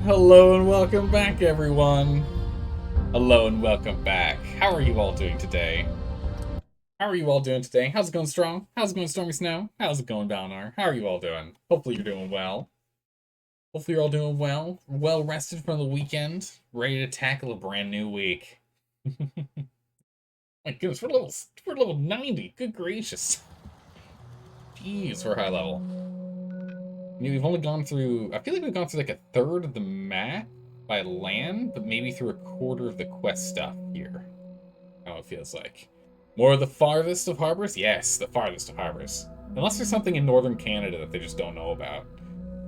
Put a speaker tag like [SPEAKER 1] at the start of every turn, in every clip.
[SPEAKER 1] Hello and welcome back, everyone. Hello and welcome back. How are you all doing today? How's it going, Strong? How's it going, Stormy Snow? How's it going, Balnar? How are you all doing? Hopefully you're doing well. Hopefully you're all doing well. Well rested from the weekend. Ready to tackle a brand new week. My goodness, we're level 90. Good gracious. Jeez, we're high level. We've only gone through, I feel like we've gone through like a third of the map by land, but maybe through a quarter of the quest stuff here. How it feels like. More of the farthest of harbors? Yes, the farthest of harbors. Unless there's something in northern Canada that they just don't know about.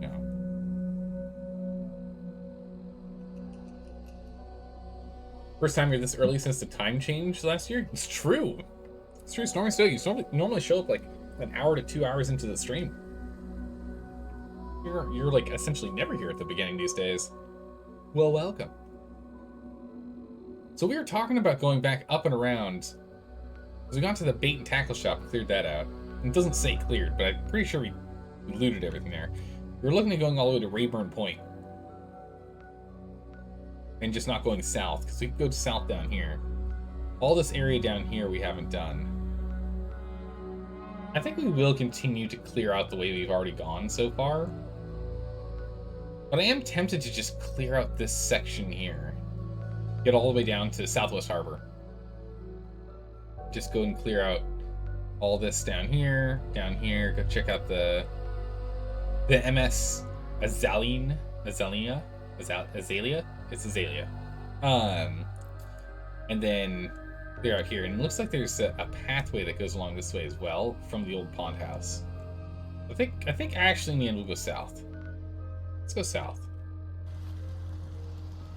[SPEAKER 1] No. First time you're this early since the time change last year? It's true. It's true, Stormy Stoke. You normally show up like an hour to 2 hours into the stream. You're like essentially never here at the beginning these days. Well, welcome. So we were talking about going back up and around. As we got to the bait and tackle shop and cleared that out. It doesn't say cleared, but I'm pretty sure we looted everything there. We were looking at going all the way to Rayburn Point. And just not going south, because we could go south down here. All this area down here we haven't done. I think we will continue to clear out the way we've already gone so far. But I am tempted to just clear out this section here. Get all the way down to Southwest Harbor. Just go and clear out all this down here. Go check out the MS Azalea. It's Azalea. And then clear out here. And it looks like there's a pathway that goes along this way as well from the old pond house. I think actually in the end we'll go south. Let's go south.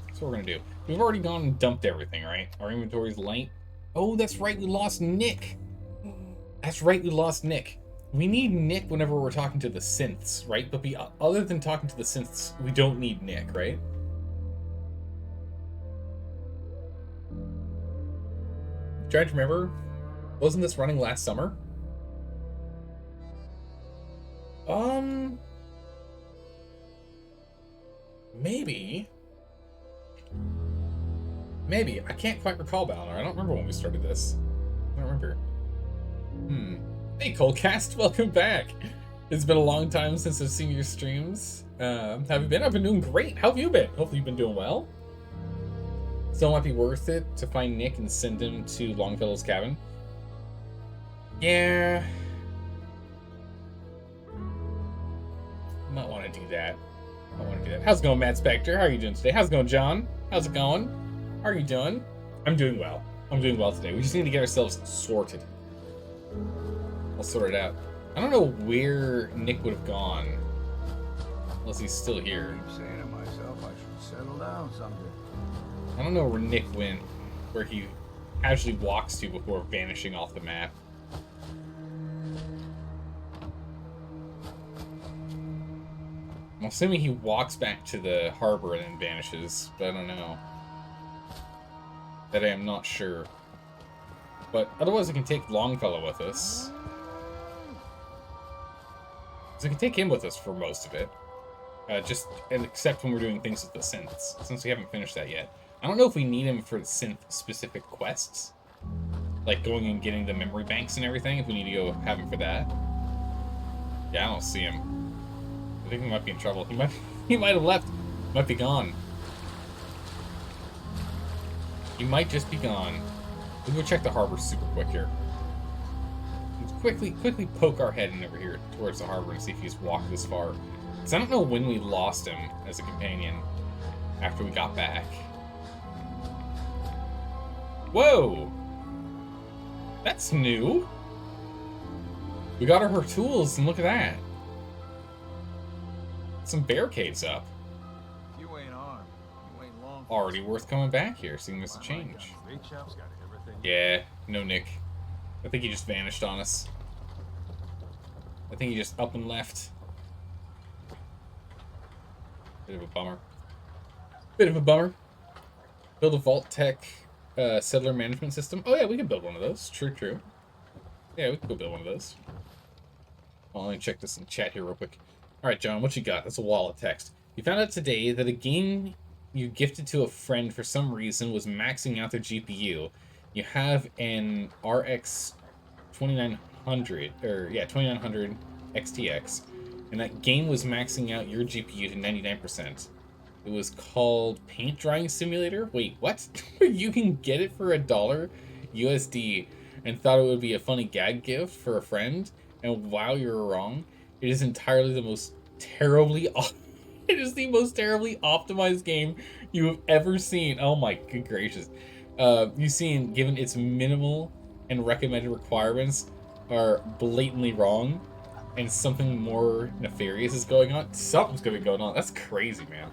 [SPEAKER 1] That's what we're gonna do. We've already gone and dumped everything, right? Our inventory's light. Oh, that's right, we lost Nick. We need Nick whenever we're talking to the synths, right? But other than talking to the synths, we don't need Nick, right? Trying to remember, wasn't this running last summer? Maybe. I can't quite recall, Balnor. I don't remember when we started this. I don't remember. Hey, Coldcast, welcome back. It's been a long time since I've seen your streams. Have you been? I've been doing great. How have you been? Hopefully you've been doing well. Still might be worth it to find Nick and send him to Longfellow's cabin. Yeah. Might want to do that. How's it going, Matt Spector? How are you doing today? How's it going, John? How's it going? How are you doing? I'm doing well. Today. We just need to get ourselves sorted. I'll sort it out. I don't know where Nick would have gone. Unless he's still here.
[SPEAKER 2] I keep saying to myself I should settle down someday.
[SPEAKER 1] I don't know where Nick went. Where he actually walks to before vanishing off the map. I'm assuming he walks back to the harbor and then vanishes, but I don't know. That I am not sure. But otherwise, I can take Longfellow with us. So I can take him with us for most of it. Except when we're doing things with the synths, since we haven't finished that yet. I don't know if we need him for synth-specific quests. Like going and getting the memory banks and everything, if we need to go have him for that. Yeah, I don't see him. I think he might be in trouble. He might have left. Might be gone. He might just be gone. We'll go check the harbor super quick here. Let's quickly poke our head in over here towards the harbor and see if he's walked this far. Because I don't know when we lost him as a companion after we got back. Whoa! That's new. We got her tools, and look at that. Some barricades up.
[SPEAKER 2] You ain't armed. You ain't long.
[SPEAKER 1] Already worth coming back here, seeing there's a change. Yeah, no Nick. I think he just vanished on us. I think he just up and left. Bit of a bummer. Build a Vault Tech settler management system. Oh yeah, we can build one of those. True. Yeah, we can go build one of those. Well, let me check this in chat here real quick. Alright, John, what you got? That's a wall of text. You found out today that a game you gifted to a friend for some reason was maxing out their GPU. You have an RX 2900, or yeah, 2900 XTX, and that game was maxing out your GPU to 99%. It was called Paint Drying Simulator. Wait, what? You can get it for $1 USD and thought it would be a funny gag gift for a friend, and wow, you're wrong. It is entirely the most terribly it is the most terribly optimized game you have ever seen. Oh my good gracious. You've seen, given its minimal and recommended requirements are blatantly wrong, and something more nefarious is going on. Something's gonna be going on. That's crazy, man.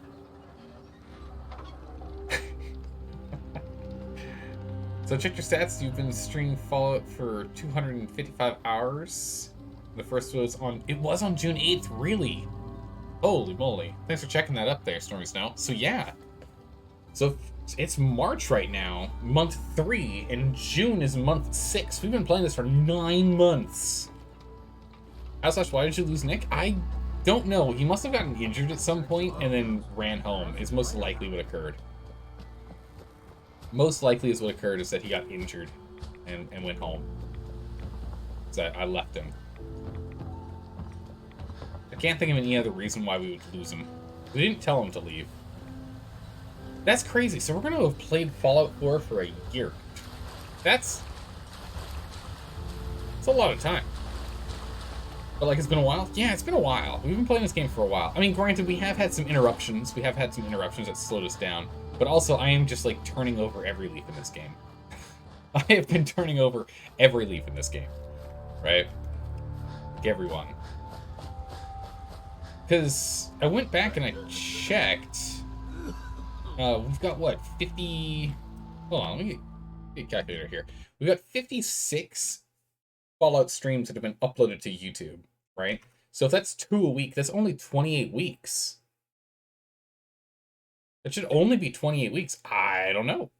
[SPEAKER 1] So check your stats. You've been streaming Fallout for 255 hours. The first was on, it was on June 8th, really? Holy moly. Thanks for checking that up there, Stormy Snow. So yeah. So it's March right now, month 3, and June is month 6. We've been playing this for 9 months. Why did you lose Nick? I don't know. He must have gotten injured at some point and then ran home. Is most likely what occurred. Most likely is what occurred is that he got injured and went home. So I left him. I can't think of any other reason why we would lose him. We didn't tell him to leave. That's crazy. So we're going to have played Fallout 4 for a year. That's a lot of time. But like, it's been a while? Yeah, it's been a while. We've been playing this game for a while. I mean, granted, we have had some interruptions. We have had some interruptions that slowed us down. But also, I am just, like, turning over every leaf in this game. I have been turning over every leaf in this game. Right? Like, everyone. Because I went back and I checked. We've got, what, 50... Hold on, let me get a calculator here. We've got 56 Fallout streams that have been uploaded to YouTube, right? So if that's 2 a week, that's only 28 weeks. It should only be 28 weeks. I don't know.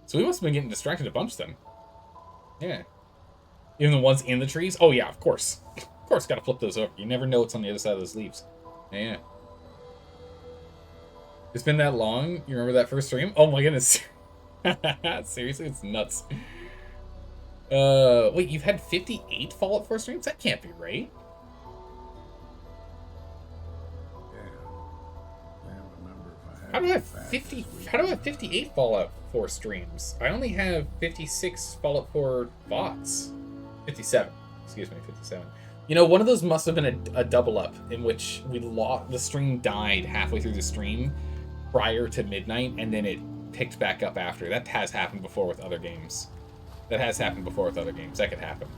[SPEAKER 1] So we must have been getting distracted a bunch then. Yeah. Even the ones in the trees? Oh yeah, of course. Of course, gotta flip those over. You never know what's on the other side of those leaves. Yeah. It's been that long? You remember that first stream? Oh my goodness. Seriously, it's nuts. Wait, you've had 58 Fallout 4 streams? That can't be right. How do I have 58 Fallout 4 streams? I only have 56 Fallout 4 VODs. 57. Excuse me, 57. You know, one of those must have been a double up in which the stream died halfway through the stream prior to midnight, and then it picked back up after. That has happened before with other games. That could happen.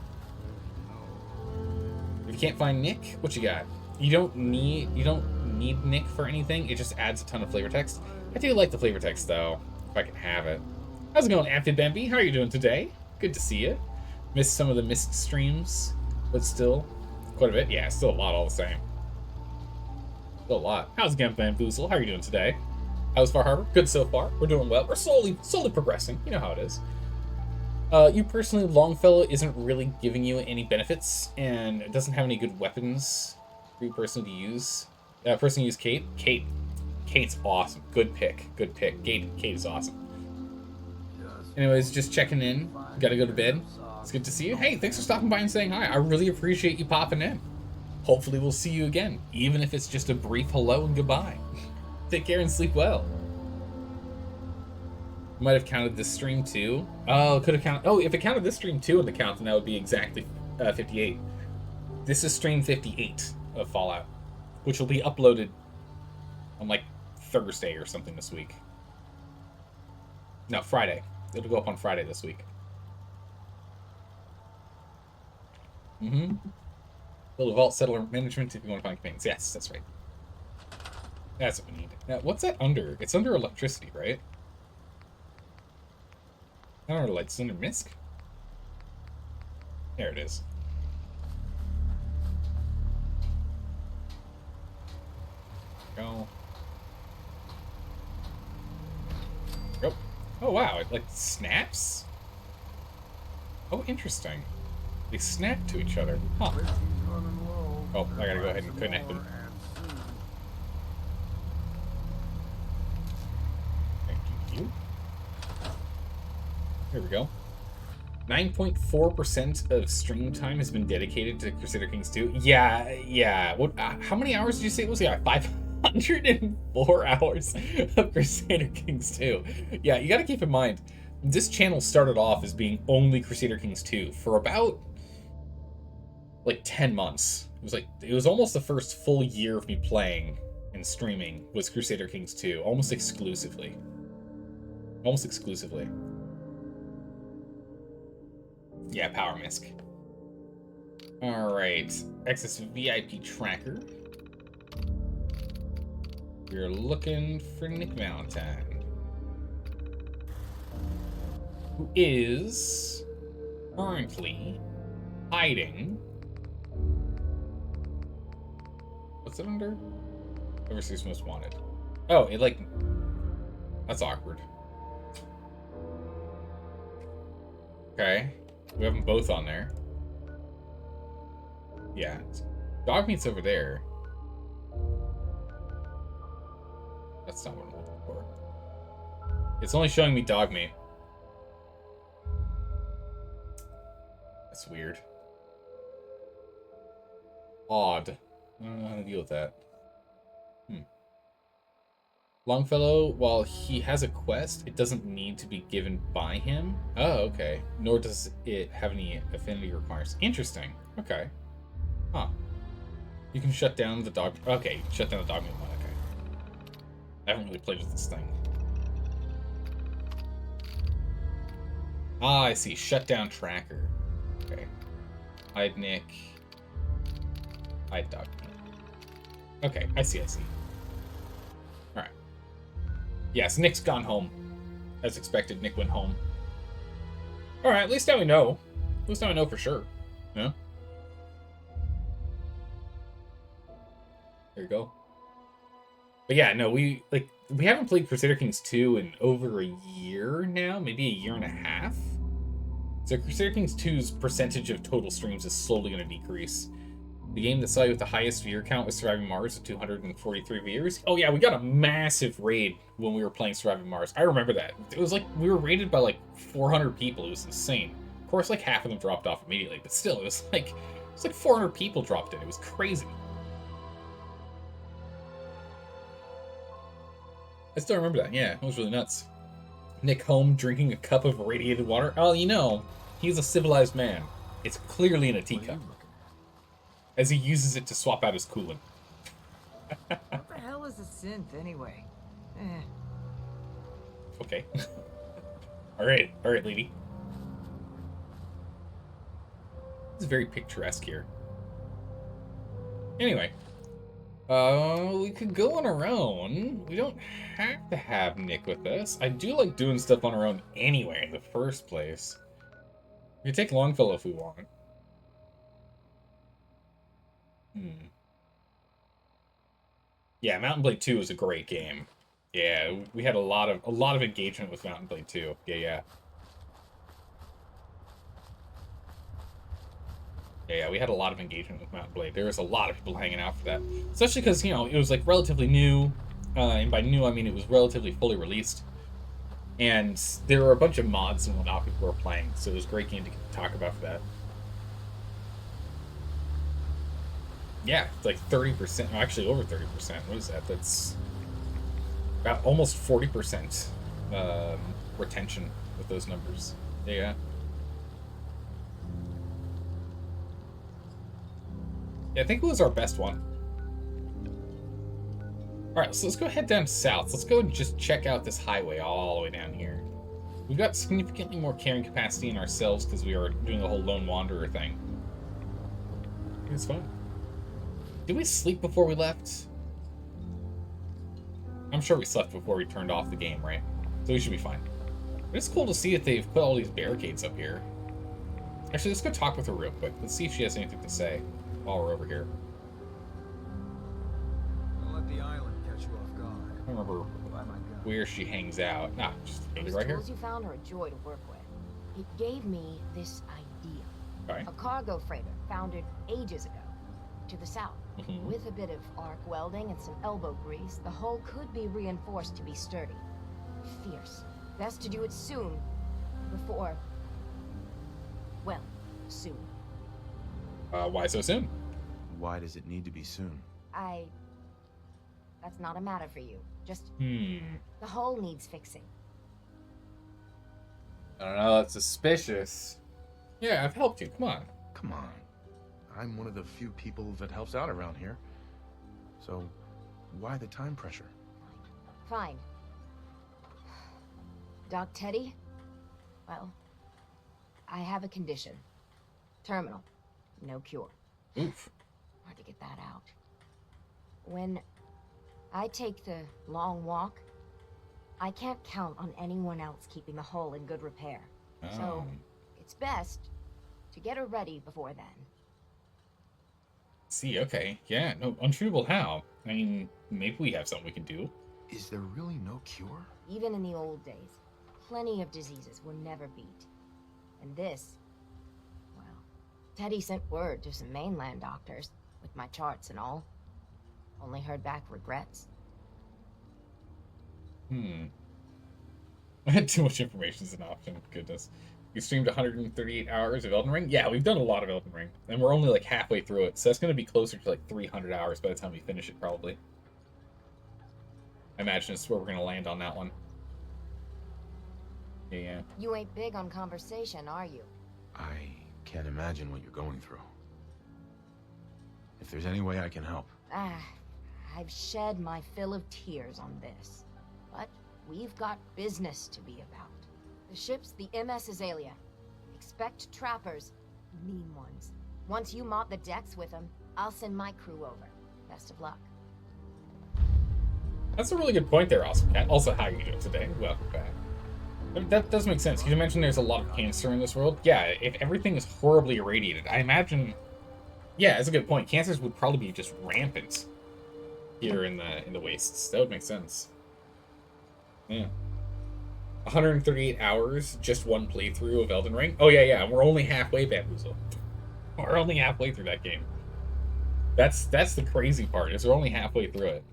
[SPEAKER 1] If you can't find Nick, what you got? You don't need Nick for anything. It just adds a ton of flavor text. I do like the flavor text though, if I can have it. How's it going, Amphibambi? How are you doing today? Good to see you. Missed some of the missed streams, but still quite a bit. Yeah, still a lot all the same. Still a lot. How's it going, Bamboozle? How are you doing today? How's Far Harbor? Good so far. We're doing well. We're slowly progressing. You know how it is. You personally, Longfellow isn't really giving you any benefits, and it doesn't have any good weapons for you personally to use. Personally use Kate. Kate's awesome. Good pick. Kate is awesome. Anyways, just checking in. Gotta go to bed. It's good to see you. Hey, thanks for stopping by and saying hi. I really appreciate you popping in. Hopefully we'll see you again, even if it's just a brief hello and goodbye. Take care and sleep well. Might have counted this stream too. Oh, could have counted. Oh, if it counted this stream too in the count, then that would be exactly 58. This is stream 58 of Fallout, which will be uploaded on like Thursday or something this week. No, Friday. It'll go up on Friday this week. Build a vault settler management if you want to find campaigns. Yes, that's right. That's what we need. Now, what's that under? It's under electricity, right? I don't know, like, it's under MISC? There it is. Go. Yep. Oh, wow, it, like, snaps? Oh, interesting. They snap to each other. Huh. Oh, I gotta go ahead and connect them. Here we go. 9.4% of stream time has been dedicated to Crusader Kings 2. Yeah. What? How many hours did you say it was? Yeah, 504 hours of Crusader Kings 2. Yeah, you got to keep in mind, this channel started off as being only Crusader Kings 2 for about like 10 months. It was almost the first full year of me playing and streaming was Crusader Kings 2, almost exclusively. Almost exclusively. Yeah, Power Misk. Alright. Access VIP tracker. We're looking for Nick Valentine. Who is currently hiding. What's it under? Overseas Most Wanted. Oh, that's awkward. Okay. We have them both on there. Yeah. Dog meat's over there. That's not what I'm looking for. It's only showing me dog meat. That's weird. Odd. I don't know how to deal with that. Longfellow, while he has a quest, it doesn't need to be given by him. Oh, okay. Nor does it have any affinity requirements. Interesting. Okay. Huh. You can shut down the dog... Okay, you can shut down the dog meat one. Okay. I haven't really played with this thing. Ah, I see. Shutdown tracker. Okay. Hide Nick. Hide dog meat. Okay, I see. Alright. Yes, Nick's gone home. As expected, Nick went home. Alright, at least now we know. At least now I know for sure. Yeah? There you go. But yeah, no, we haven't played Crusader Kings 2 in over a year now, maybe a year and a half. So Crusader Kings 2's percentage of total streams is slowly going to decrease. The game that saw you with the highest viewer count was Surviving Mars with 243 viewers. Oh yeah, we got a massive raid when we were playing Surviving Mars. I remember that. It was like, we were raided by like 400 people. It was insane. Of course, like half of them dropped off immediately, but still, it was like 400 people dropped in. It was crazy. I still remember that. Yeah, it was really nuts. Nick home drinking a cup of radiated water. Oh, you know, he's a civilized man. It's clearly in a teacup. As he uses it to swap out his coolant.
[SPEAKER 3] What the hell is a synth, anyway?
[SPEAKER 1] Okay. Alright, lady. This is very picturesque here. Anyway. We could go on our own. We don't have to have Nick with us. I do like doing stuff on our own anyway in the first place. We can take Longfellow if we want. Yeah, Mountain Blade 2 is a great game. Yeah, we had a lot of engagement with Mountain Blade 2. Yeah, we had a lot of engagement with Mountain Blade. There was a lot of people hanging out for that. Especially because, you know, it was like relatively new. And by new, I mean it was relatively fully released. And there were a bunch of mods and whatnot people were playing. So it was a great game to talk about for that. Yeah, it's like 30%, actually over 30%. What is that? That's about almost 40% retention with those numbers. Yeah. Yeah, I think it was our best one. Alright, so let's go head down south. Let's go and just check out this highway all the way down here. We've got significantly more carrying capacity in ourselves because we are doing the whole Lone Wanderer thing. I think it's fun. Did we sleep before we left? I'm sure we slept before we turned off the game, right? So we should be fine. But it's cool to see that they've put all these barricades up here. Actually, let's go talk with her real quick. Let's see if she has anything to say while we're over here.
[SPEAKER 2] Don't let the island catch you off guard.
[SPEAKER 1] I don't remember where she hangs out. Nah, just maybe right here.
[SPEAKER 4] Those tools you found are a joy to work with. It gave me this idea.
[SPEAKER 1] Okay.
[SPEAKER 4] A cargo freighter founded ages ago to the south. With a bit of arc welding and some elbow grease, the hull could be reinforced to be sturdy. Fierce. Best to do it soon Before... well, soon.
[SPEAKER 1] Why so soon?
[SPEAKER 2] Why does it need to be soon?
[SPEAKER 4] That's not a matter for you. Just...
[SPEAKER 1] The
[SPEAKER 4] hull needs fixing.
[SPEAKER 1] I don't know, that's suspicious. Yeah, I've helped you, come on.
[SPEAKER 2] Come on. I'm one of the few people that helps out around here. So, why the time pressure?
[SPEAKER 4] Fine. Doc Teddy? Well, I have a condition. Terminal. No cure.
[SPEAKER 1] Oof.
[SPEAKER 4] Hard to get that out. When I take the long walk, I can't count on anyone else keeping the hull in good repair. So, it's best to get her ready before then.
[SPEAKER 1] See, okay. Yeah, no, untreatable how? I mean, maybe we have something we can do.
[SPEAKER 2] Is there really no cure?
[SPEAKER 4] Even in the old days, plenty of diseases were never beat. And this, well, Teddy sent word to some mainland doctors, with my charts and all. Only heard back regrets.
[SPEAKER 1] Too much information is an option, goodness. We streamed 138 hours of Elden Ring? Yeah, we've done a lot of Elden Ring. And we're only like halfway through it, so that's going to be closer to like 300 hours by the time we finish it, probably. I imagine it's where we're going to land on that one. Yeah.
[SPEAKER 4] You ain't big on conversation, are you?
[SPEAKER 2] I can't imagine what you're going through. If there's any way I can help.
[SPEAKER 4] I've shed my fill of tears on this. But we've got business to be about. The ship's the MS Azalea. Expect trappers, mean ones. Once you mop the decks with them, I'll send my crew over. Best of luck.
[SPEAKER 1] That's a really good point there, Awesome Cat. Also, how are you doing today? Welcome back. I mean, that does make sense. You mentioned there's a lot of cancer in this world. Yeah, if everything is horribly irradiated, I imagine... Yeah, that's a good point. Cancers would probably be just rampant here in the wastes. That would make sense. Yeah. 138 hours, just one playthrough of Elden Ring. Oh yeah, we're only halfway, Bamboozle. We're only halfway through that game. That's the crazy part, is we're only halfway through it.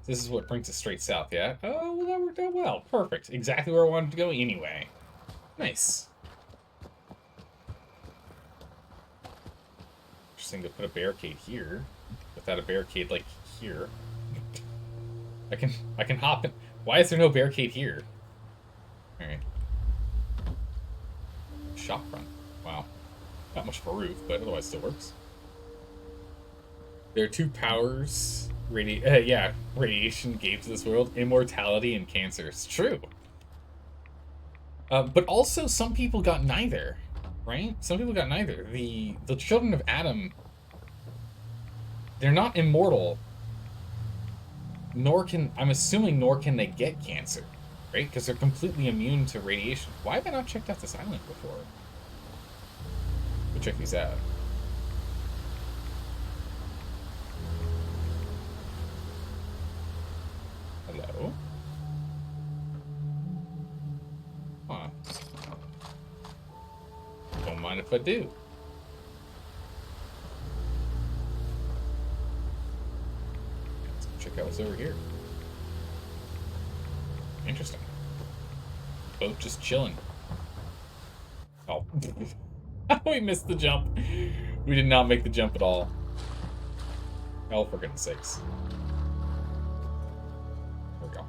[SPEAKER 1] This is what brings us straight south, yeah? Oh, well, that worked out well. Perfect. Exactly where I wanted to go anyway. Nice. Interesting to put a barricade here, without a barricade, like, here. I can hop in. Why is there no barricade here? Alright. Shop front. Wow. Not much of a roof, but otherwise still works. There are two powers radiation gave to this world: immortality and cancer. It's true. But also some people got neither, right? Some people got neither. The children of Adam, they're not immortal. Nor can they get cancer, right? Because they're completely immune to radiation. Why have I not checked out this island before? We'll check these out. Hello? Huh. Don't mind if I do. Check out what's over here. Interesting. Boat just chilling. Oh. We missed the jump. We did not make the jump at all. Oh, for goodness sakes. There we go.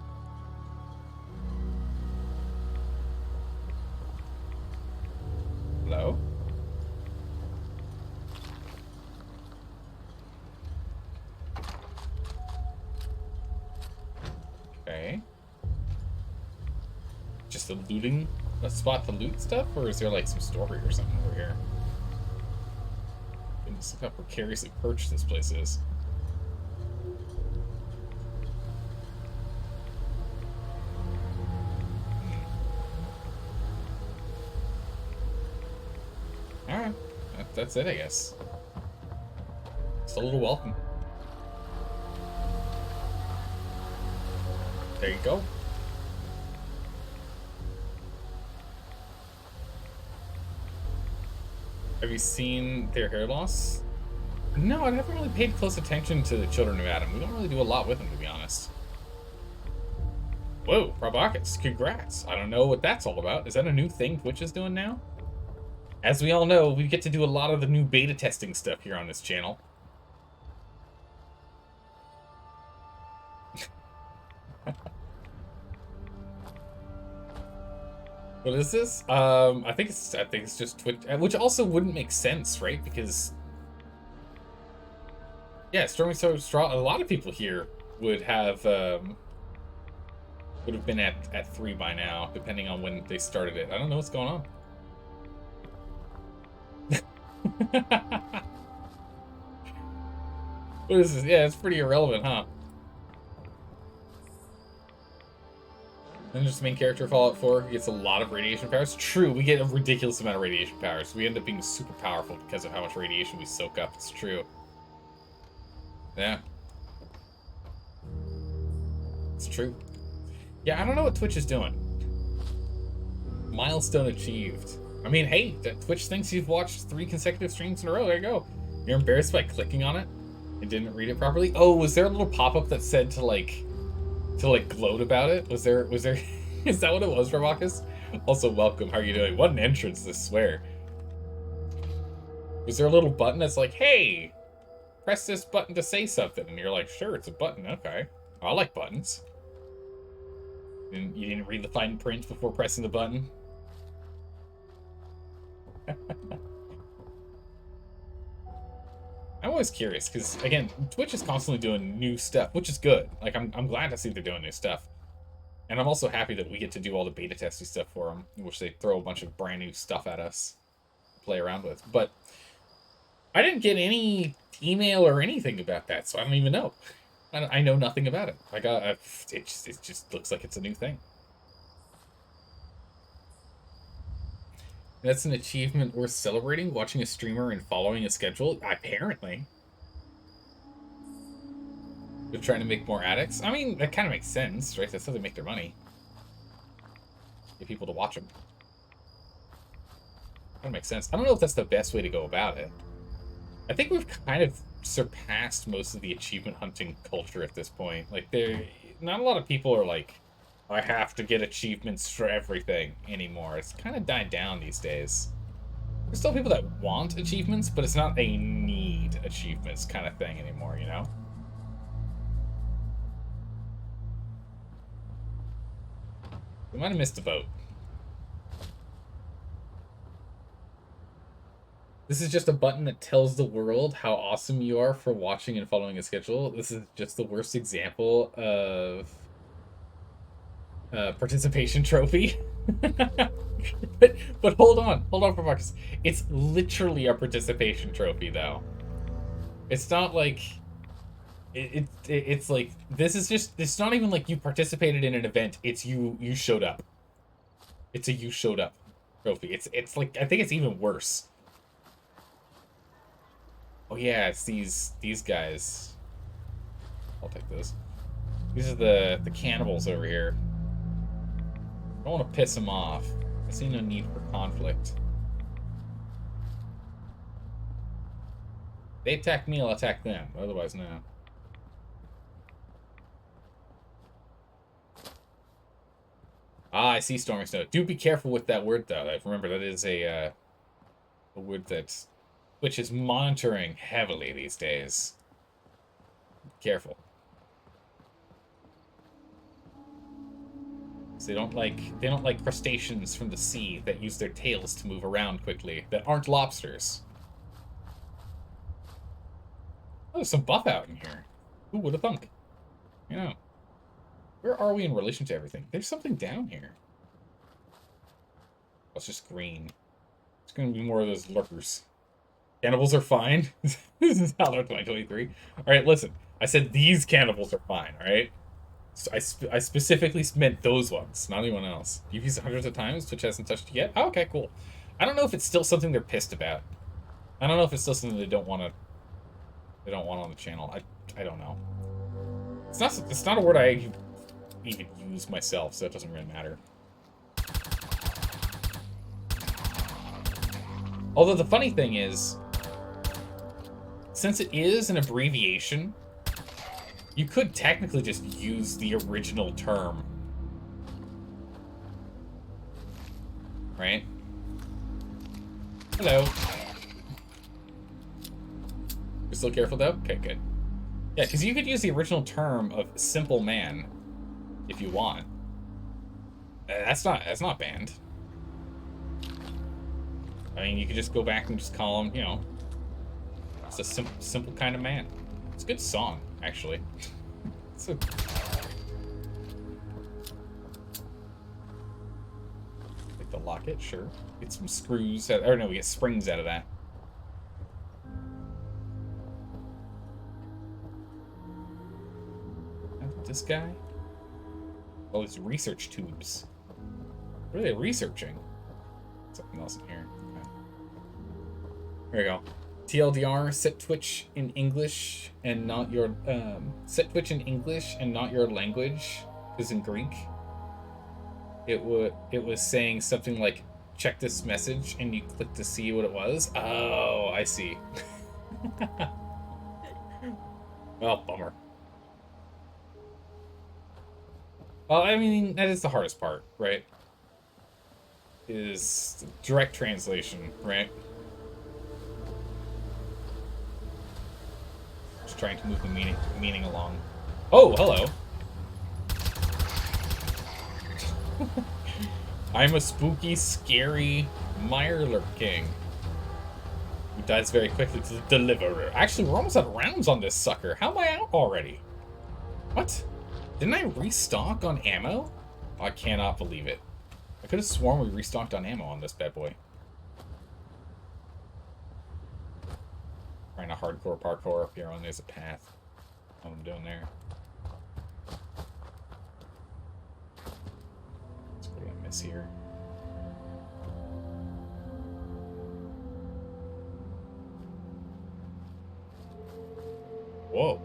[SPEAKER 1] Hello? Okay. Just a spot to loot stuff, or is there like some story or something over here? Goodness, look how precariously perched this place is. Alright, that's it, I guess. Just a little welcome. There you go. Have you seen their hair loss? No, I never really paid close attention to the children of Adam. We don't really do a lot with them, to be honest. Whoa, Robakis, congrats. I don't know what that's all about. Is that a new thing Twitch is doing now? As we all know, we get to do a lot of the new beta testing stuff here on this channel. What is this? I think it's just Twitch, which also wouldn't make sense, right? Because yeah, Stormy Straw, a lot of people here would have been at 3 by now, depending on when they started it. I don't know what's going on. What is this? Yeah, it's pretty irrelevant, huh? Then just the main character Fallout 4 gets a lot of radiation powers. True, we get a ridiculous amount of radiation powers. We end up being super powerful because of how much radiation we soak up. It's true. Yeah. It's true. Yeah, I don't know what Twitch is doing. Milestone achieved. I mean, hey, Twitch thinks you've watched 3 consecutive streams in a row. There you go. You're embarrassed by clicking on it and didn't read it properly. Oh, was there a little pop-up that said to gloat about it? Was there is that what it was, Marcus? Also, welcome. How are you doing? What an entrance, I swear. Was there a little button that's like, hey, press this button to say something? And you're like, sure, it's a button. Okay. I like buttons. And you didn't read the fine print before pressing the button? I'm always curious, because, again, Twitch is constantly doing new stuff, which is good. Like, I'm glad to see they're doing new stuff. And I'm also happy that we get to do all the beta testing stuff for them, in which they throw a bunch of brand new stuff at us to play around with. But I didn't get any email or anything about that, so I don't even know. I know nothing about it. It just looks like it's a new thing. That's an achievement worth celebrating, watching a streamer and following a schedule? Apparently. They're trying to make more addicts? I mean, that kind of makes sense, right? That's how they make their money. Get people to watch them. That makes sense. I don't know if that's the best way to go about it. I think we've kind of surpassed most of the achievement hunting culture at this point. Like, not a lot of people are like, I have to get achievements for everything anymore. It's kind of died down these days. There's still people that want achievements, but it's not a need achievements kind of thing anymore, you know? We might have missed a boat. This is just a button that tells the world how awesome you are for watching and following a schedule. This is just the worst example of participation trophy. but hold on for Marcus. It's literally a participation trophy, though. It's not like it's like this is just. It's not even like you participated in an event. It's you showed up. It's a you showed up trophy. It's like, I think it's even worse. Oh yeah, it's these guys. I'll take those. These are the cannibals over here. I don't want to piss them off. I see no need for conflict. They attack me, I'll attack them. Otherwise, no. Ah, I see Stormy Snow. Do be careful with that word, though. Remember, that is a word that Twitch is monitoring heavily these days. Careful. They don't like crustaceans from the sea that use their tails to move around quickly, that aren't lobsters. Oh, there's some buff out in here. Who would have thunk? You know. Where are we in relation to everything? There's something down here. Oh, it's just green. It's gonna be more of those lurkers. Cannibals are fine. This is Halloween 2023. Alright, listen. I said these cannibals are fine, alright? So I specifically meant those ones, not anyone else. You've used it hundreds of times, Twitch hasn't touched it yet? Oh, okay, cool. I don't know if it's still something they're pissed about. I don't know if it's still something they don't want on the channel. I don't know. It's not a word I even use myself, so it doesn't really matter. Although the funny thing is, since it is an abbreviation, you could technically just use the original term right? Hello. You're still careful though? Okay, good. Yeah, because you could use the original term of simple man if you want. That's not banned. I mean, you could just go back and just call him, you know, it's a simple kind of man. It's a good song, actually. It's a... Like the locket, sure. Get some screws out, or no, we get springs out of that. This guy? Oh, these research tubes. What are they researching? Something else in here. Okay. Here we go. TLDR, set Twitch in English and not your set Twitch in English and not your language, is in Greek. It was saying something like, check this message, and you click to see what it was. Oh, I see. Well, bummer. Well, I mean, that is the hardest part, right? Is direct translation, right? Just trying to move the meaning along. Oh, hello. I'm a spooky, scary Mirelurk King who dies very quickly to the deliverer. Actually, we're almost out of rounds on this sucker. How am I out already? What? Didn't I restock on ammo? I cannot believe it. I could have sworn we restocked on ammo on this bad boy. Trying to hardcore parkour up here on there's a path. What I'm doing there. What do I miss here? Whoa.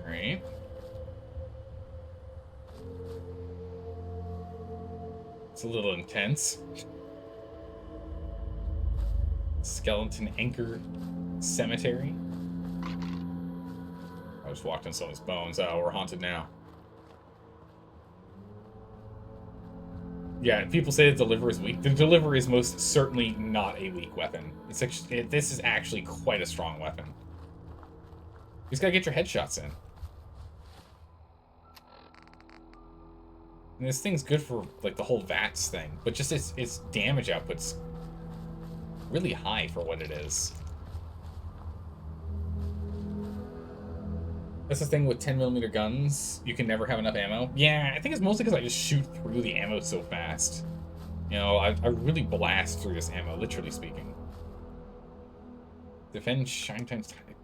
[SPEAKER 1] Alright. It's a little intense. Skeleton Anchor Cemetery. I just walked on someone's bones. Oh, we're haunted now. Yeah, people say the deliver is weak. The deliver is most certainly not a weak weapon. It's actually, this is actually quite a strong weapon. You just gotta get your headshots in. And this thing's good for like the whole VATS thing, but just its damage output's really high for what it is. That's the thing with 10mm guns. You can never have enough ammo. Yeah, I think it's mostly because I just shoot through the ammo so fast. You know, I really blast through this ammo, literally speaking. Defend Shine Times Time.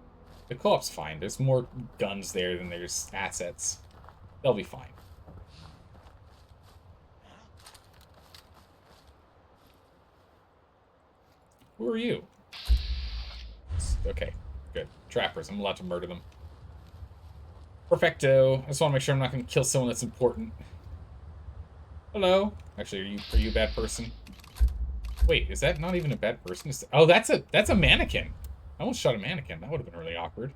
[SPEAKER 1] The co-op's fine. There's more guns there than there's assets. They'll be fine. Who are you? Okay, good. Trappers. I'm allowed to murder them. Perfecto. I just want to make sure I'm not going to kill someone that's important. Hello. Actually, are you a bad person? Wait, is that not even a bad person? Oh, that's a mannequin. I almost shot a mannequin. That would have been really awkward.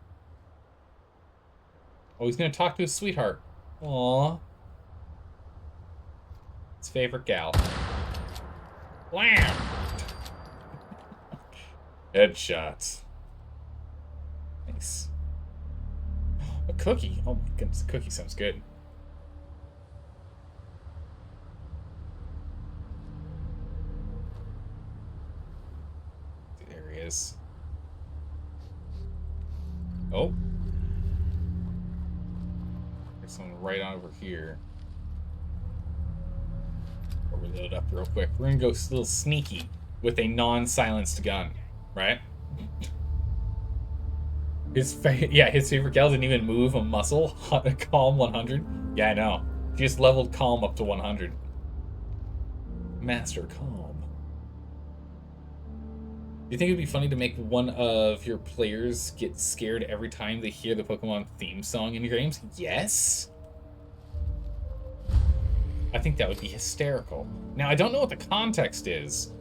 [SPEAKER 1] Oh, he's going to talk to his sweetheart. Aww. His favorite gal. Wham! Headshots. Nice. A cookie. Oh my goodness, a cookie sounds good. There he is. Oh. There's someone right on over here. I'll reload up real quick. We're gonna go a little sneaky with a non-silenced gun, right? His favorite gal didn't even move a muscle. Calm 100. Yeah, I know. She just leveled calm up to 100. Master calm. Do you think it'd be funny to make one of your players get scared every time they hear the Pokemon theme song in your games? Yes. I think that would be hysterical. Now, I don't know what the context is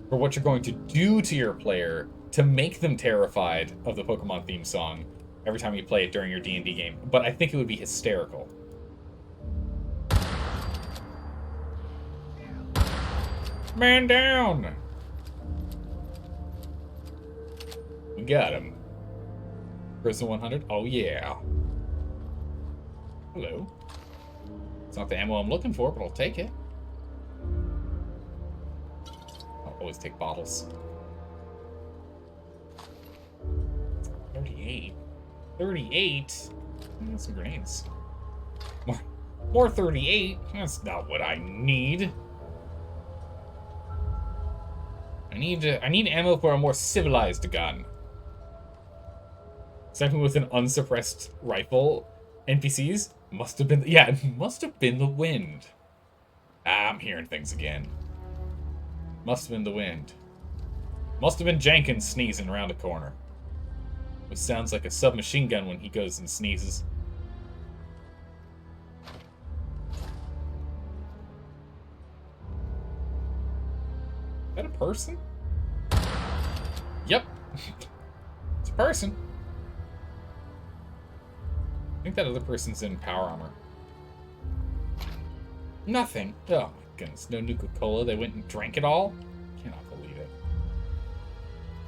[SPEAKER 1] for what you're going to do to your player to make them terrified of the Pokemon theme song every time you play it during your D&D game, but I think it would be hysterical. Man down! We got him. Prison 100? Oh, yeah. Hello. It's not the ammo I'm looking for, but I'll take it. I'll always take bottles. 38. 38? Some grenades. More 38? That's not what I need. I need ammo for a more civilized gun. Something with an unsuppressed rifle. NPCs? Must have been... Yeah, it must have been the wind. Ah, I'm hearing things again. Must have been the wind. Must have been Jenkins sneezing around the corner. Which sounds like a submachine gun when he goes and sneezes. Is that a person? Yep. It's a person. I think that other person's in power armor. Nothing. Oh my goodness. No Nuka-Cola. They went and drank it all? Cannot believe it.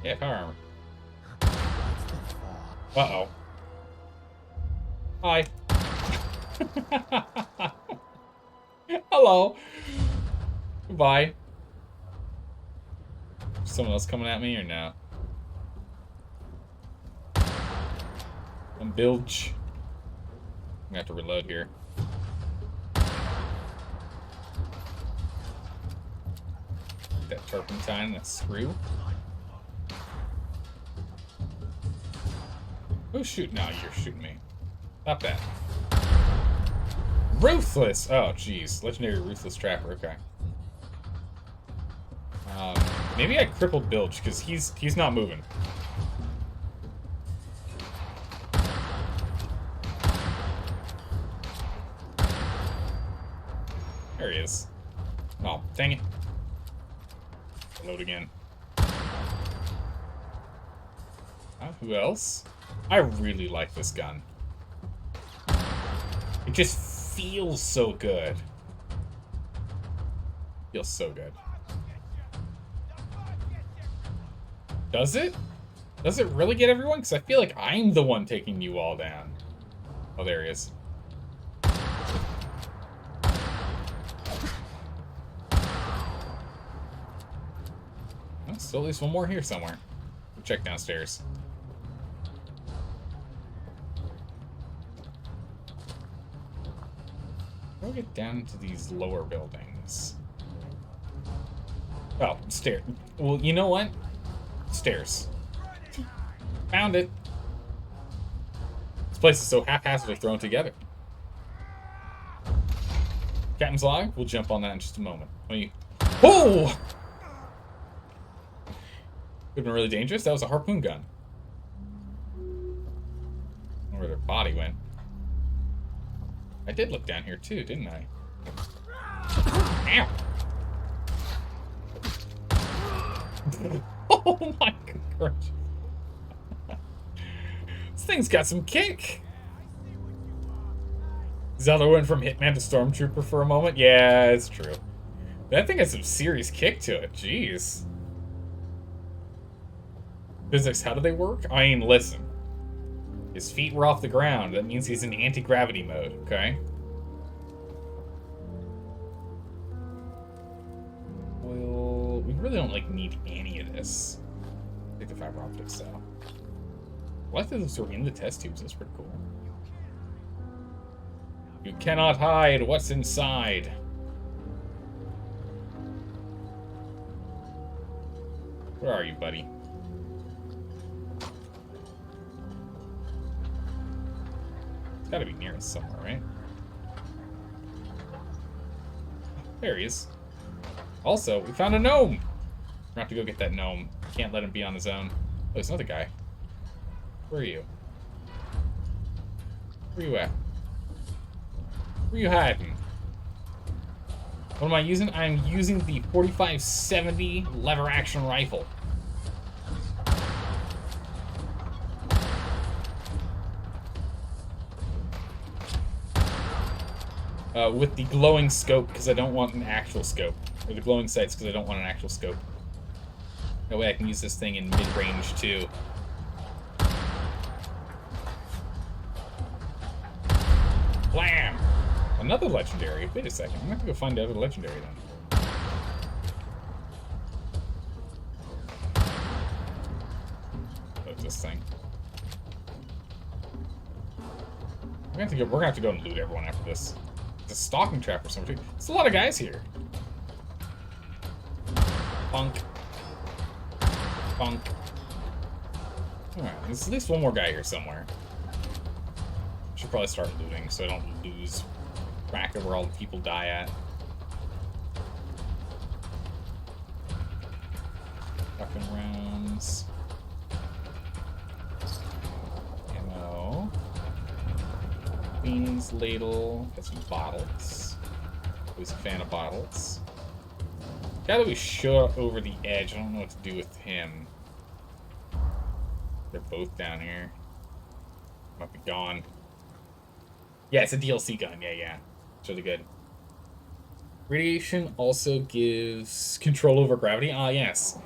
[SPEAKER 1] Yeah, power armor. Uh-oh. Hi. Hello. Goodbye. Someone else coming at me or no? I'm bilge. I'm gonna have to reload here. That turpentine, that screw. Who's shooting? No, you're shooting me. Stop that. Ruthless! Oh, jeez. Legendary Ruthless Trapper, okay. Maybe I crippled Bilge, because he's not moving. There he is. Oh, dang it. Load again. Who else? I really like this gun. It just feels so good. Feels so good. Does it? Does it really get everyone? Because I feel like I'm the one taking you all down. Oh, there he is. Oh, still at least one more here somewhere. We'll check downstairs. We'll get down to these lower buildings. Oh, stairs. Well, you know what? Stairs. Found it. This place is so haphazardly thrown together. Captain's log? We'll jump on that in just a moment. Oh! Could have been really dangerous. That was a harpoon gun. I don't know where their body went. I did look down here too, didn't I? Ow! Oh my gosh. This thing's got some kick. Zelda went from Hitman to Stormtrooper for a moment. Yeah, it's true. That thing has some serious kick to it. Jeez. Physics, how do they work? I mean, listen. His feet were off the ground. That means he's in anti-gravity mode, okay? Well, we really don't, like, need any of this. Take the fiber optics, though. I like that those were in the test tubes. That's pretty cool. You cannot hide what's inside. Where are you, buddy? It's gotta be near us somewhere, right? There he is. Also, we found a gnome! We're gonna have to go get that gnome. Can't let him be on his own. Oh, there's another guy. Where are you? Where you at? Where you hiding? What am I using? I'm using the 4570 lever action rifle. With the glowing scope, because I don't want an actual scope. Or the glowing sights, because I don't want an actual scope. That way I can use this thing in mid-range, too. Blam! Another legendary. Wait a second. I'm gonna have to go find the other legendary, then. What's this thing? We're gonna have to go and loot everyone after this. It's a stalking trap or something. There's a lot of guys here. Punk. Punk. Alright, there's at least one more guy here somewhere. Should probably start looting so I don't lose track of where all the people die at. Fucking rounds. Ammo. Beans, ladle. Got some bottles. Always a fan of bottles. Guy that we shot over the edge. I don't know what to do with him. They're both down here. Might be gone. Yeah, it's a DLC gun. Yeah. It's really good. Radiation also gives control over gravity. Ah, yes.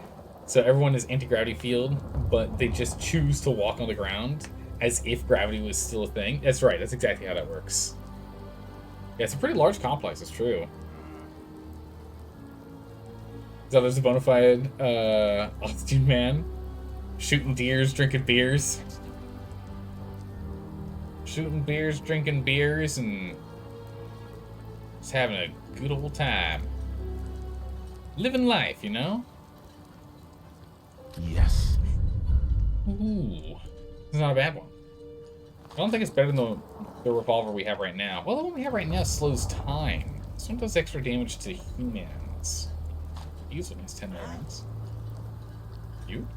[SPEAKER 1] So everyone is anti-gravity field, but they just choose to walk on the ground as if gravity was still a thing. That's right. That's exactly how that works. Yeah, it's a pretty large complex. It's true. So there's a bona fide altitude man. Shooting deers, drinking beers. Shooting beers, drinking beers, and just having a good old time. Living life, you know?
[SPEAKER 2] Yes.
[SPEAKER 1] Ooh. It's not a bad one. I don't think it's better than the revolver we have right now. Well, the one we have right now slows time. This one does extra damage to humans. Use one has 10 rounds. You?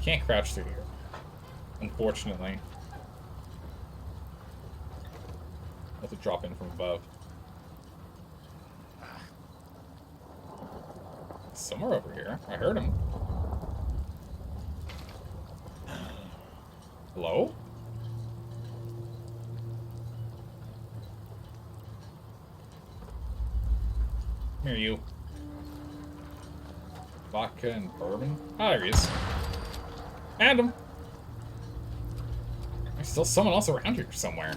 [SPEAKER 1] Can't crouch through here. Unfortunately. I'll have to drop in from above. Somewhere over here. I heard him. Hello? Here you. Vodka and bourbon? Oh, there he is. And him. There's still someone else around here somewhere.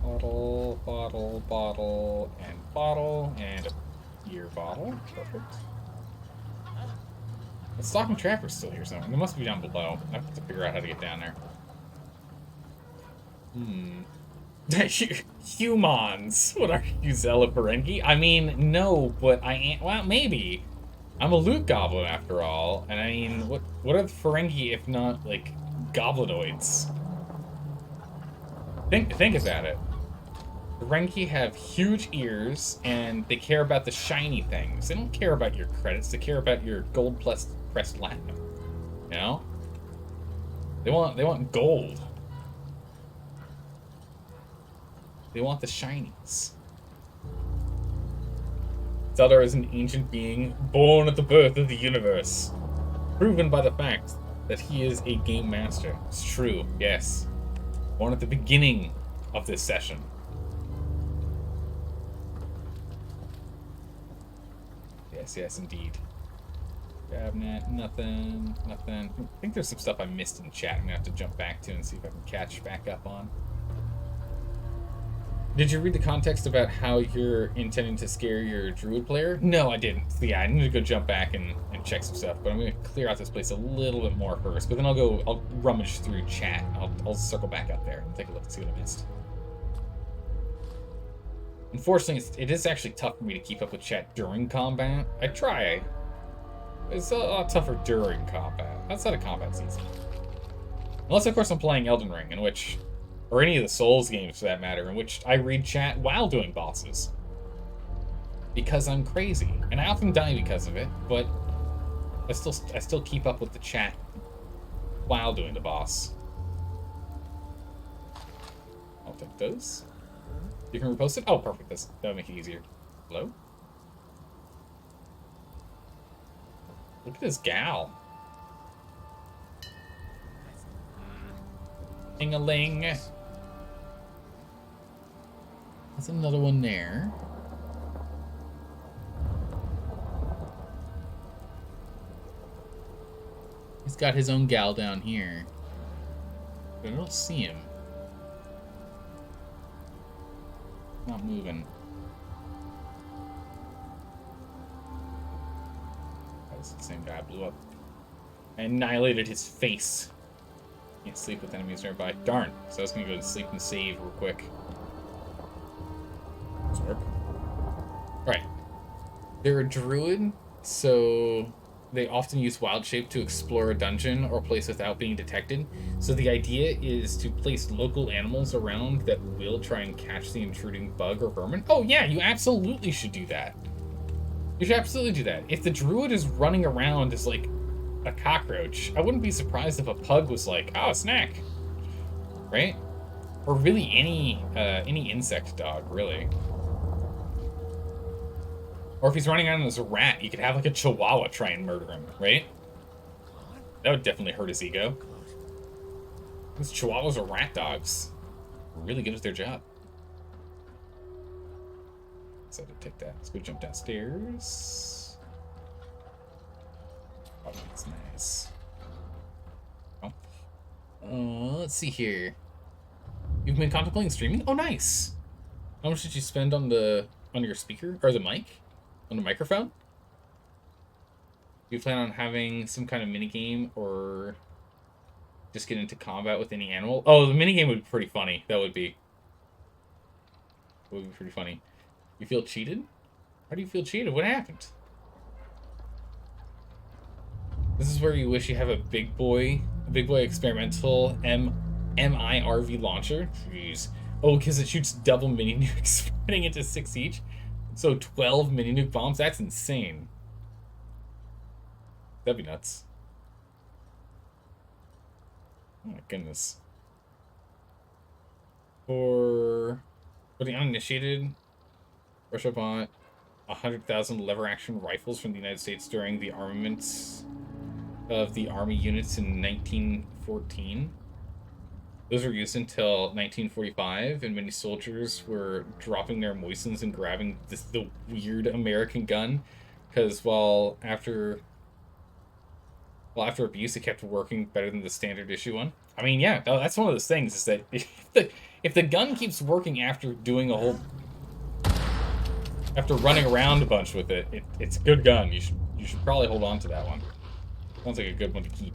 [SPEAKER 1] Bottle, bottle, bottle, and a beer bottle. Perfect. The stalking trapper's still here somewhere. They must be down below. I have to figure out how to get down there. Humans! What are you, Zella Ferengi? I mean, no, but I am. Well, maybe. I'm a loot goblin after all, and I mean, what are the Ferengi if not like goblinoids? Think about it. Ferengi have huge ears, and they care about the shiny things. They don't care about your credits. They care about your gold pressed platinum. You know? They want gold. They want the shinies. Zeldar is an ancient being born at the birth of the universe, proven by the fact that he is a game master. It's true, yes. Born at the beginning of this session. Yes, indeed. Cabinet, nothing. I think there's some stuff I missed in chat I'm gonna have to jump back to and see if I can catch back up on. Did you read the context about how you're intending to scare your druid player? No, I didn't. Yeah, I need to go jump back and check some stuff, but I'm gonna clear out this place a little bit more first, but then I'll rummage through chat. I'll circle back up there and take a look and see what I missed. Unfortunately, it is actually tough for me to keep up with chat during combat. I try. It's a lot tougher during combat. Outside of combat's easy. Unless, of course, I'm playing Elden Ring, in which... or any of the Souls games, for that matter, in which I read chat while doing bosses. Because I'm crazy. And I often die because of it, but... I still keep up with the chat while doing the boss. I'll take those. You can repost it? Oh, perfect. That'll make it easier. Hello? Look at this gal. Ding-a-ling. There's another one there. He's got his own gal down here. But I don't see him. Not moving. That's the same guy. Blew up. I annihilated his face. Can't sleep with enemies nearby. Darn. So I was gonna go to sleep and save real quick. Let's work. Alright. They're a druid, so they often use wild shape to explore a dungeon or place without being detected. So the idea is to place local animals around that will try and catch the intruding bug or vermin. Oh yeah, you absolutely should do that. You should absolutely do that. If the druid is running around as like a cockroach, I wouldn't be surprised if a pug was like, oh, a snack. Right? Or really any insect dog, really. Or if he's running around as a rat, you could have like a chihuahua try and murder him, right? That would definitely hurt his ego. These chihuahuas are rat dogs. Really good at their job. So to take that. Let's go jump downstairs. Oh, that's nice. Oh. Let's see here. You've been contemplating streaming? Oh, nice. How much did you spend on your speaker or the mic? On the microphone? Do you plan on having some kind of minigame or just get into combat with any animal? Oh, the minigame would be pretty funny. That would be pretty funny. You feel cheated? How do you feel cheated? What happened? This is where you wish you have a big boy experimental MIRV launcher. Jeez. Oh, because it shoots double mini nukes, spreading into 6 each. So 12 mini nuke bombs? That's insane. That'd be nuts. Oh my goodness. For the uninitiated, brush up on 100,000 lever action rifles from the United States during the armaments of the army units in 1914. Those were used until 1945, and many soldiers were dropping their moistens and grabbing the weird American gun, because after abuse, it kept working better than the standard issue one. I mean, yeah, that's one of those things, is that if the gun keeps working after running around a bunch with it, it's a good gun. You should probably hold on to that one. Sounds like a good one to keep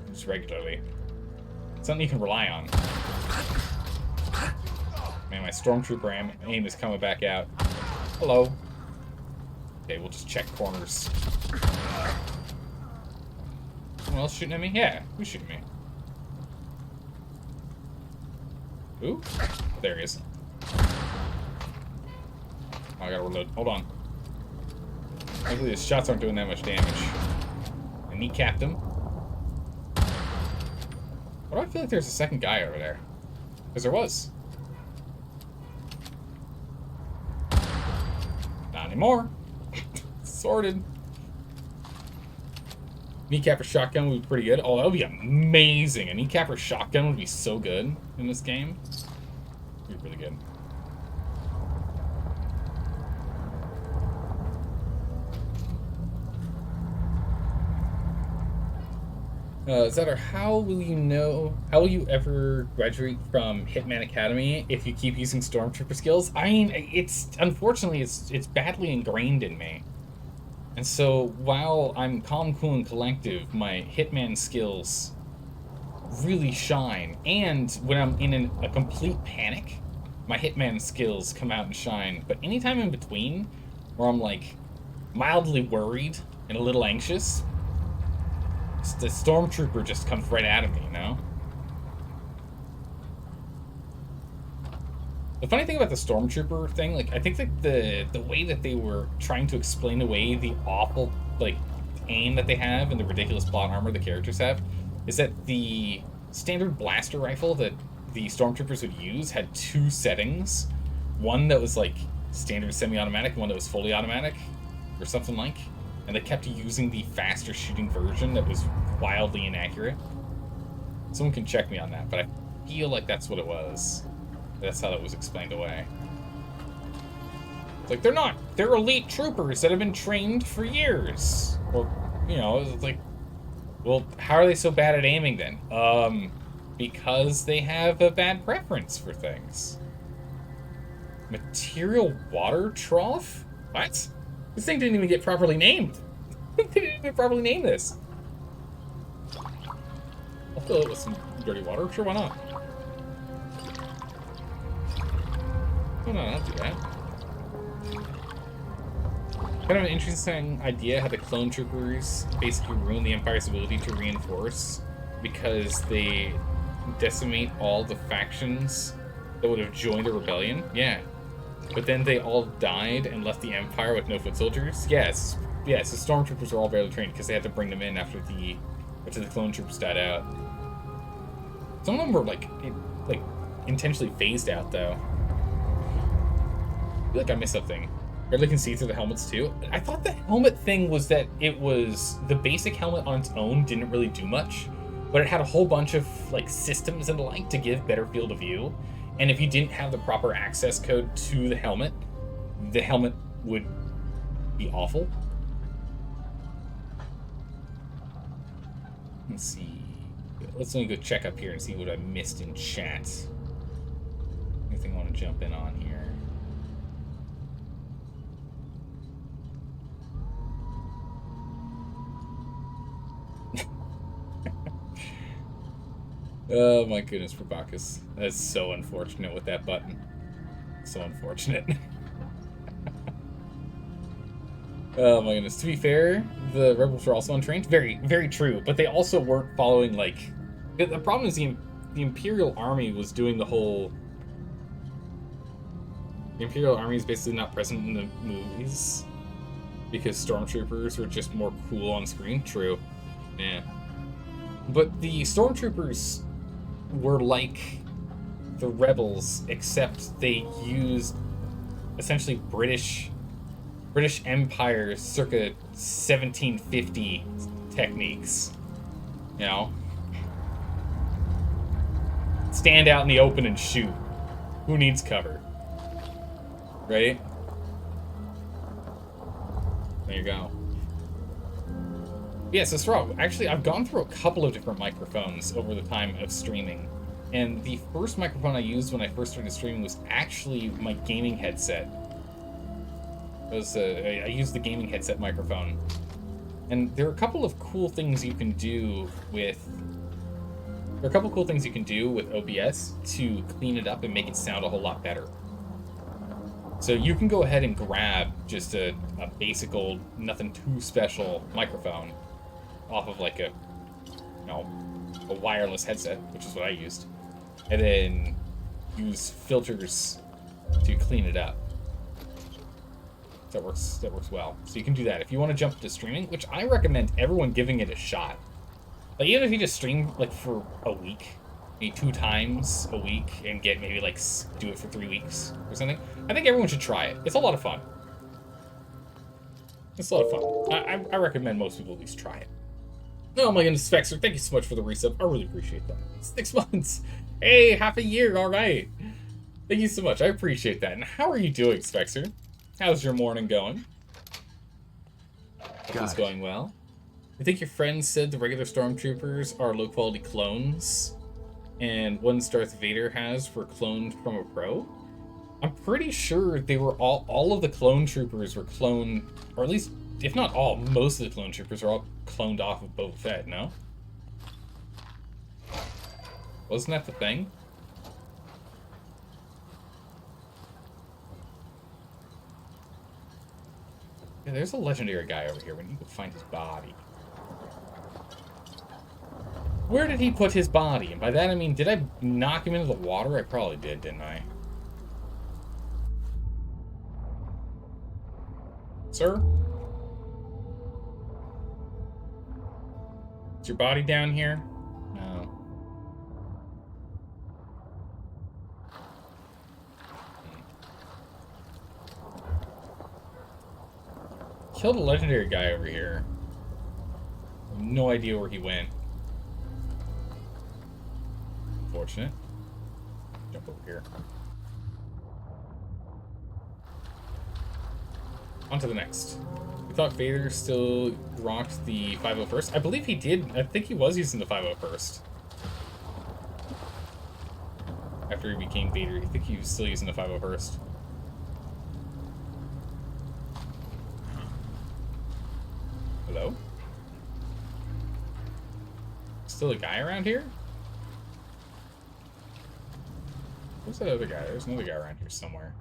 [SPEAKER 1] just regularly. Something you can rely on. Man, my stormtrooper aim is coming back out. Hello. Okay, we'll just check corners. Someone else shooting at me? Yeah, who's shooting me? Ooh, there he is. Oh, I gotta reload. Hold on. Hopefully his shots aren't doing that much damage. I kneecapped him. Why do I feel like there's a second guy over there? Because there was. Not anymore. Sorted. Kneecapper shotgun would be pretty good. Oh, that would be amazing. A kneecapper shotgun would be so good in this game. It would be really good. Zetter, how will you ever graduate from Hitman Academy if you keep using Stormtrooper skills? I mean, unfortunately, it's badly ingrained in me. And so, while I'm calm, cool, and collective, my Hitman skills really shine. And when I'm in a complete panic, my Hitman skills come out and shine. But anytime in between, where I'm, like, mildly worried and a little anxious, the Stormtrooper just comes right out of me, you know? The funny thing about the Stormtrooper thing, like, I think that the way that they were trying to explain away the awful, like, aim that they have and the ridiculous plot armor the characters have, is that the standard blaster rifle that the Stormtroopers would use had two settings. One that was, like, standard semi-automatic, one that was fully automatic, or something like. And they kept using the faster shooting version that was wildly inaccurate. Someone can check me on that, but feel like that's what it was. That's how that was explained away. It's like, they're not. They're elite troopers that have been trained for years. Or, you know, it's like, well, how are they so bad at aiming then? Because they have a bad preference for things. Material water trough? What? This thing didn't even get properly named. They didn't even properly name this. I'll fill it with some dirty water. Sure, why not? Oh, no, I'll do that. Kind of an interesting idea how the clone troopers basically ruin the Empire's ability to reinforce because they decimate all the factions that would have joined the rebellion. Yeah. But then they all died and left the Empire with no foot soldiers. Yes. Yes, the stormtroopers were all barely trained because they had to bring them in after the clone troopers died out. Some of them were like intentionally phased out though. I feel like I missed something. Barely can see through the helmets too. I thought the helmet thing was that it was the basic helmet on its own didn't really do much, but it had a whole bunch of like systems and the like to give better field of view. And if you didn't have the proper access code to the helmet would be awful. Let's see. Let's only go check up here and see what I missed in chat. Anything I want to jump in on here? Oh my goodness, Probacus. That's so unfortunate with that button. So unfortunate. Oh my goodness. To be fair, the rebels were also untrained. Very, very true. But they also weren't following, like... The problem is the Imperial Army was doing the whole... The Imperial Army is basically not present in the movies. Because stormtroopers were just more cool on screen. True. Yeah. But the stormtroopers were like the rebels, except they used essentially British Empire circa 1750 techniques. You know? Stand out in the open and shoot. Who needs cover? Right? There you go. Yeah, so Straw, actually, I've gone through a couple of different microphones over the time of streaming. And the first microphone I used when I first started streaming was actually my gaming headset. I used the gaming headset microphone. And there are a couple of cool things you can do with... OBS to clean it up and make it sound a whole lot better. So you can go ahead and grab just a basic old, nothing too special microphone off of like a wireless headset, which is what I used, and then use filters to clean it up. That works well. So you can do that if you want to jump to streaming, which I recommend everyone giving it a shot. Like even if you just stream like for a week, maybe 2 times a week, and get maybe like do it for 3 weeks or something, I think everyone should try it. It's a lot of fun. It's a lot of fun. I recommend most people at least try it. Oh my goodness, Spexer, thank you so much for the resub. I really appreciate that. 6 months. Hey, half a year, all right. Thank you so much. I appreciate that. And how are you doing, Spexer? How's your morning going? It's going well. I think your friend said the regular stormtroopers are low-quality clones, and ones Darth Vader has were cloned from a pro. I'm pretty sure they were all of the clone troopers were cloned, or at least, if not all, most of the clone troopers are all cloned off of Boba Fett, no? Wasn't that the thing? Yeah, there's a legendary guy over here. We need to find his body. Where did he put his body? And by that I mean, did I knock him into the water? I probably did, didn't I? Sir? Is your body down here? No. Killed a legendary guy over here. No idea where he went. Unfortunate. Jump over here. On to the next. We thought Vader still rocked the 501st. I believe he did. I think he was using the 501st. After he became Vader, I think he was still using the 501st. Hello? Still a guy around here? Where's that other guy? There's another guy around here somewhere.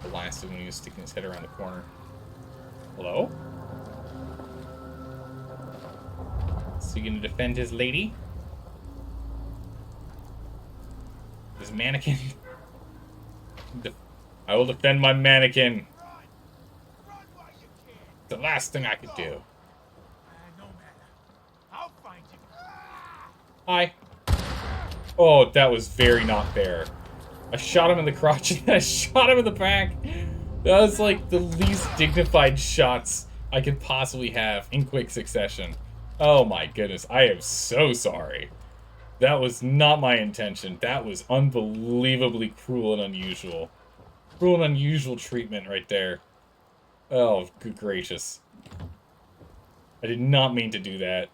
[SPEAKER 1] The last one when he was sticking his head around the corner. Hello? Is he gonna defend his lady? His mannequin? I will defend my mannequin. The last thing I could do. Hi. Oh, that was very not fair. I shot him in the crotch and I shot him in the back. That was like the least dignified shots I could possibly have in quick succession. Oh my goodness, I am so sorry. That was not my intention. That was unbelievably cruel and unusual. Cruel and unusual treatment right there. Oh, good gracious. I did not mean to do that.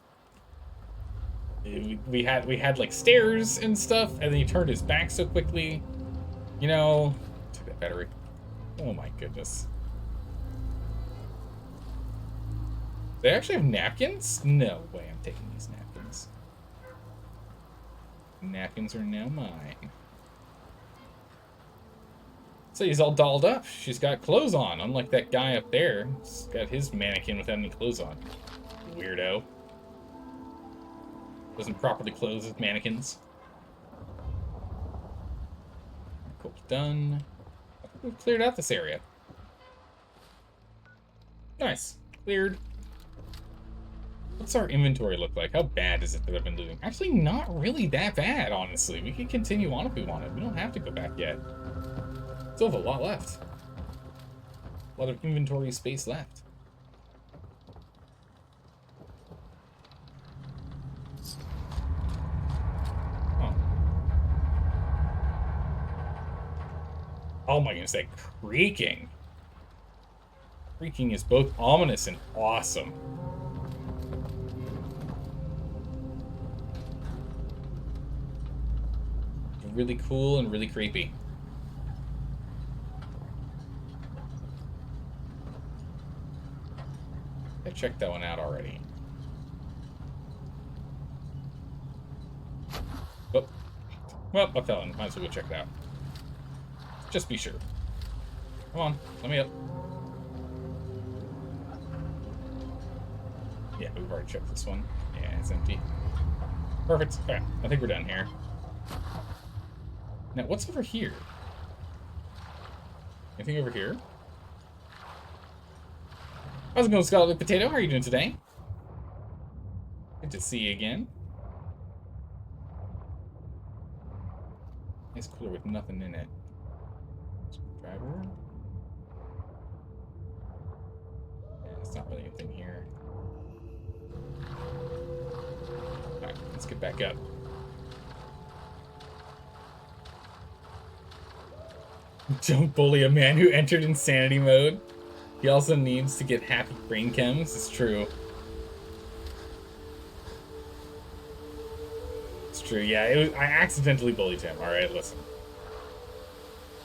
[SPEAKER 1] We had like stairs and stuff, and then he turned his back so quickly. You know, take that battery. Oh my goodness. They actually have napkins? No way I'm taking these napkins. Napkins are now mine. So he's all dolled up. She's got clothes on, unlike that guy up there. He's got his mannequin without any clothes on. Weirdo. Doesn't properly clothe his mannequins. Cool, done. We've cleared out this area. Nice. Cleared. What's our inventory look like? How bad is it that I've been looting? Actually, not really that bad, honestly. We can continue on if we wanted. We don't have to go back yet. Still have a lot left. A lot of inventory space left. Oh my goodness, that creaking. Creaking is both ominous and awesome. Really cool and really creepy. I checked that one out already. Oh. Well, I fell in. Might as well go check it out. Just be sure. Come on, let me up. Yeah, we've already checked this one. Yeah, it's empty. Perfect. Okay, I think we're done here. Now, what's over here? Anything over here? How's it going, Scarlet Potato? How are you doing today? Good to see you again. Nice cooler with nothing in it. Driver. Yeah, it's not really anything here. Alright, let's get back up. Don't bully a man who entered insanity mode. He also needs to get happy brain chems. It's true. It's true, yeah. I accidentally bullied him. Alright, listen.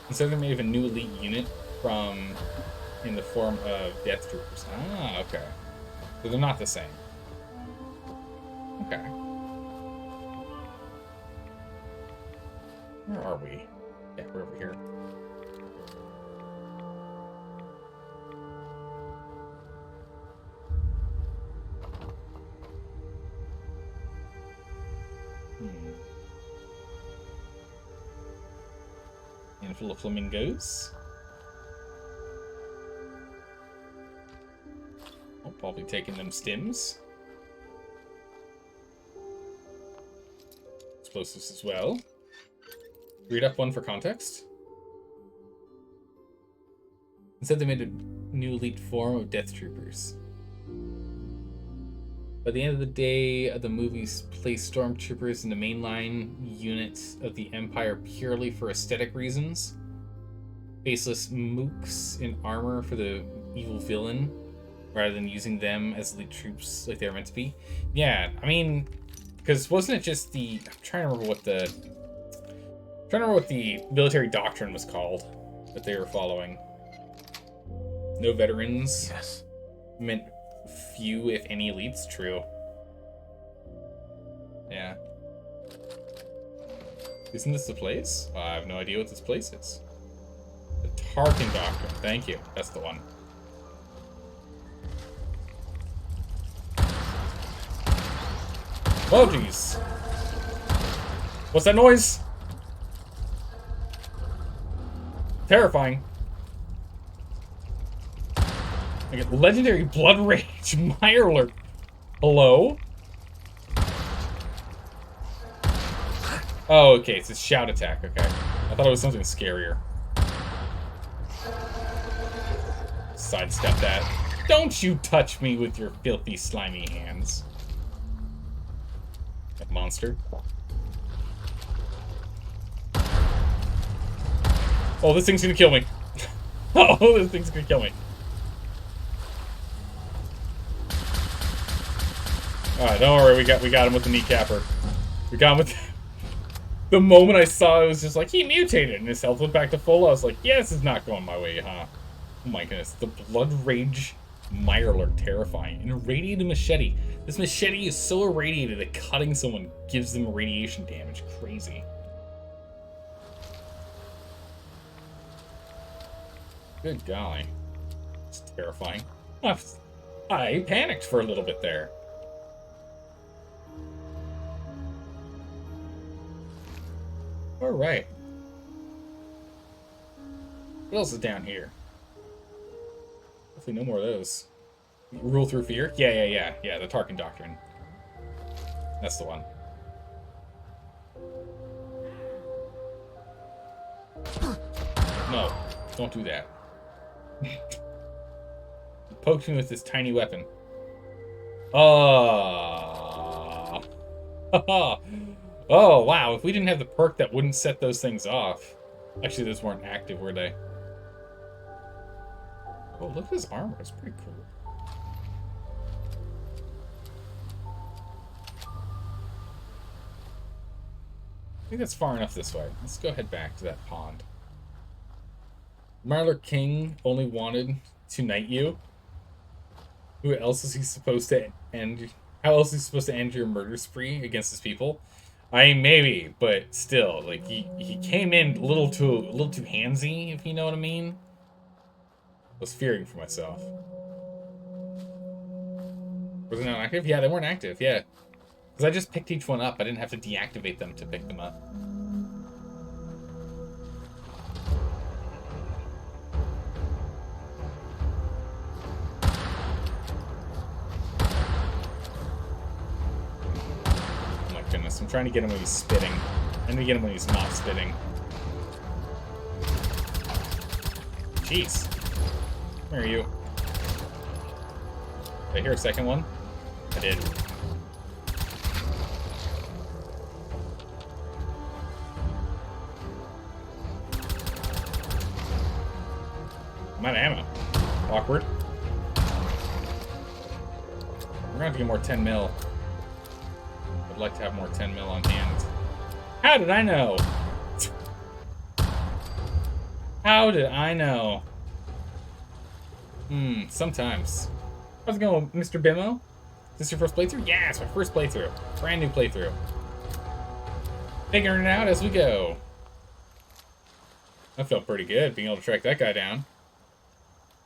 [SPEAKER 1] Instead they made a new elite unit in the form of Death Troopers. Ah, okay. So they're not the same. Okay. Where are we? Yeah, we're over here. Handful of flamingos. I'll probably taking them stims. Explosives as well. Read up one for context. Instead, they made a new elite form of Death Troopers. By the end of the day, the movies place stormtroopers in the mainline units of the Empire purely for aesthetic reasons. Faceless mooks in armor for the evil villain, rather than using them as elite troops like they were meant to be. Yeah, I mean, because wasn't it just the... I'm trying to remember what the military doctrine was called that they were following. No veterans.
[SPEAKER 2] Yes.
[SPEAKER 1] Meant few, if any, elites. True. Yeah. Isn't this the place? Well, I have no idea what this place is. The Tarkin Doctrine. Thank you. That's the one. Oh, jeez. What's that noise? Terrifying. I get legendary Blood Rage Mirelurk. Hello? Oh, okay, it's a shout attack, okay. I thought it was something scarier. Sidestep that. Don't you touch me with your filthy, slimy hands. That monster. Oh, this thing's gonna kill me. Oh, this thing's gonna kill me. Alright, don't worry, we got him with the kneecapper. We got him with the moment I saw it was just like, he mutated and his health went back to full. I was like, yeah, this is not going my way, huh? Oh my goodness, the Blood Rage Mirelurk, terrifying. An irradiated machete. This machete is so irradiated that cutting someone gives them radiation damage. Crazy. Good golly. It's terrifying. I panicked for a little bit there. Alright. What else is down here? Hopefully no more of those. Rule through fear? Yeah, the Tarkin Doctrine. That's the one. No, don't do that. He poked me with this tiny weapon. Oh. Oh, wow. If we didn't have the perk, that wouldn't set those things off. Actually, those weren't active, were they? Oh, look at his armor. It's pretty cool. I think that's far enough this way. Let's go head back to that pond. Marler King only wanted to knight you. Who else is he supposed to end? How else is he supposed to end your murder spree against his people? I mean, maybe, but still, like he came in a little too handsy, if you know what I mean. I was fearing for myself. Were they not active? Yeah, they weren't active. Yeah, because I just picked each one up. I didn't have to deactivate them to pick them up. Goodness, I'm trying to get him when he's spitting. I'm gonna get him when he's not spitting. Jeez. Where are you? Did I hear a second one? I did. I'm out of ammo. Awkward. We're gonna have to get more 10 mil. I'd like to have more 10 mil on hand. How did I know? How did I know? Sometimes. How's it going, Mr. Bimmo? Is this your first playthrough? Yeah, it's my first playthrough. Brand new playthrough. Figuring it out as we go. That felt pretty good, being able to track that guy down.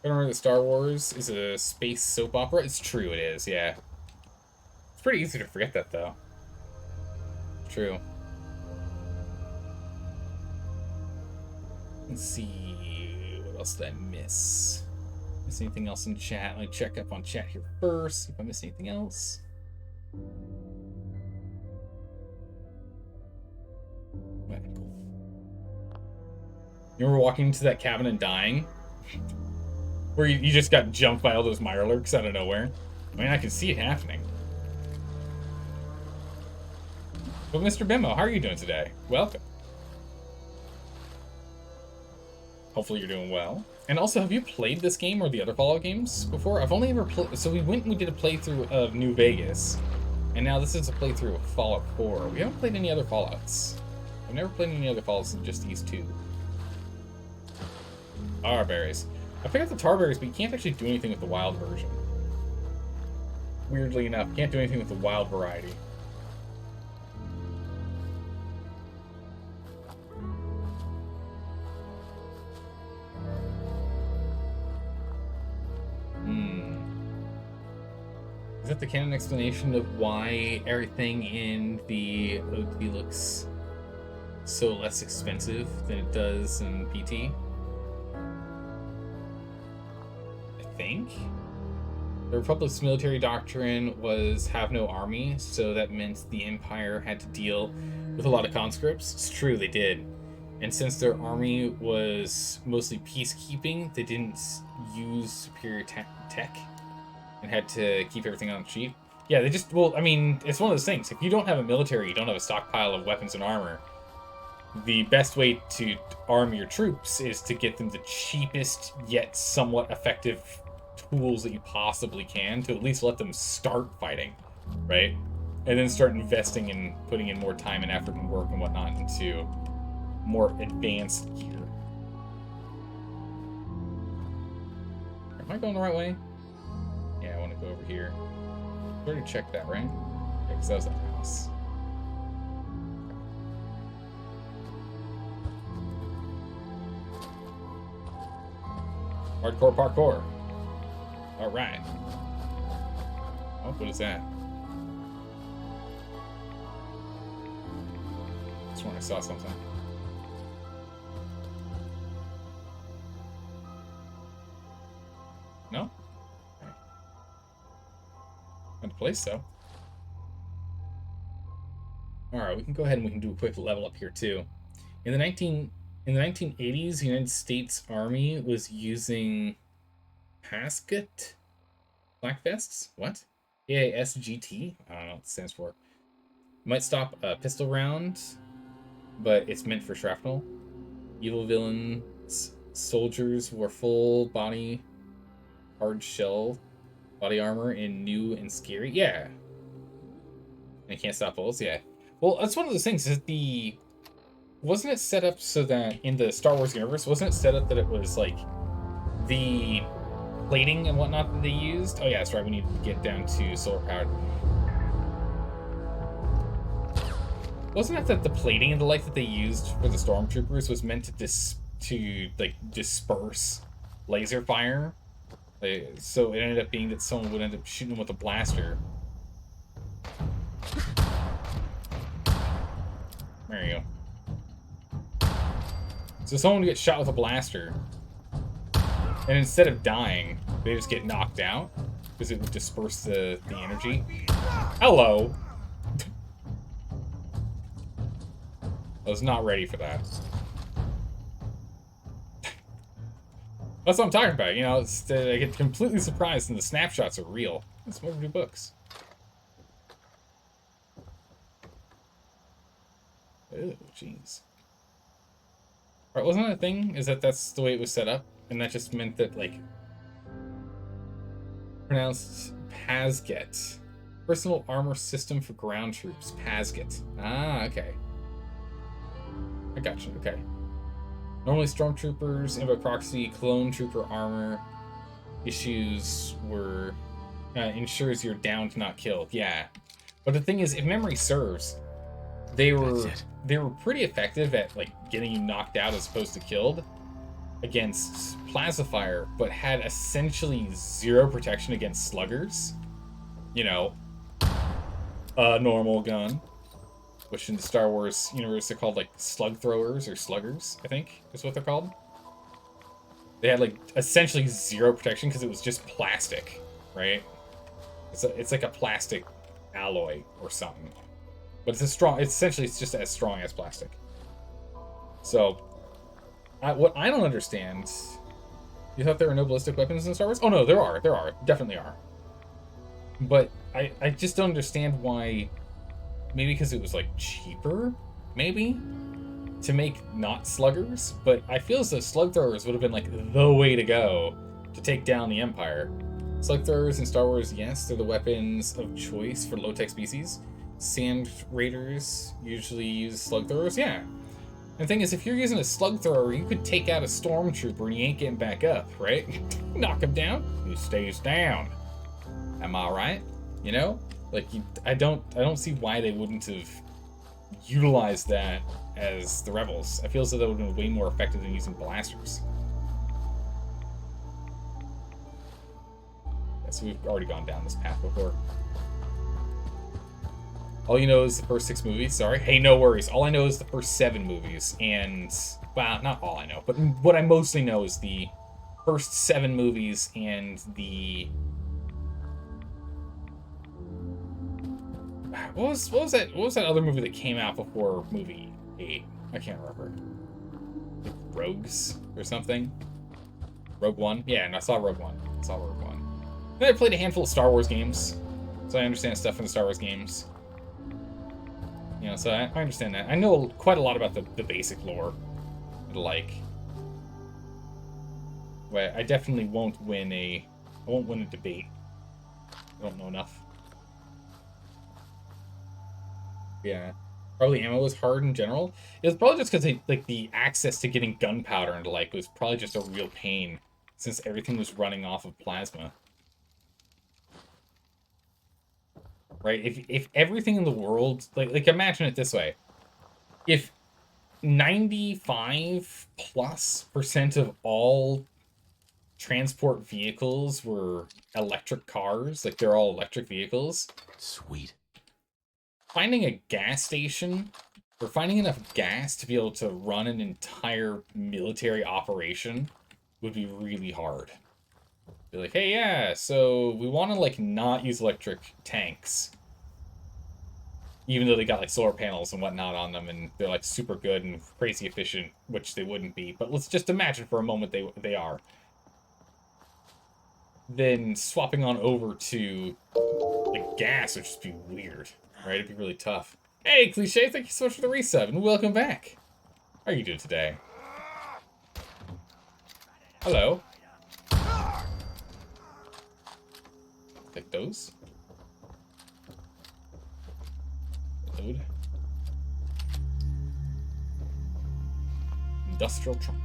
[SPEAKER 1] I remember that Star Wars is a space soap opera. It's true, it is, yeah. It's pretty easy to forget that, though. True. Let's see. What else did I miss? Miss anything else in chat? Let me check up on chat here first. See if I missed anything else. Okay, cool. You remember walking into that cabin and dying? Where you just got jumped by all those Mirelurks out of nowhere? I mean, I could see it happening. But Mr. Bimbo, how are you doing today? Welcome. Hopefully you're doing well. And also, have you played this game or the other Fallout games before? I've only ever played... So we went and we did a playthrough of New Vegas. And now this is a playthrough of Fallout 4. We haven't played any other Fallouts. I've never played any other Fallouts than just these two. Tarberries. I picked up the Tarberries, but you can't actually do anything with the wild version. Weirdly enough, you can't do anything with the wild variety. Is that the canon explanation of why everything in the OT looks so less expensive than it does in PT? I think. The Republic's military doctrine was have no army, so that meant the Empire had to deal with a lot of conscripts. It's true, they did. And since their army was mostly peacekeeping, they didn't use superior tech and had to keep everything on cheap. Yeah, they just, well, I mean, it's one of those things. If you don't have a military, you don't have a stockpile of weapons and armor, the best way to arm your troops is to get them the cheapest yet somewhat effective tools that you possibly can to at least let them start fighting, right? And then start investing in putting in more time and effort and work and whatnot into more advanced gear. Am I going the right way? Yeah, I want to go over here. I already checked that, right? Yeah, because that was the house. Hardcore parkour. Alright. Oh, what is that? I swear I saw something. No? Okay. Not a place, though. Alright, we can go ahead and we can do a quick level up here, too. In the 1980s, the United States Army was using Pasget black vests? What? ASGT? I don't know what it stands for. Might stop a pistol round, but it's meant for shrapnel. Evil villains, soldiers wore full body hard shell body armor in new and scary. Yeah. And it can't stop bullets. Yeah. Well, that's one of those things. Is the wasn't it set up so that in the Star Wars universe, wasn't it set up that it was like the plating and whatnot that they used? Oh yeah, that's right. We need to get down to solar powered. Wasn't it that the plating and the light that they used for the stormtroopers was meant to disperse laser fire? So it ended up being that someone would end up shooting them with a blaster. There you go. So someone would get shot with a blaster, and instead of dying, they just get knocked out because it would disperse the energy. Hello. I was not ready for that. That's what I'm talking about. You know, I get completely surprised, and the snapshots are real. It's more new books. Oh, jeez. Alright, wasn't that a thing? Is that's the way it was set up? And that just meant that, like, pronounced Pasget. Personal armor system for ground troops. Pasget. Ah, okay. I got you. Okay. Normally, stormtroopers, invoke proxy, clone trooper armor issues were ensures you're downed, not killed. Yeah, but the thing is, if memory serves, they were pretty effective at like getting you knocked out as opposed to killed against plasma fire, but had essentially zero protection against sluggers. You know, a normal gun. Which in the Star Wars universe they're called like slug throwers or sluggers, I think is what they're called. They had like essentially zero protection because it was just plastic, right? It's like a plastic alloy or something, but it's essentially just as strong as plastic. So, what I don't understand, you thought there were no ballistic weapons in Star Wars? Oh no, there are, definitely are. But I just don't understand why maybe because it was like cheaper, maybe, to make not sluggers, but I feel as though slug throwers would have been like the way to go to take down the Empire. Slug throwers in Star Wars, yes, they're the weapons of choice for low-tech species. Sand raiders usually use slug throwers, yeah. And the thing is, if you're using a slug thrower, you could take out a stormtrooper and you ain't getting back up, right? Knock him down, he stays down. Am I right? You know? Like, I don't see why they wouldn't have utilized that as the rebels. I feel as though that would have been way more effective than using blasters. Yeah, so we've already gone down this path before. All you know is the first 6 movies, sorry. Hey, no worries. All I know is the first 7 movies, and, well, not all I know, but what I mostly know is the first 7 movies and the... What was that other movie that came out before movie 8? I can't remember. Like Rogues or something? Rogue One? Yeah, and I saw Rogue One. Then I played a handful of Star Wars games, so I understand stuff from the Star Wars games. You know, so I understand that. I know quite a lot about the basic lore, like. But I definitely won't win a debate. I don't know enough. Yeah, probably ammo was hard in general. It was probably just because like the access to getting gunpowder and like was probably just a real pain, since everything was running off of plasma. Right? If everything in the world, like imagine it this way, if 95+% of all transport vehicles were electric cars, like they're all electric vehicles.
[SPEAKER 2] Sweet.
[SPEAKER 1] Finding a gas station, or finding enough gas to be able to run an entire military operation would be really hard. Be like, hey, yeah, so we want to, like, not use electric tanks. Even though they got, like, solar panels and whatnot on them, and they're, like, super good and crazy efficient, which they wouldn't be. But let's just imagine for a moment they are. Then swapping on over to, like, gas would just be weird. Right, it'd be really tough. Hey, Cliche, thank you so much for the resub, and welcome back. How are you doing today? Hello. Take those. Load. Industrial trunk.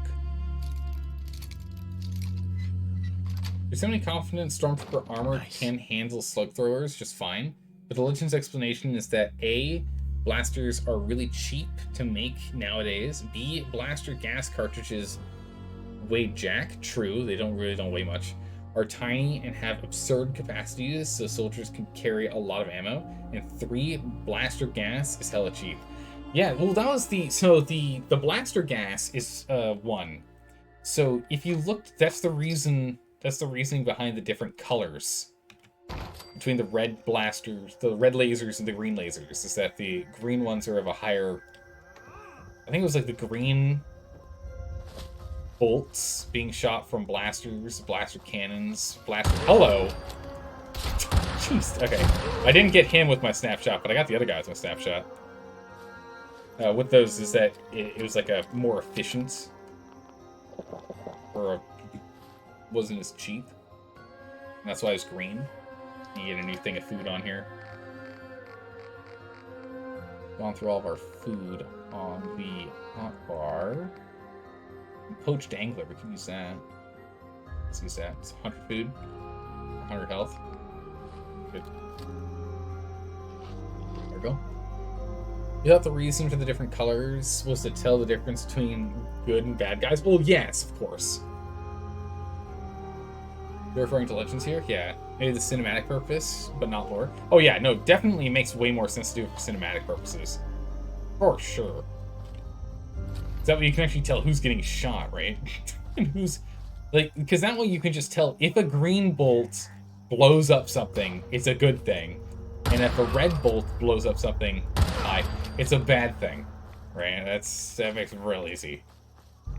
[SPEAKER 1] There's so many confident Stormtrooper armor can handle slug throwers just fine. But the Legend's explanation is that A, blasters are really cheap to make nowadays. B, blaster gas cartridges weigh jack. True, they don't weigh much. Are tiny and have absurd capacities, so soldiers can carry a lot of ammo. And 3, blaster gas is hella cheap. Yeah, well that was the blaster gas is 1. So if you looked, that's the reasoning behind the different colors between the red blasters, the red lasers and the green lasers, is that the green ones are of a higher... I think it was like the green bolts being shot from blasters, blaster cannons, Hello! Jeez, okay. I didn't get him with my snapshot, but I got the other guy with my snapshot. With those is that it was like a more efficient, or wasn't as cheap. And that's why it's green. You get a new thing of food on here. Gone through all of our food on the hot bar. Poached angler, we can use that. Let's use that. It's 100 food, 100 health. Good. There we go. You thought the reason for the different colors was to tell the difference between good and bad guys? Well, yes, of course. You're referring to Legends here? Yeah. Maybe the cinematic purpose, but not lore. Oh yeah, no, definitely makes way more sense to do it for cinematic purposes. For sure. Is that way you can actually tell who's getting shot, right? And who's... Like, because that way you can just tell if a green bolt blows up something, it's a good thing. And if a red bolt blows up something, it's a bad thing. Right? That makes it real easy.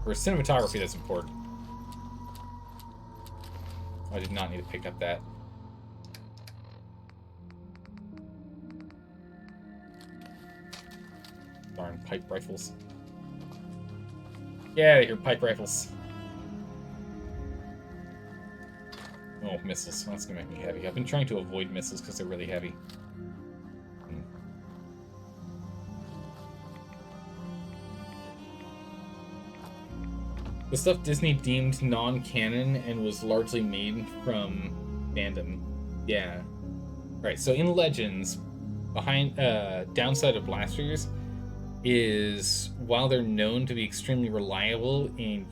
[SPEAKER 1] For cinematography, that's important. I did not need to pick up that. Darn pipe rifles. Get out of here, pipe rifles. Oh, missiles. That's gonna make me heavy. I've been trying to avoid missiles because they're really heavy. The stuff Disney deemed non-canon and was largely made from fandom. Yeah. Right, so in Legends, downside of blasters is while they're known to be extremely reliable in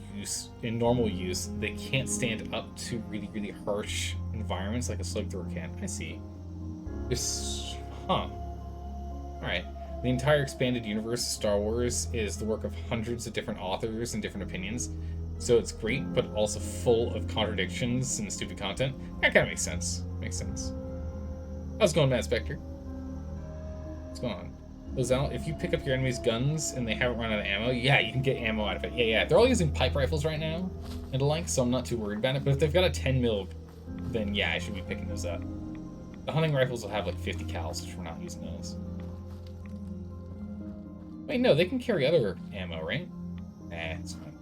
[SPEAKER 1] normal use, they can't stand up to really, really harsh environments like a slug thrower can. I see. Alright. The entire expanded universe of Star Wars is the work of hundreds of different authors and different opinions. So it's great, but also full of contradictions and stupid content. That kind of makes sense. Makes sense. How's it going, Matt Spectre? What's going on? Lozelle, if you pick up your enemy's guns and they haven't run out of ammo, yeah, you can get ammo out of it. Yeah. They're all using pipe rifles right now and the like, so I'm not too worried about it. But if they've got a 10 mil, then yeah, I should be picking those up. The hunting rifles will have like 50 cals, which we're not using those. Wait, no, they can carry other ammo, right? It's fine.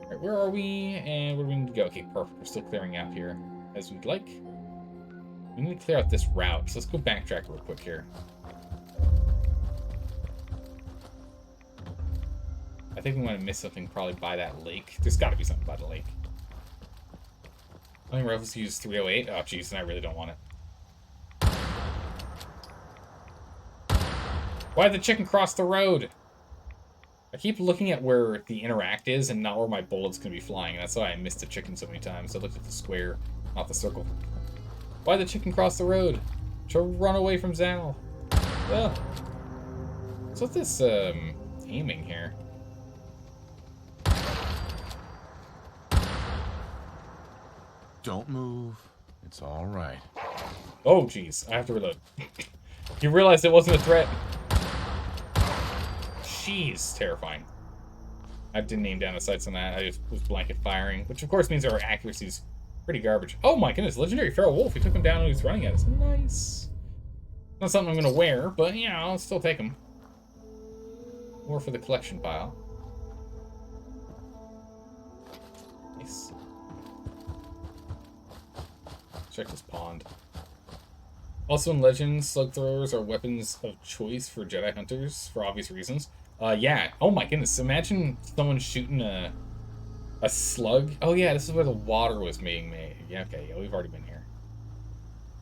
[SPEAKER 1] Alright, where are we? And where do we need to go? Okay, perfect. We're still clearing out here as we'd like. We need to clear out this route, so let's go backtrack real quick here. I think we might have missed something probably by that lake. There's got to be something by the lake. Hunting rifles use 308. Oh, jeez, and I really don't want it. Why'd the chicken cross the road? I keep looking at where the interact is and not where my bullet's gonna be flying. That's why I missed the chicken so many times. I looked at the square, not the circle. Why'd the chicken cross the road? To run away from Zal. Ugh. So what's this, aiming here?
[SPEAKER 2] Don't move. It's all right.
[SPEAKER 1] Oh, jeez. I have to reload. You realized it wasn't a threat. Jeez, terrifying. I didn't aim down the sights on that. I just was blanket firing, which of course means our accuracy's pretty garbage. Oh my goodness, legendary feral wolf. He took him down when he was running at us. Nice. Not something I'm gonna wear, but yeah, I'll still take him. More for the collection pile. Nice. Check this pond. Also in Legends, slug throwers are weapons of choice for Jedi hunters for obvious reasons. Yeah. Oh my goodness. Imagine someone shooting a slug. Oh yeah, this is where the water was being made. Yeah, okay. Yeah, we've already been here.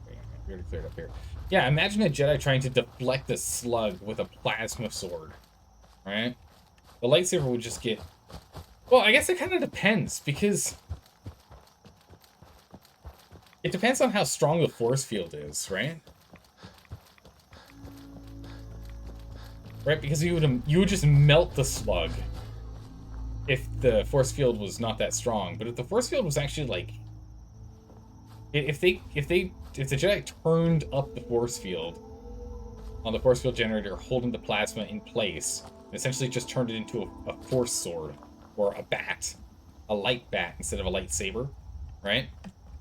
[SPEAKER 1] Okay, we already cleared up here. Yeah, imagine a Jedi trying to deflect a slug with a plasma sword. Right? The lightsaber would just get... Well, I guess it kind of depends, because... It depends on how strong the force field is, right? Right, because you would just melt the slug if the force field was not that strong. But if the force field was actually like, if the Jedi turned up the force field on the force field generator, holding the plasma in place, and essentially just turned it into a force sword or a bat, a light bat instead of a lightsaber, right?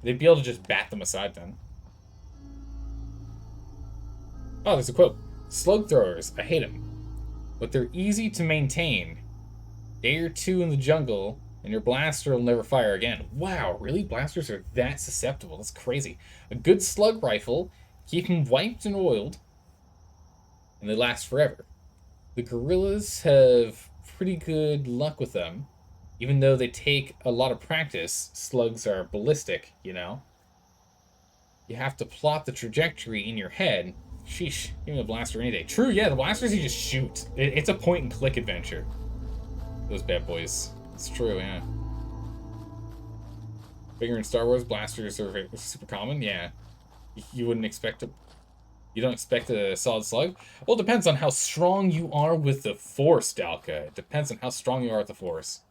[SPEAKER 1] They'd be able to just bat them aside then. Oh, there's a quote. Slug throwers, I hate them. But they're easy to maintain. Day or two in the jungle, and your blaster will never fire again. Wow, really? Blasters are that susceptible? That's crazy. A good slug rifle, keep them wiped and oiled, and they last forever. The guerrillas have pretty good luck with them. Even though they take a lot of practice, slugs are ballistic, you know? You have to plot the trajectory in your head. Sheesh, give me a blaster any day. True, yeah, the blasters you just shoot. It's a point-and-click adventure. Those bad boys. It's true, yeah. Bigger in Star Wars, blasters are super common, yeah. You wouldn't expect to... You don't expect a solid slug? Well, it depends on how strong you are with the Force, Dalka. It depends on how strong you are with the Force.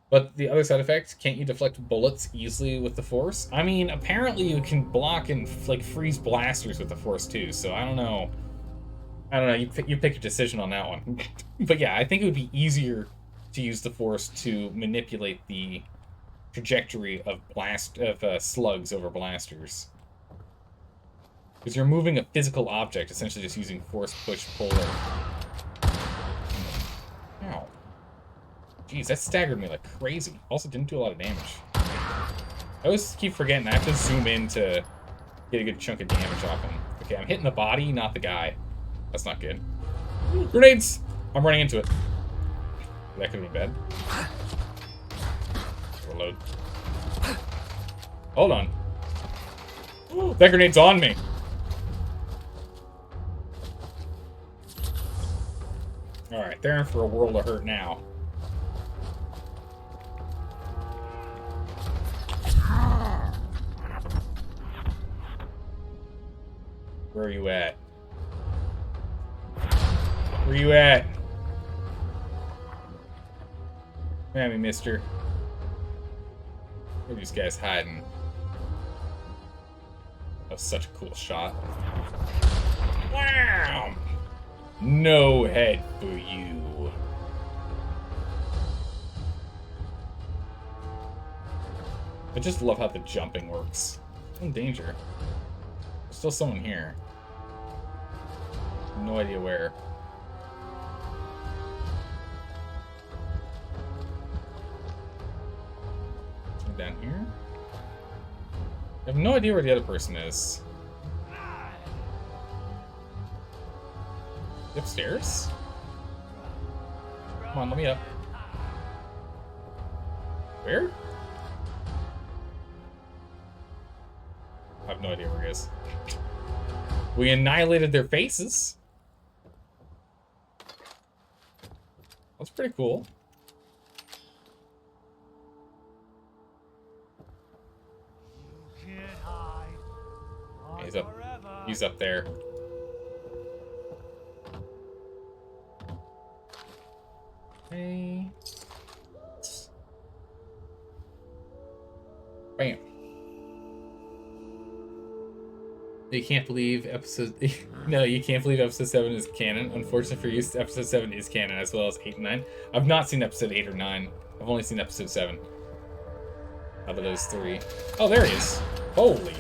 [SPEAKER 1] But the other side effect, can't you deflect bullets easily with the Force? I mean, apparently you can block and like freeze blasters with the Force too, so I don't know. You pick your decision on that one. But yeah, I think it would be easier to use the Force to manipulate the trajectory of slugs over blasters. Because you're moving a physical object, essentially just using Force, push, pull, or Jeez, that staggered me like crazy. Also didn't do a lot of damage. I always keep forgetting I have to zoom in to get a good chunk of damage off him. Okay, I'm hitting the body, not the guy. That's not good. Grenades! I'm running into it. That could have been bad. Reload. Hold on. That grenade's on me. Alright, they're in for a world of hurt now. Where are you at? Where you at? Come at me, mister. Where are these guys hiding? That was such a cool shot. Wow! No head for you. I just love how the jumping works. I'm in danger. There's still someone here. No idea where. Someone down here? I have no idea where the other person is. Upstairs? Come on, let me up. Where? I have no idea where he is. We annihilated their faces. That's pretty cool. He's up there. Hey. Bam. You can't believe episode... No, you can't believe episode 7 is canon. Unfortunately for you, episode 7 is canon, as well as 8 and 9. I've not seen episode 8 or 9. I've only seen episode 7. Out of those 3. Oh, there he is. Holy.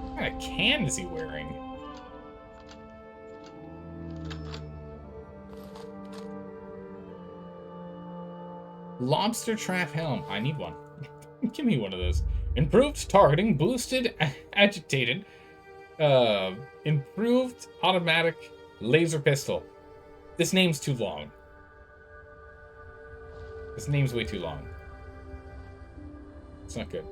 [SPEAKER 1] What kind of can is he wearing? Lobster trap helm. I need one. Give me one of those. Improved targeting, boosted, agitated, improved automatic laser pistol. This name's too long. This name's way too long. It's not good.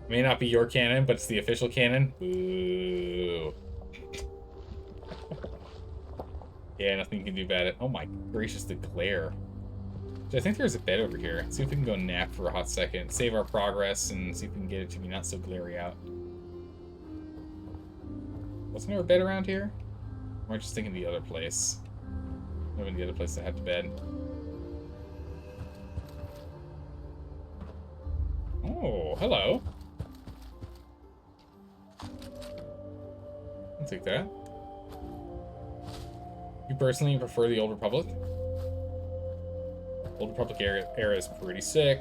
[SPEAKER 1] May not be your canon, but it's the official canon. Ooh. Yeah, nothing you can do about it. Oh my gracious, the glare. So I think there's a bed over here. Let's see if we can go nap for a hot second. Save our progress and see if we can get it to be not so glary out. Wasn't there a bed around here? Or am I just thinking the other place? Maybe the other place that had the bed. Oh, hello. I'll take that. You personally prefer the Old Republic? Old Republic era is pretty sick.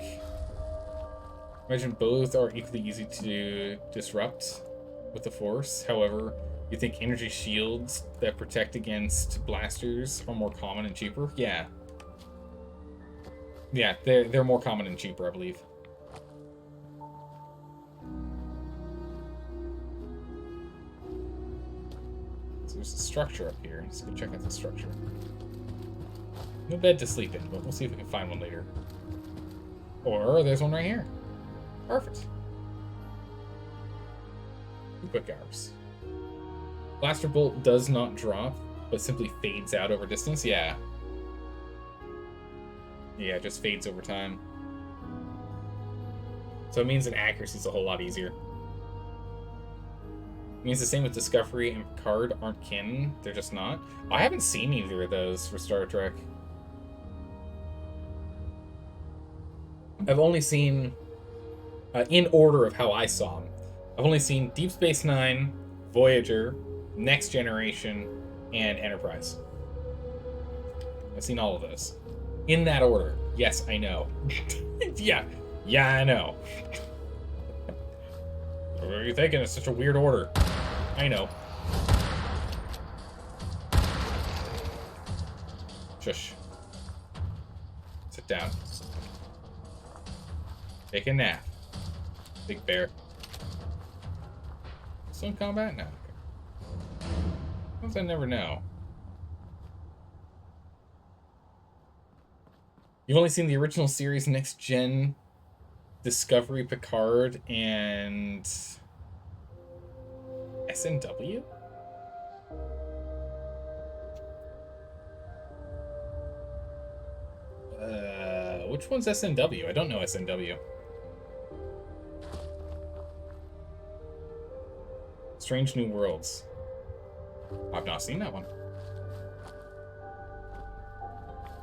[SPEAKER 1] Imagine both are equally easy to disrupt with the Force. However, you think energy shields that protect against blasters are more common and cheaper? Yeah. Yeah, they're more common and cheaper, I believe. So there's a structure up here. Let's go check out the structure. No bed to sleep in, but we'll see if we can find one later. Or there's one right here. Perfect. 2 quick hours. Blaster bolt does not drop, but simply fades out over distance. Yeah. Yeah, it just fades over time. So it means that accuracy is a whole lot easier. It means the same with Discovery and Picard aren't canon. They're just not. I haven't seen either of those for Star Trek. I've only seen, in order of how I saw them, I've only seen Deep Space Nine, Voyager, Next Generation, and Enterprise. I've seen all of those. In that order. Yes, I know. Yeah, I know. What are you thinking? It's such a weird order. I know. Shush. Sit down. Take a nap. Big bear. Still in combat? No. Okay. Sometimes I never know. You've only seen the original series, Next Gen, Discovery, Picard, and SNW? Which one's SNW? I don't know SNW. Strange New Worlds. I've not seen that one.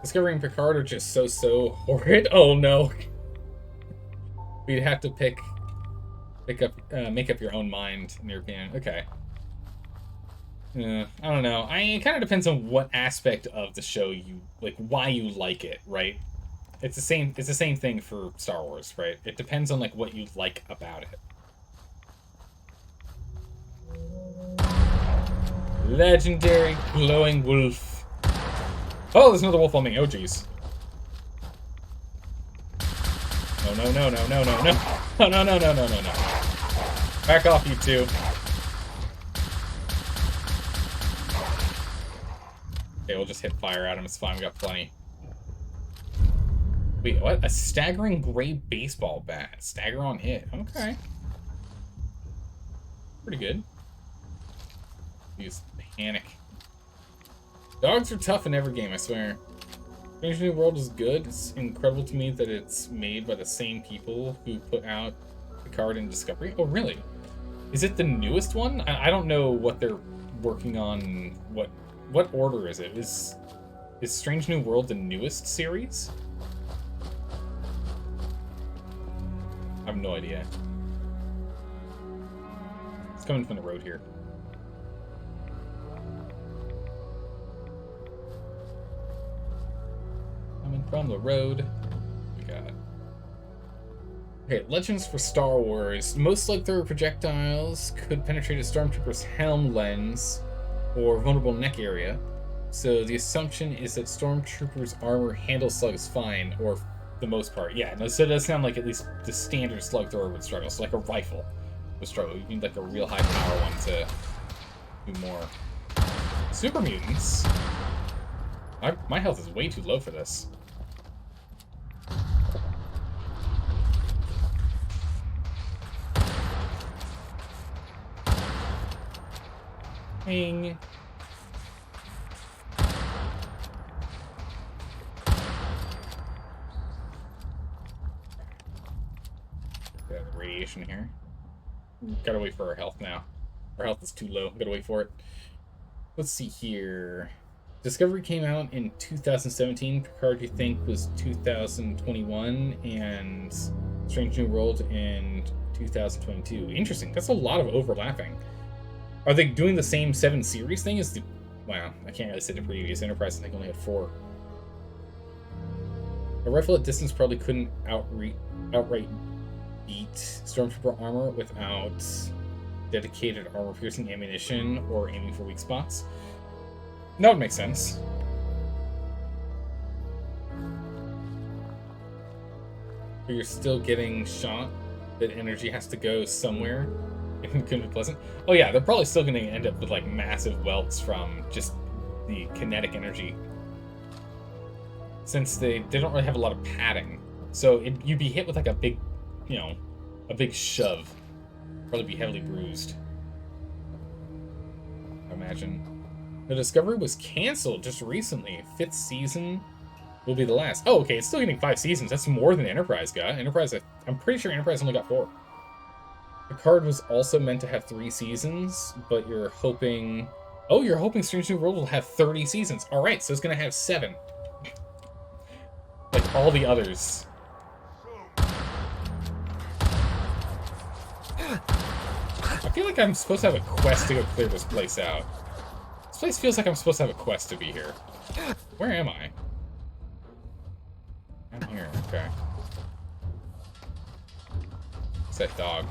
[SPEAKER 1] Discovery and Picard are just so horrid. Oh no. We'd have to make up your own mind, in your opinion. Okay. I don't know. It kind of depends on what aspect of the show you like, why you like it, right? It's the same thing for Star Wars, right? It depends on like what you like about it. Legendary glowing wolf. Oh, there's another wolf on me. Oh jeez. No. Back off, you two. Okay, we'll just hit fire at him. It's fine. We got plenty. Wait, what? A staggering gray baseball bat. Stagger on hit. Okay. Pretty good. Use panic. Dogs are tough in every game, I swear. Strange New World is good. It's incredible to me that it's made by the same people who put out Picard and Discovery. Oh, really? Is it the newest one? I don't know what they're working on. What order is it? Is Strange New World the newest series? I have no idea. It's coming from the road here. Coming from the road. We got. Okay, legends for Star Wars. Most slug-thrower projectiles could penetrate a stormtrooper's helm lens or vulnerable neck area. So the assumption is that stormtroopers' armor handles slugs fine, or the most part. Yeah, no, so it does sound like at least the standard slug thrower would struggle. So like a rifle would struggle. You need like a real high power one to do more. Super mutants. My health is way too low for this. Ping. Got radiation here. Gotta wait for our health now. Our health is too low. Gotta wait for it. Let's see here. Discovery came out in 2017. Picard, you think, was 2021, and Strange New World in 2022. Interesting. That's a lot of overlapping. Are they doing the same 7 series thing as the... Wow, I can't really say the previous Enterprise. I think only had 4. A rifle at distance probably couldn't outright beat Stormtrooper armor without dedicated armor-piercing ammunition or aiming for weak spots. That would make sense. But you're still getting shot. That energy has to go somewhere. It couldn't be pleasant. Oh yeah, they're probably still going to end up with like massive welts from just the kinetic energy. Since they don't really have a lot of padding. So you'd be hit with like a big, a big shove. Probably be heavily bruised. I imagine. The Discovery was canceled just recently. 5th season will be the last. Oh, okay, it's still getting 5 seasons. That's more than Enterprise got. I'm pretty sure Enterprise only got 4. Picard was also meant to have 3 seasons, but you're hoping... Oh, you're hoping Strange New World will have 30 seasons. Alright, so it's going to have 7. Like all the others. I feel like I'm supposed to have a quest to go clear this place out. This place feels like I'm supposed to have a quest to be here. Where am I? I'm here, okay. It's that dog.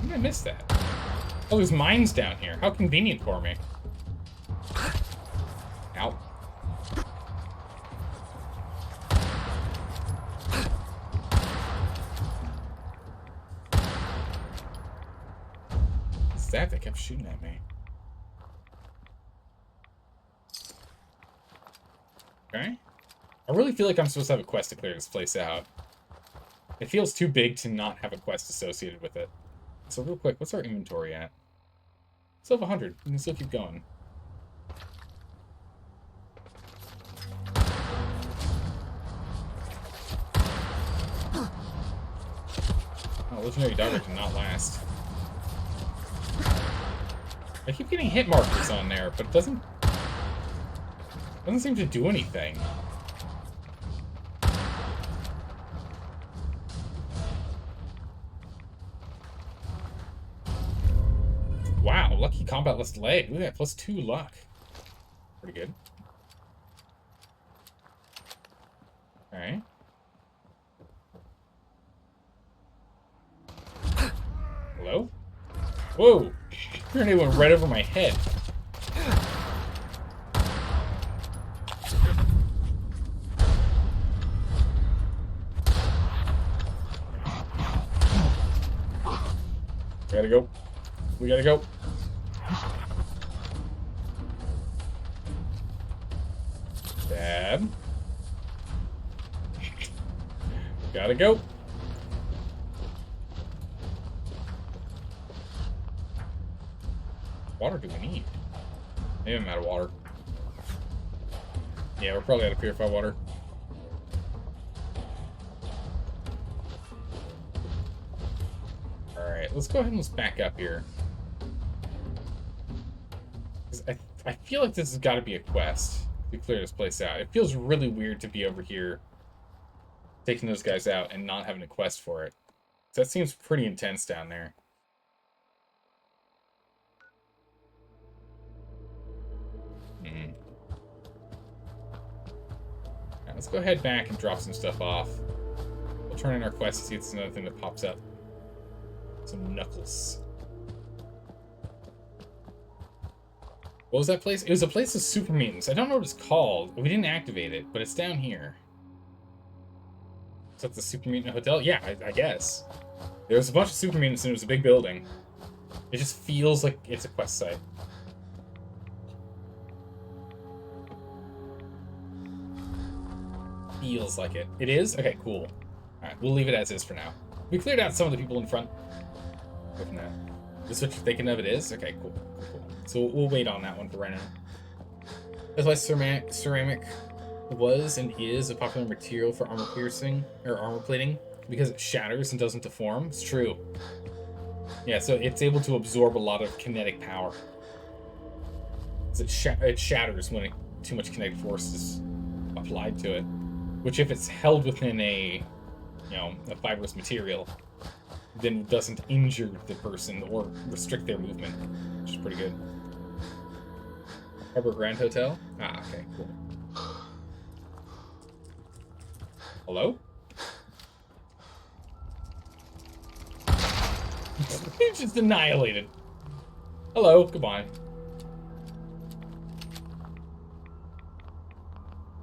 [SPEAKER 1] did I miss that? Oh, there's mines down here. How convenient for me. Ow. What's that? They kept shooting at me. Okay. I really feel like I'm supposed to have a quest to clear this place out. It feels too big to not have a quest associated with it. So real quick, what's our inventory at? Still have 100. We can still keep going. Oh, legendary dagger did not last. I keep getting hit markers on there, but it doesn't seem to do anything. Wow, lucky combat less leg. Look at that, +2 luck. Pretty good. Alright. Hello? Whoa! Grenade went right over my head. We gotta go. We gotta go. Bad. Gotta go. Water do we need? Maybe I'm out of water. Yeah, we're probably out of purified water. Alright, let's go ahead and let's back up here. I feel like this has got to be a quest to clear this place out. It feels really weird to be over here taking those guys out and not having a quest for it. So that seems pretty intense down there. Right, let's go ahead back and drop some stuff off. We'll turn in our quest to see if there's another thing that pops up. Some knuckles. What was that place? It was a place of super mutants. I don't know what it's called. We didn't activate it, but it's down here. Is that the Super Mutant Hotel? Yeah, I guess. There was a bunch of super mutants and it was a big building. It just feels like it's a quest site. Feels like it. It is? Okay, cool. Alright, we'll leave it as is for now. We cleared out some of the people in front. Looking at. This is what you're thinking of it is? Okay, cool. Cool. So we'll wait on that one for right now. That's why ceramic was and is a popular material for armor piercing or armor plating because it shatters and doesn't deform. It's true. Yeah, so it's able to absorb a lot of kinetic power. It shatters when too much kinetic force is applied to it. Which, if it's held within a fibrous material, then it doesn't injure the person or restrict their movement, which is pretty good. Harbor Grand Hotel? Ah, okay, cool. Hello? He's just annihilated. Hello, goodbye.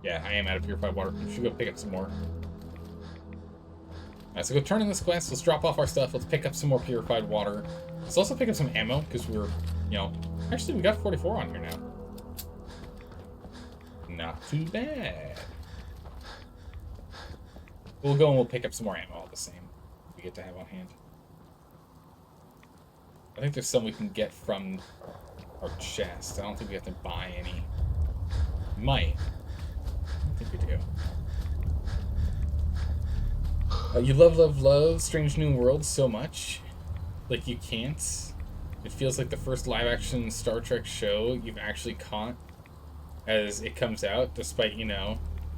[SPEAKER 1] Yeah, I am out of purified water. We should go pick up some more. Alright, so go turn in this quest. Let's drop off our stuff. Let's pick up some more purified water. Let's also pick up some ammo, because we're, actually, we got 44 on here now. Not too bad. We'll go and we'll pick up some more ammo all the same. We get to have on hand. I think there's some we can get from our chest. I don't think we have to buy any. Might. I think we do. You love Strange New Worlds so much. Like, you can't. It feels like the first live-action Star Trek show you've actually caught as it comes out, despite,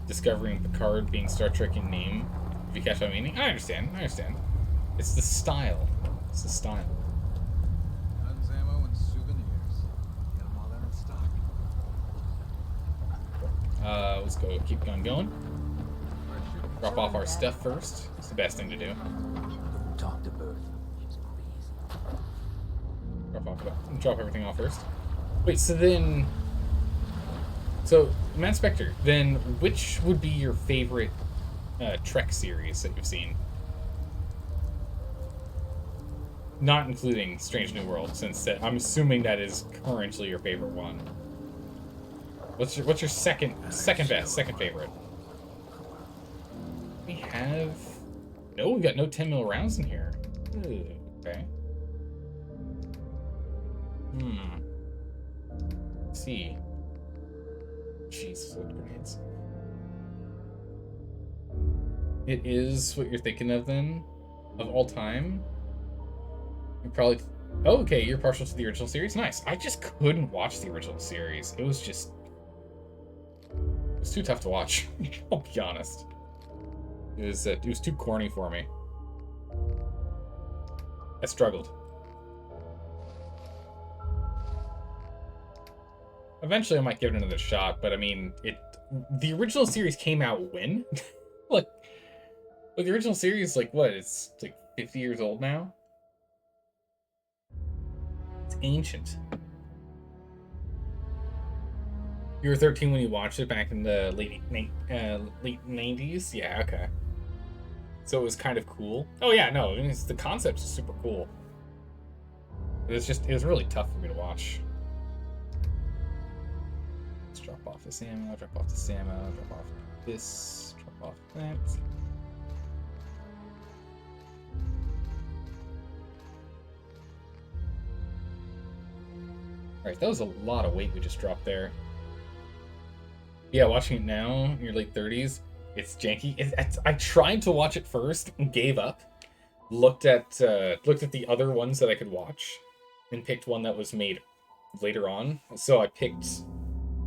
[SPEAKER 1] discovering Picard being Star Trek in name. If you catch my meaning. I understand. It's the style. It's the style.
[SPEAKER 5] Guns, ammo, and souvenirs. Get them all there in stock.
[SPEAKER 1] Let's go. Keep on going. Drop off our stuff first. It's the best thing to do.
[SPEAKER 3] Talk to Bertha. She's crazy.
[SPEAKER 1] Drop everything off first. Wait, so then... So, Matt Spector, then which would be your favorite Trek series that you've seen? Not including Strange New World, since I'm assuming that is currently your favorite one. What's your second best, second favorite? We have... No, we've got no 10 mil rounds in here. Ooh, okay. Let's see. Jeez, load grenades. It is what you're thinking of then? Of all time? You probably... Oh, okay, you're partial to the original series? Nice. I just couldn't watch the original series. It was just... It was too tough to watch. I'll be honest. It was too corny for me. I struggled. Eventually I might give it another shot, but I mean, the original series came out when? like the original series, like what? It's like 50 years old now? It's ancient. You were 13 when you watched it back in the late 90s? Yeah, okay. So it was kind of cool. Oh yeah, no, I mean, the concept is super cool. It was really tough for me to watch. Let's drop off this ammo, drop off this ammo, drop off this, drop off that. Alright, that was a lot of weight we just dropped there. Yeah, watching it now, in your late 30s, it's janky. I tried to watch it first and gave up. Looked at the other ones that I could watch, and picked one that was made later on. So I picked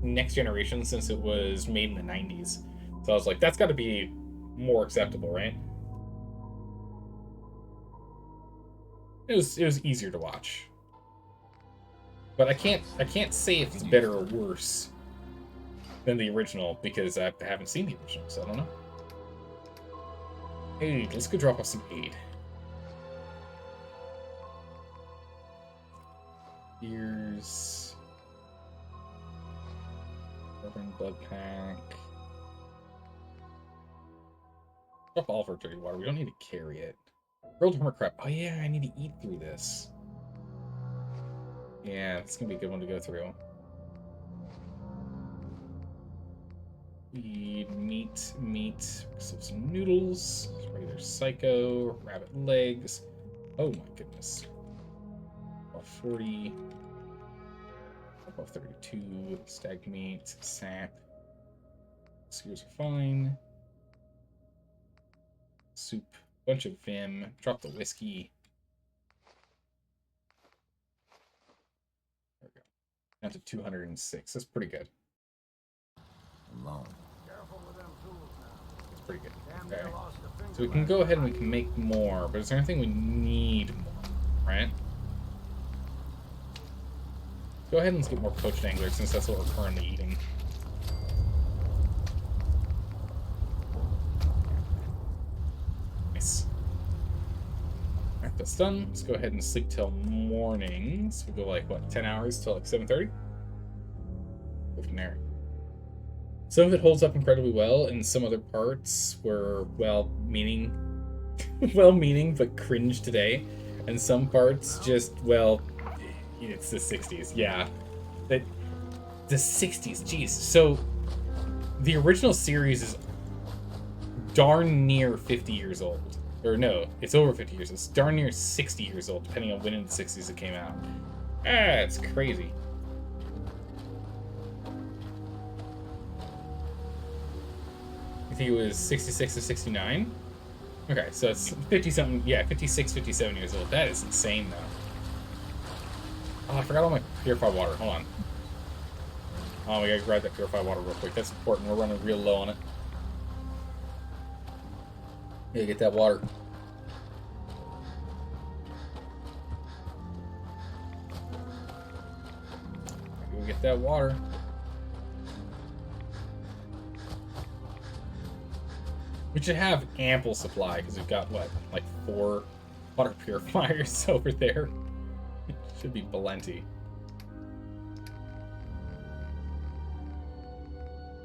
[SPEAKER 1] Next Generation since it was made in the 90s. So I was like, that's got to be more acceptable, right? It was easier to watch, but I can't say if it's better or worse than the original because I haven't seen the original, so I don't know. Hey, let's go drop off some aid. Here's Reverend Blood Pack. Drop all of our dirty water. We don't need to carry it. Grilled hermit crab. Oh yeah, I need to eat through this. Yeah, it's gonna be a good one to go through. Eat meat. Some noodles. Regular psycho. Rabbit legs. Oh my goodness. 40. Above 32. Stag meat. Sap. Skewers are fine. Soup. Bunch of vim. Drop the whiskey. There we go. Down to 206. That's pretty good.
[SPEAKER 5] Alone.
[SPEAKER 1] That's pretty good. Okay. So we can go ahead and we can make more, but is there anything we need more? Right? Go ahead and let's get more poached angler since that's what we're currently eating. Nice. Alright, that's done. Let's go ahead and sleep till morning. So we'll go like, what, 10 hours till like 7:30? Go from there. Some of it holds up incredibly well, and some other parts were well-meaning but cringe today. And some parts just, well, it's the 60s, yeah. The 60s, geez. So, the original series is darn near 50 years old. Or no, it's over 50 years. It's darn near 60 years old, depending on when in the 60s it came out. Ah, it's crazy. I think it was 66 to 69? Okay, so it's 50-something, yeah, 56, 57 years old. That is insane, though. Oh, I forgot all my purified water. Hold on. Oh, we gotta grab that purified water real quick. That's important. We're running real low on it. Yeah, get that water. Go get that water. We should have ample supply because we've got what, like 4 water purifiers over there. Should be plenty.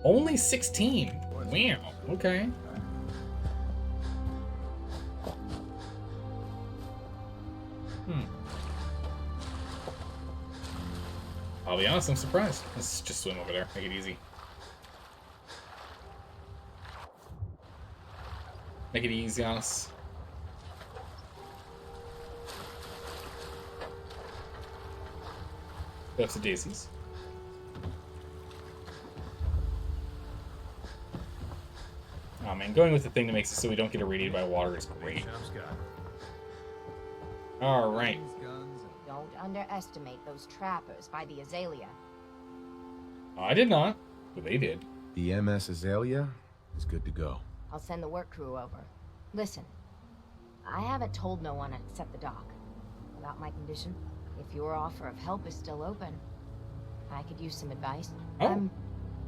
[SPEAKER 1] Only 16. Wow. Okay. I'll be honest, I'm surprised. Let's just swim over there. Make it easy. Make it easy on us. Go up to daisies. Oh man, going with the thing that makes it so we don't get irradiated by water is great. Alright.
[SPEAKER 4] Don't underestimate those trappers by the Azalea.
[SPEAKER 1] I did not, but they did.
[SPEAKER 2] The MS Azalea is good to go.
[SPEAKER 4] I'll send the work crew over. Listen, I haven't told no one except the doc about my condition. If your offer of help is still open, I could use some advice.
[SPEAKER 1] Oh.
[SPEAKER 4] I'm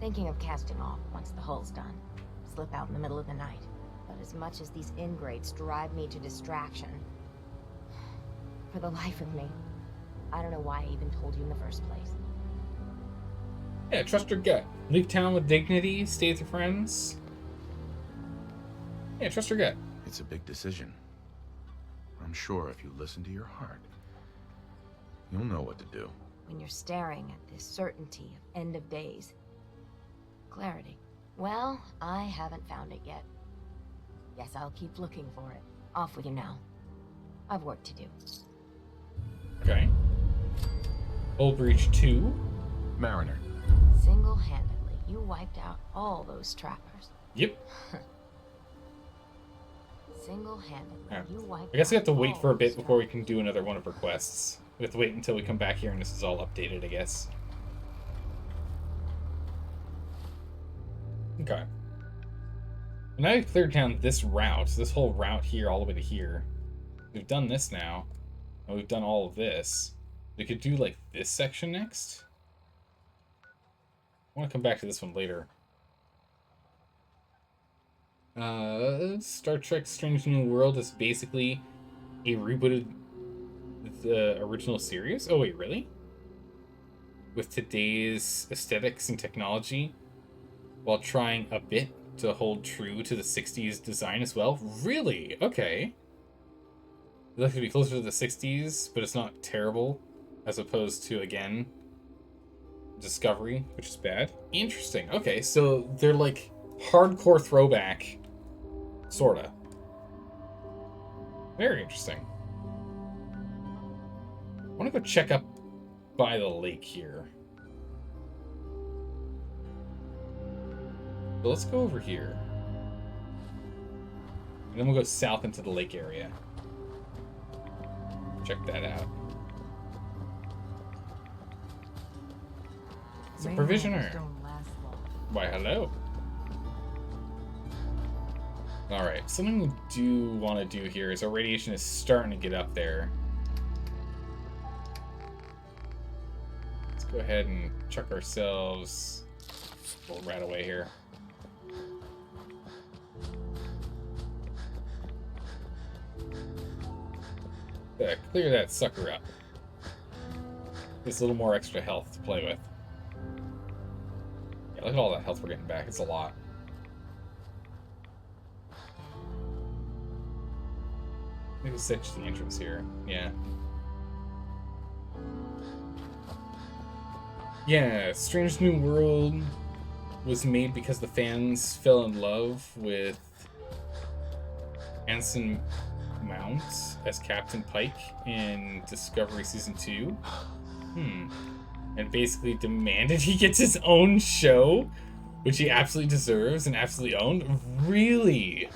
[SPEAKER 4] thinking of casting off once the hull's done. Slip out in the middle of the night. But as much as these ingrates drive me to distraction, for the life of me, I don't know why I even told you in the first place.
[SPEAKER 1] Yeah, trust your gut. Leave town with dignity, stay with your friends. Yeah, trust your gut.
[SPEAKER 2] It's a big decision. I'm sure if you listen to your heart, you'll know what to do.
[SPEAKER 4] When you're staring at this certainty of end of days. Clarity. Well, I haven't found it yet. Guess I'll keep looking for it. Off with you now. I've work to do.
[SPEAKER 1] Okay. Hull breach 2.
[SPEAKER 2] Mariner.
[SPEAKER 4] Single-handedly, you wiped out all those trappers.
[SPEAKER 1] Yep.
[SPEAKER 4] Single-handedly,
[SPEAKER 1] Alright.
[SPEAKER 4] you wiped
[SPEAKER 1] I guess we have to
[SPEAKER 4] out
[SPEAKER 1] wait
[SPEAKER 4] all
[SPEAKER 1] for a bit
[SPEAKER 4] those
[SPEAKER 1] before we can do another one of her quests. We have to wait until we come back here and this is all updated, I guess. Okay. Now we've cleared down this route, this whole route here all the way to here. We've done this now, and we've done all of this. We could do, like, this section next. I want to come back to this one later. Star Trek Strange New World is basically a rebooted the original series. Oh, wait, really? With today's aesthetics and technology, while trying a bit to hold true to the 60s design as well? Really? Okay. It's like to be closer to the 60s, but it's not terrible, as opposed to, again, Discovery, which is bad. Interesting. Okay, so they're like hardcore throwback, sorta. Very interesting. I want to go check up by the lake here. So let's go over here. And then we'll go south into the lake area. Check that out. It's a provisioner.
[SPEAKER 3] Don't last long.
[SPEAKER 1] Why, hello. Alright, something we do want to do here is our radiation is starting to get up there. Let's go ahead and chuck ourselves a little right away here. Clear that sucker up. It's a little more extra health to play with. Yeah, look at all that health we're getting back. It's a lot. Maybe stitch the entrance here. Yeah. Yeah, Strange New World was made because the fans fell in love with Anson Mount as Captain Pike in Discovery Season 2. And basically demanded he gets his own show, which he absolutely deserves and absolutely owned. Really?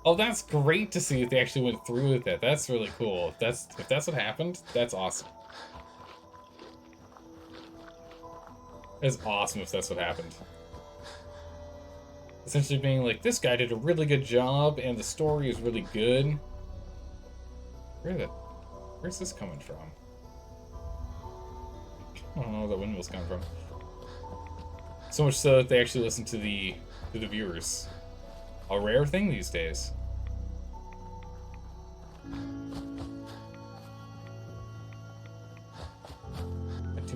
[SPEAKER 1] Oh, that's great to see if they actually went through with it. That's really cool. If that's what happened, that's awesome. It's awesome if that's what happened. Essentially being like, this guy did a really good job and the story is really good. Where's this coming from? I don't know where the windmill's coming from. So much so that they actually listen to the viewers. A rare thing these days.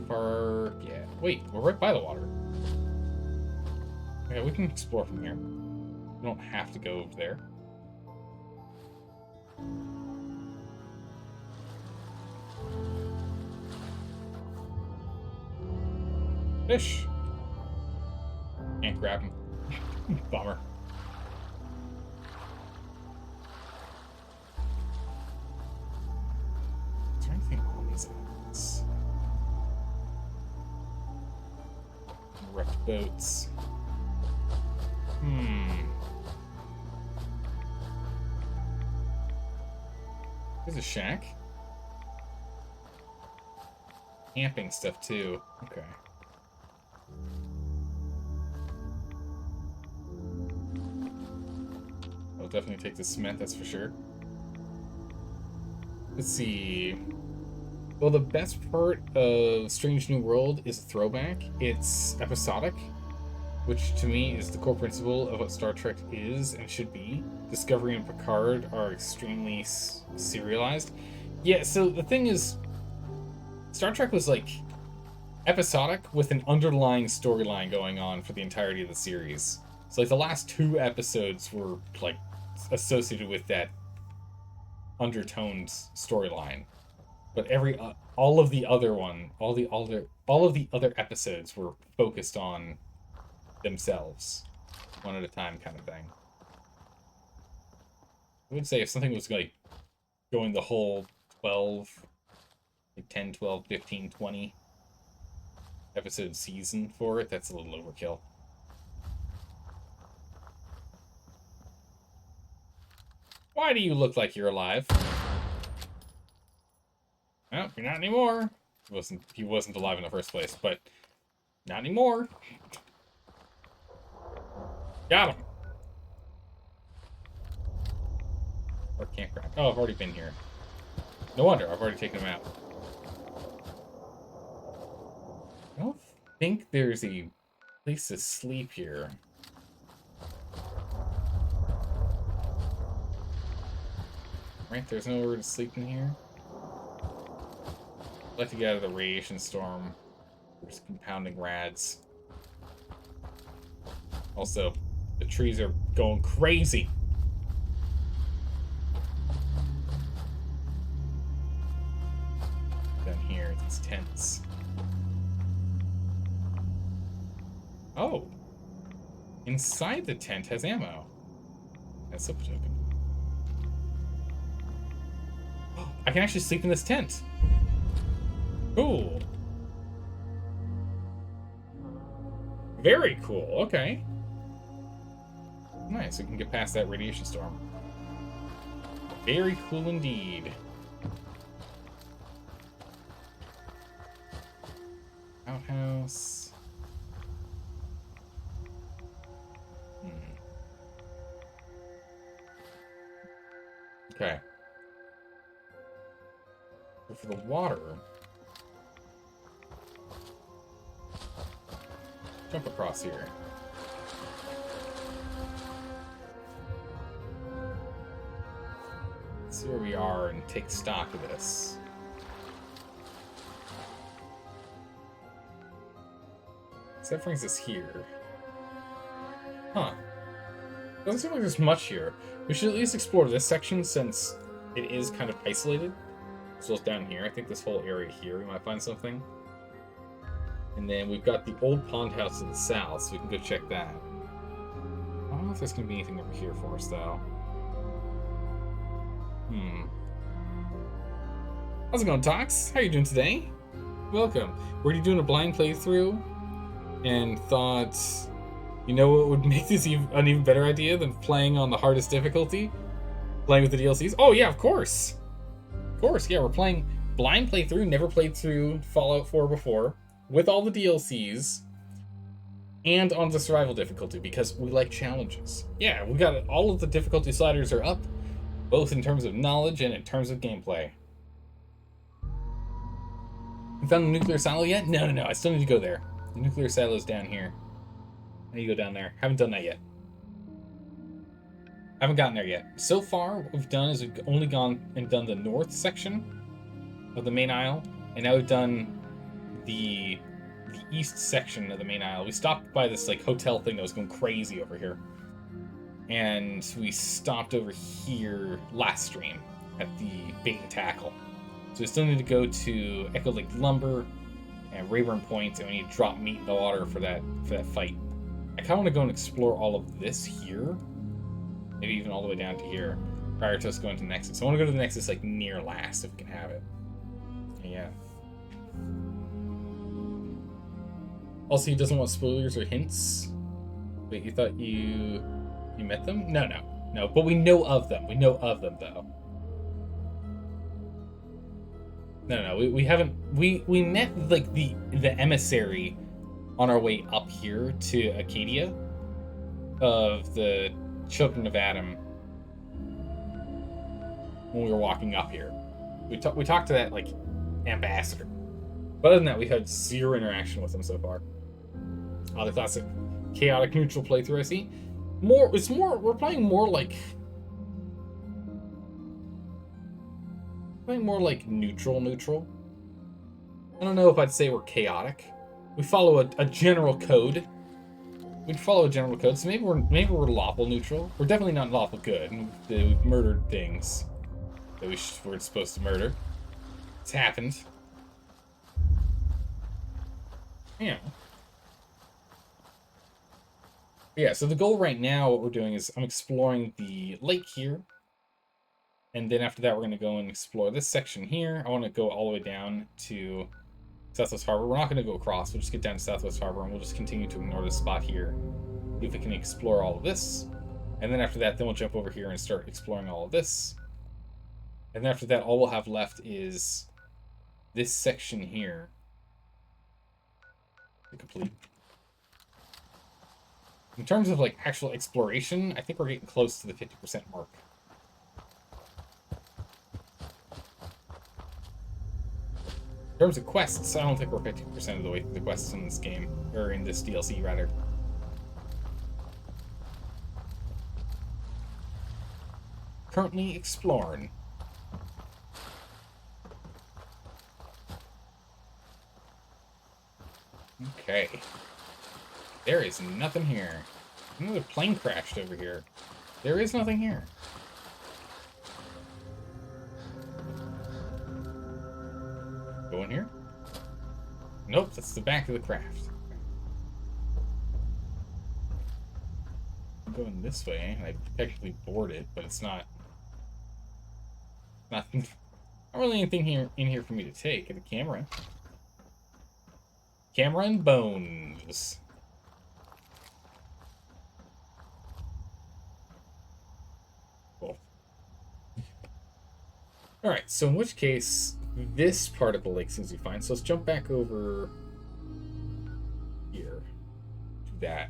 [SPEAKER 1] far? Yeah. Wait, we're right by the water. Okay, we can explore from here. We don't have to go over there. Fish. Can't grab him. Bummer. Is there anything on these islands? Wrecked boats. There's a shack. Camping stuff too. Okay. I'll definitely take the cement, that's for sure. Let's see. Well, the best part of Strange New World is a throwback. It's episodic, which to me is the core principle of what Star Trek is and should be. Discovery and Picard are extremely serialized. Yeah, so the thing is, Star Trek was like episodic with an underlying storyline going on for the entirety of the series. So like the last 2 episodes were like associated with that undertoned storyline, but all of the other episodes were focused on themselves, one at a time kind of thing. I would say if something was like going the whole 12, like 10, 12, 15, 20 episode season for it, that's a little overkill. Why do you look like you're alive? Well, you're not anymore. He wasn't alive in the first place, but not anymore. Got him. Or can't grab. Oh, I've already been here. No wonder, I've already taken him out. I don't think there's a place to sleep here. Right, there's nowhere to sleep in here. I'd like to get out of the radiation storm. There's compounding rads. Also, the trees are going crazy. Down here, these tents. Oh! Inside the tent has ammo. That's a token. I can actually sleep in this tent. Cool. Very cool. Okay. Nice. We can get past that radiation storm. Very cool indeed. Outhouse. Okay. But for the water, jump across here. Let's see where we are and take stock of this. So that brings us here. Huh. Doesn't seem like there's much here. We should at least explore this section since it is kind of isolated. So it's down here. I think this whole area here, we might find something. And then we've got the old pond house to the south, so we can go check that. I don't know if there's going to be anything over here for us, though. How's it going, Tox? How are you doing today? Welcome. We're already doing a blind playthrough, and thought, you know what would make this an even better idea than playing on the hardest difficulty? Playing with the DLCs? Oh, yeah, of course! Of course, yeah, we're playing blind playthrough, never played through Fallout 4 before, with all the DLCs, and on the survival difficulty, because we like challenges. Yeah, we got all of the difficulty sliders are up, both in terms of knowledge and in terms of gameplay. You found the nuclear silo yet? No, I still need to go there. The nuclear silo's down here. I need to go down there. Haven't done that yet. Haven't gotten there yet. So far, what we've done is we've only gone and done the north section of the main isle, and now we've done the east section of the main isle. We stopped by this like hotel thing that was going crazy over here. And we stopped over here last stream at the bait and tackle. So we still need to go to Echo Lake Lumber and Rayburn Point, and we need to drop meat in the water for that fight. I kind of want to go and explore all of this here, maybe even all the way down to here, prior to us going to Nexus. So I want to go to the Nexus like near last if we can have it. Yeah. Also, he doesn't want spoilers or hints. Wait, you thought you met them? No. But we know of them. We know of them though. No. We haven't. We met like the emissary on our way up here to Acadia of the Children of Adam when we were walking up here. We talked to that like ambassador. But other than that, we've had zero interaction with them so far. The classic chaotic neutral playthrough I see. We're playing more like neutral. I don't know if I'd say we're chaotic. We follow a general code. We'd follow a general code, so maybe we're lawful neutral. We're definitely not lawful good. We've murdered things that we weren't supposed to murder. It's happened. Yeah. Yeah, so the goal right now, what we're doing is I'm exploring the lake here. And then after that, we're going to go and explore this section here. I want to go all the way down to Southwest Harbor. We're not going to go across. We'll just get down to Southwest Harbor, and we'll just continue to ignore this spot here. See if we can explore all of this. And then after that, then we'll jump over here and start exploring all of this. And then after that, all we'll have left is this section here to complete. In terms of like actual exploration, I think we're getting close to the 50% mark. In terms of quests, I don't think we're 50% of the way through the quests in this game, or in this DLC rather. Currently exploring. Okay. There is nothing here. Another plane crashed over here. There is nothing here. Go in here? Nope, that's the back of the craft. I'm going this way, and I technically board it, but it's not really anything in here for me to take. Get a camera. Camera and bones. Cool. Alright, so in which case, this part of the lake seems to be fine. So let's jump back over here. Do that.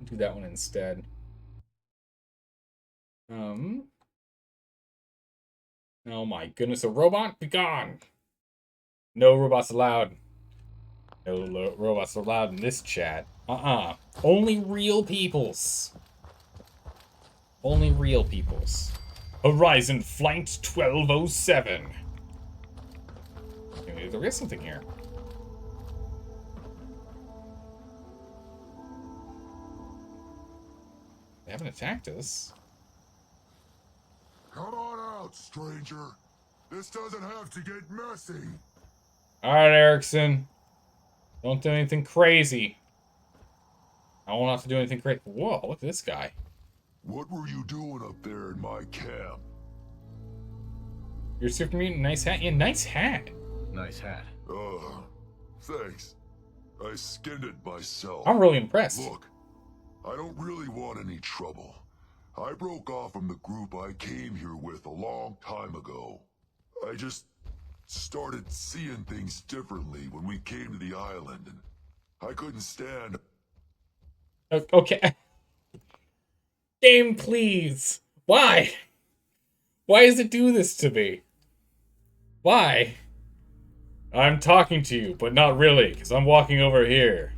[SPEAKER 1] Do that one instead. Oh my goodness, a robot? Be gone! No robots allowed. No robots allowed in this chat. Only real peoples. Only real peoples. Horizon Flight 1207. Maybe there is something here. They haven't attacked us.
[SPEAKER 6] Come on out, stranger. This doesn't have to get messy.
[SPEAKER 1] Alright, Erickson. Don't do anything crazy. I won't have to do anything crazy. Whoa, look at this guy.
[SPEAKER 6] What were you doing up there in my camp?
[SPEAKER 1] You're super mutant. Nice hat. Yeah, nice hat.
[SPEAKER 5] Nice hat.
[SPEAKER 6] Thanks. I skinned it myself.
[SPEAKER 1] I'm really impressed.
[SPEAKER 6] Look, I don't really want any trouble. I broke off from the group I came here with a long time ago. I just started seeing things differently when we came to the island, and I couldn't stand...
[SPEAKER 1] Okay. Game, please. Why? Why does it do this to me? Why? I'm talking to you, but not really, because I'm walking over here.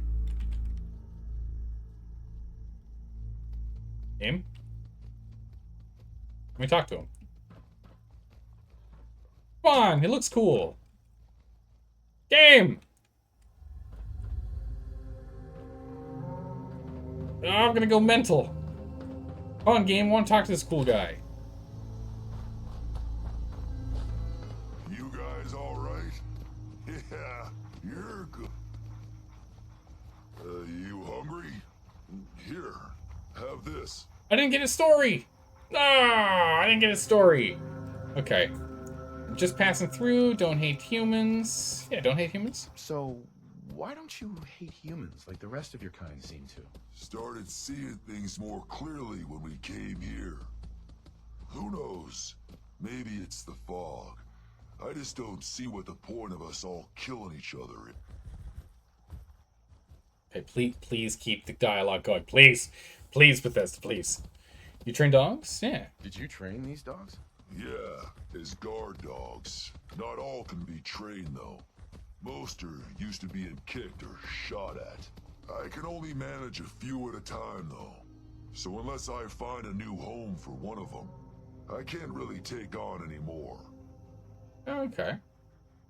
[SPEAKER 1] Game? Let me talk to him. Come on, he looks cool. Game! Oh, I'm gonna go mental. Come on, game. I want to talk to this cool guy.
[SPEAKER 6] You guys all right? Yeah, you're good. You hungry? Here, have this.
[SPEAKER 1] I didn't get his story. Ah, I didn't get his story. Okay. Just passing through. Don't hate humans. Yeah, don't hate humans.
[SPEAKER 2] So, why don't you hate humans like the rest of your kind seem to?
[SPEAKER 6] Started seeing things more clearly when we came here. Who knows? Maybe it's the fog. I just don't see what the point of us all killing each other is.
[SPEAKER 1] Okay, please keep the dialogue going. Please. Please, Bethesda, please. You train dogs? Yeah.
[SPEAKER 2] Did you train these dogs?
[SPEAKER 6] Yeah, as guard dogs. Not all can be trained, though. Most are used to being kicked or shot at. I can only manage a few at a time, though. So unless I find a new home for one of them, I can't really take on any more.
[SPEAKER 1] Okay.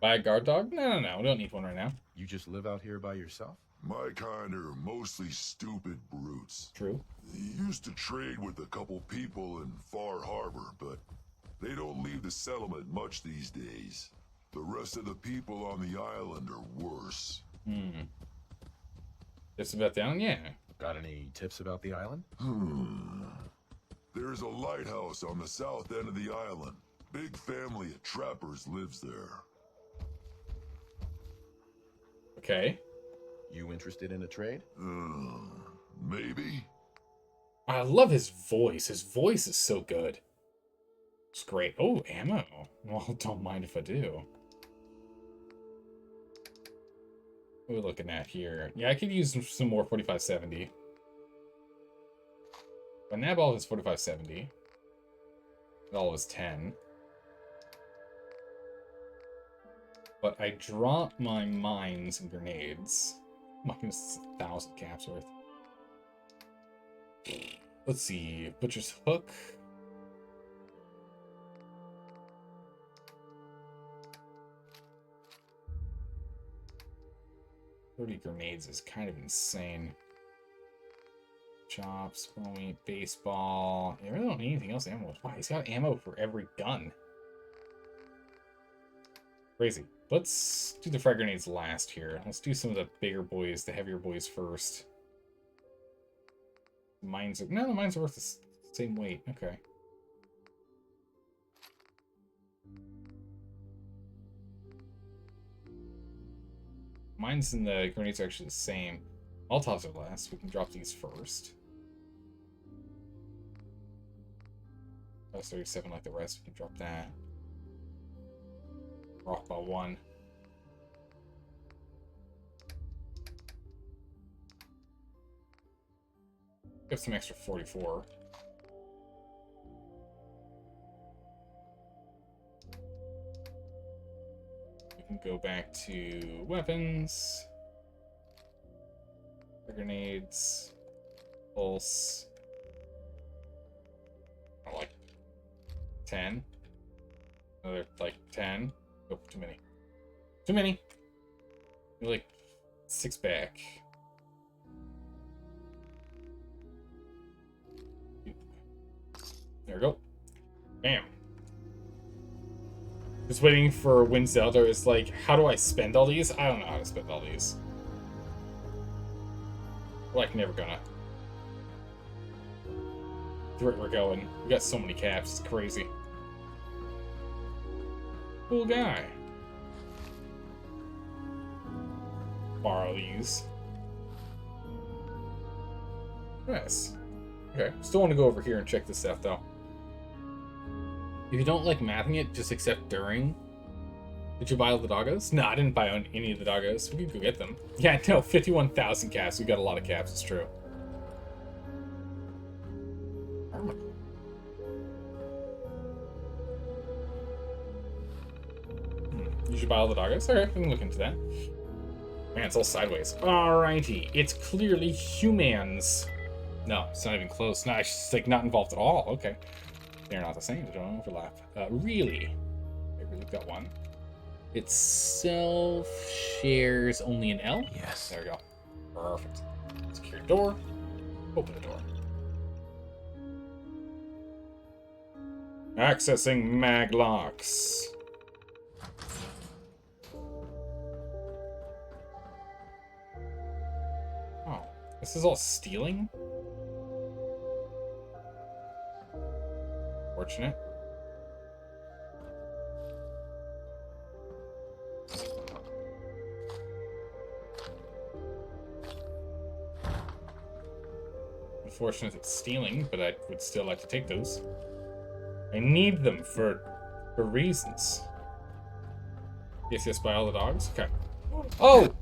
[SPEAKER 1] Buy a guard dog? No, we don't need one right now.
[SPEAKER 2] You just live out here by yourself?
[SPEAKER 6] My kind are mostly stupid brutes.
[SPEAKER 1] True.
[SPEAKER 6] Used to trade with a couple people in Far Harbor, but they don't leave the settlement much these days. The rest of the people on the island are worse.
[SPEAKER 1] Tips about the island? Yeah.
[SPEAKER 2] Got any tips about the island?
[SPEAKER 6] There's a lighthouse on the south end of the island. Big family of trappers lives there.
[SPEAKER 1] Okay.
[SPEAKER 2] You interested in a trade?
[SPEAKER 6] Maybe?
[SPEAKER 1] I love his voice. His voice is so good. It's great. Oh, ammo. Well, don't mind if I do. What are we looking at here? Yeah, I could use some more 4570. But nab all of his 4570. All of his 10. But I drop my mines and grenades. Oh my goodness, 1,000 caps worth. Let's see. Butcher's Hook. $30 grenades is kind of insane. Chops, point, baseball. I really don't need anything else ammo. Wow, he's got ammo for every gun. Crazy. Let's do the frag grenades last here. Let's do some of the bigger boys, the heavier boys first. Mines are... No, the mines are worth the same weight. Okay. Mines and the grenades are actually the same. Molotovs are last. We can drop these first. That's 37 like the rest. We can drop that. We're off by 1. Get some extra 44. We can go back to weapons. Grenades. Pulse. Oh, like 10. Another like 10. Oh, too many. Too many. You're like 6 back. There we go. Bam. Just waiting for Wind Zelda. It's like, how do I spend all these? I don't know how to spend all these. Like, never gonna. The rate we're going. We got so many caps. It's crazy. Cool guy. Borrow these. Nice. Okay. Still want to go over here and check this stuff, though. If you don't like mathing it, just accept during. Did you buy all the doggos? No, I didn't buy any of the doggos. We could go get them. Yeah, no, 51,000 caps. We got a lot of caps, it's true. You should buy all the doggos? Okay, we can look into that. Man, it's all sideways. Alrighty, it's clearly humans. No, it's not even close. No, it's just like not involved at all. Okay. They're not the same. They don't overlap. Really? I really got one. itself shares only an L?
[SPEAKER 2] Yes.
[SPEAKER 1] There we go. Perfect. Secure door. Open the door. Accessing mag locks. Oh, this is all stealing? Fortunate. Unfortunate it's stealing, but I would still like to take those. I need them for reasons. Yes, by all the dogs? Okay. Oh!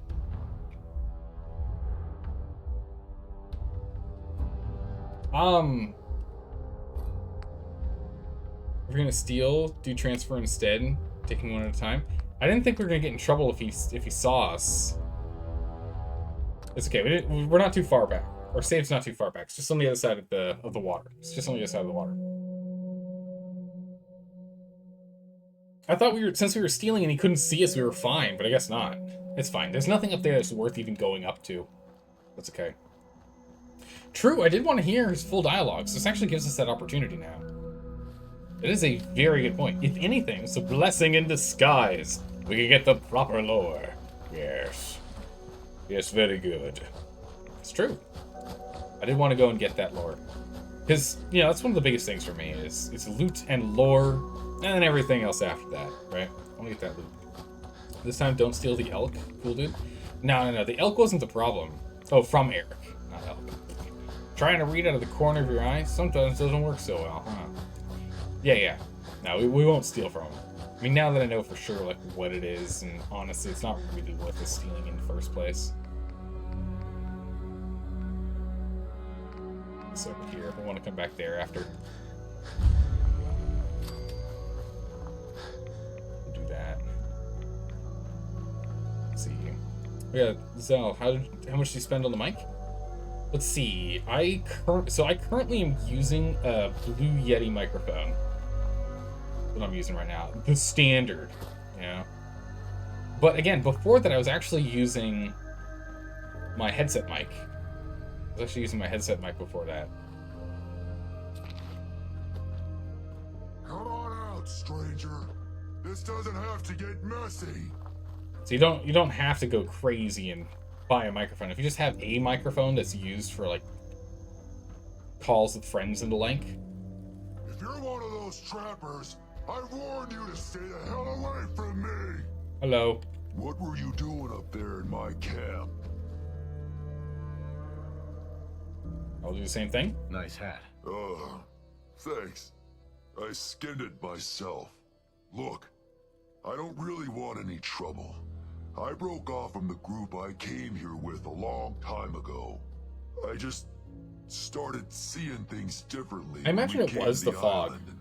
[SPEAKER 1] We're gonna steal, do transfer instead, taking one at a time. I didn't think we were gonna get in trouble if he saw us. It's okay. We're not too far back. Our save's not too far back. It's just on the other side of the water. It's just on the other side of the water. I thought since we were stealing and he couldn't see us, we were fine, but I guess not. It's fine. There's nothing up there that's worth even going up to. That's okay. True, I did want to hear his full dialogue, so this actually gives us that opportunity now. It is a very good point. If anything, it's a blessing in disguise. We can get the proper lore. Yes. Yes, very good. It's true. I did want to go and get that lore. Because, you know, that's one of the biggest things for me is loot and lore, and then everything else after that, right? I want to get that loot. This time, don't steal the elk. Cool, dude. No. The elk wasn't the problem. Oh, from Eric, not elk. Trying to read out of the corner of your eye sometimes doesn't work so well, huh? Yeah. No, we won't steal from him. I mean, now that I know for sure, like, what it is, and honestly, it's not really worth the stealing in the first place. It's over here. I want to come back there after. Do that. Let's see. Yeah, Zell, how much did you spend on the mic? Let's see. I currently am using a Blue Yeti microphone. What I'm using right now, the standard, you know. But again, before that, I was actually using my headset mic. I was actually using my headset mic before that.
[SPEAKER 6] Come on out, stranger. This doesn't have to get messy.
[SPEAKER 1] So you don't have to go crazy and buy a microphone. If you just have a microphone that's used for like calls with friends and the like.
[SPEAKER 6] If you're one of those trappers, I warn you to stay the hell away from me.
[SPEAKER 1] Hello.
[SPEAKER 6] What were you doing up there in my camp?
[SPEAKER 1] I'll do the same thing.
[SPEAKER 2] Nice hat.
[SPEAKER 6] Thanks. I skinned it myself. Look, I don't really want any trouble. I broke off from the group I came here with a long time ago. I just started seeing things differently.
[SPEAKER 1] I imagine
[SPEAKER 6] when we
[SPEAKER 1] it
[SPEAKER 6] came
[SPEAKER 1] was
[SPEAKER 6] to
[SPEAKER 1] the fog.
[SPEAKER 6] island, and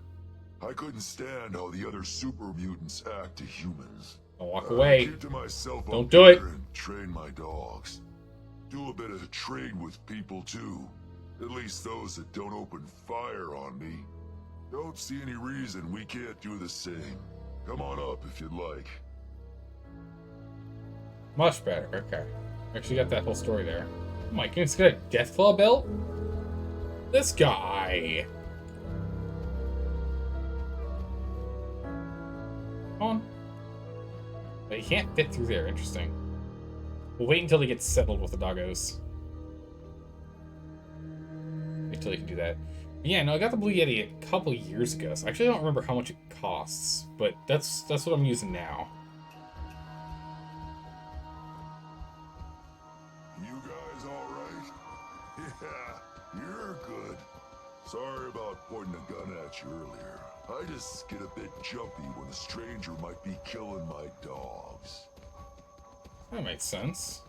[SPEAKER 6] I couldn't stand how the other super mutants act to humans.
[SPEAKER 1] Don't walk away.
[SPEAKER 6] I keep to myself
[SPEAKER 1] Don't
[SPEAKER 6] up
[SPEAKER 1] do it.
[SPEAKER 6] here and train my dogs. Do a bit of trade with people too. At least those that don't open fire on me. Don't see any reason we can't do the same. Come on up if you'd like.
[SPEAKER 1] Much better. Okay. Actually got that whole story there. Oh my goodness, got a Deathclaw belt? This guy. Come on. But he can't fit through there. Interesting. We'll wait until he gets settled with the doggos. Wait till he can do that. Yeah, no, I got the Blue Yeti a couple years ago, so I actually don't remember how much it costs, but that's what I'm using now.
[SPEAKER 6] You guys alright? Yeah, you're good. Sorry about pointing a gun at you earlier. I just get a bit jumpy when a stranger might be killing my dogs.
[SPEAKER 1] That makes sense.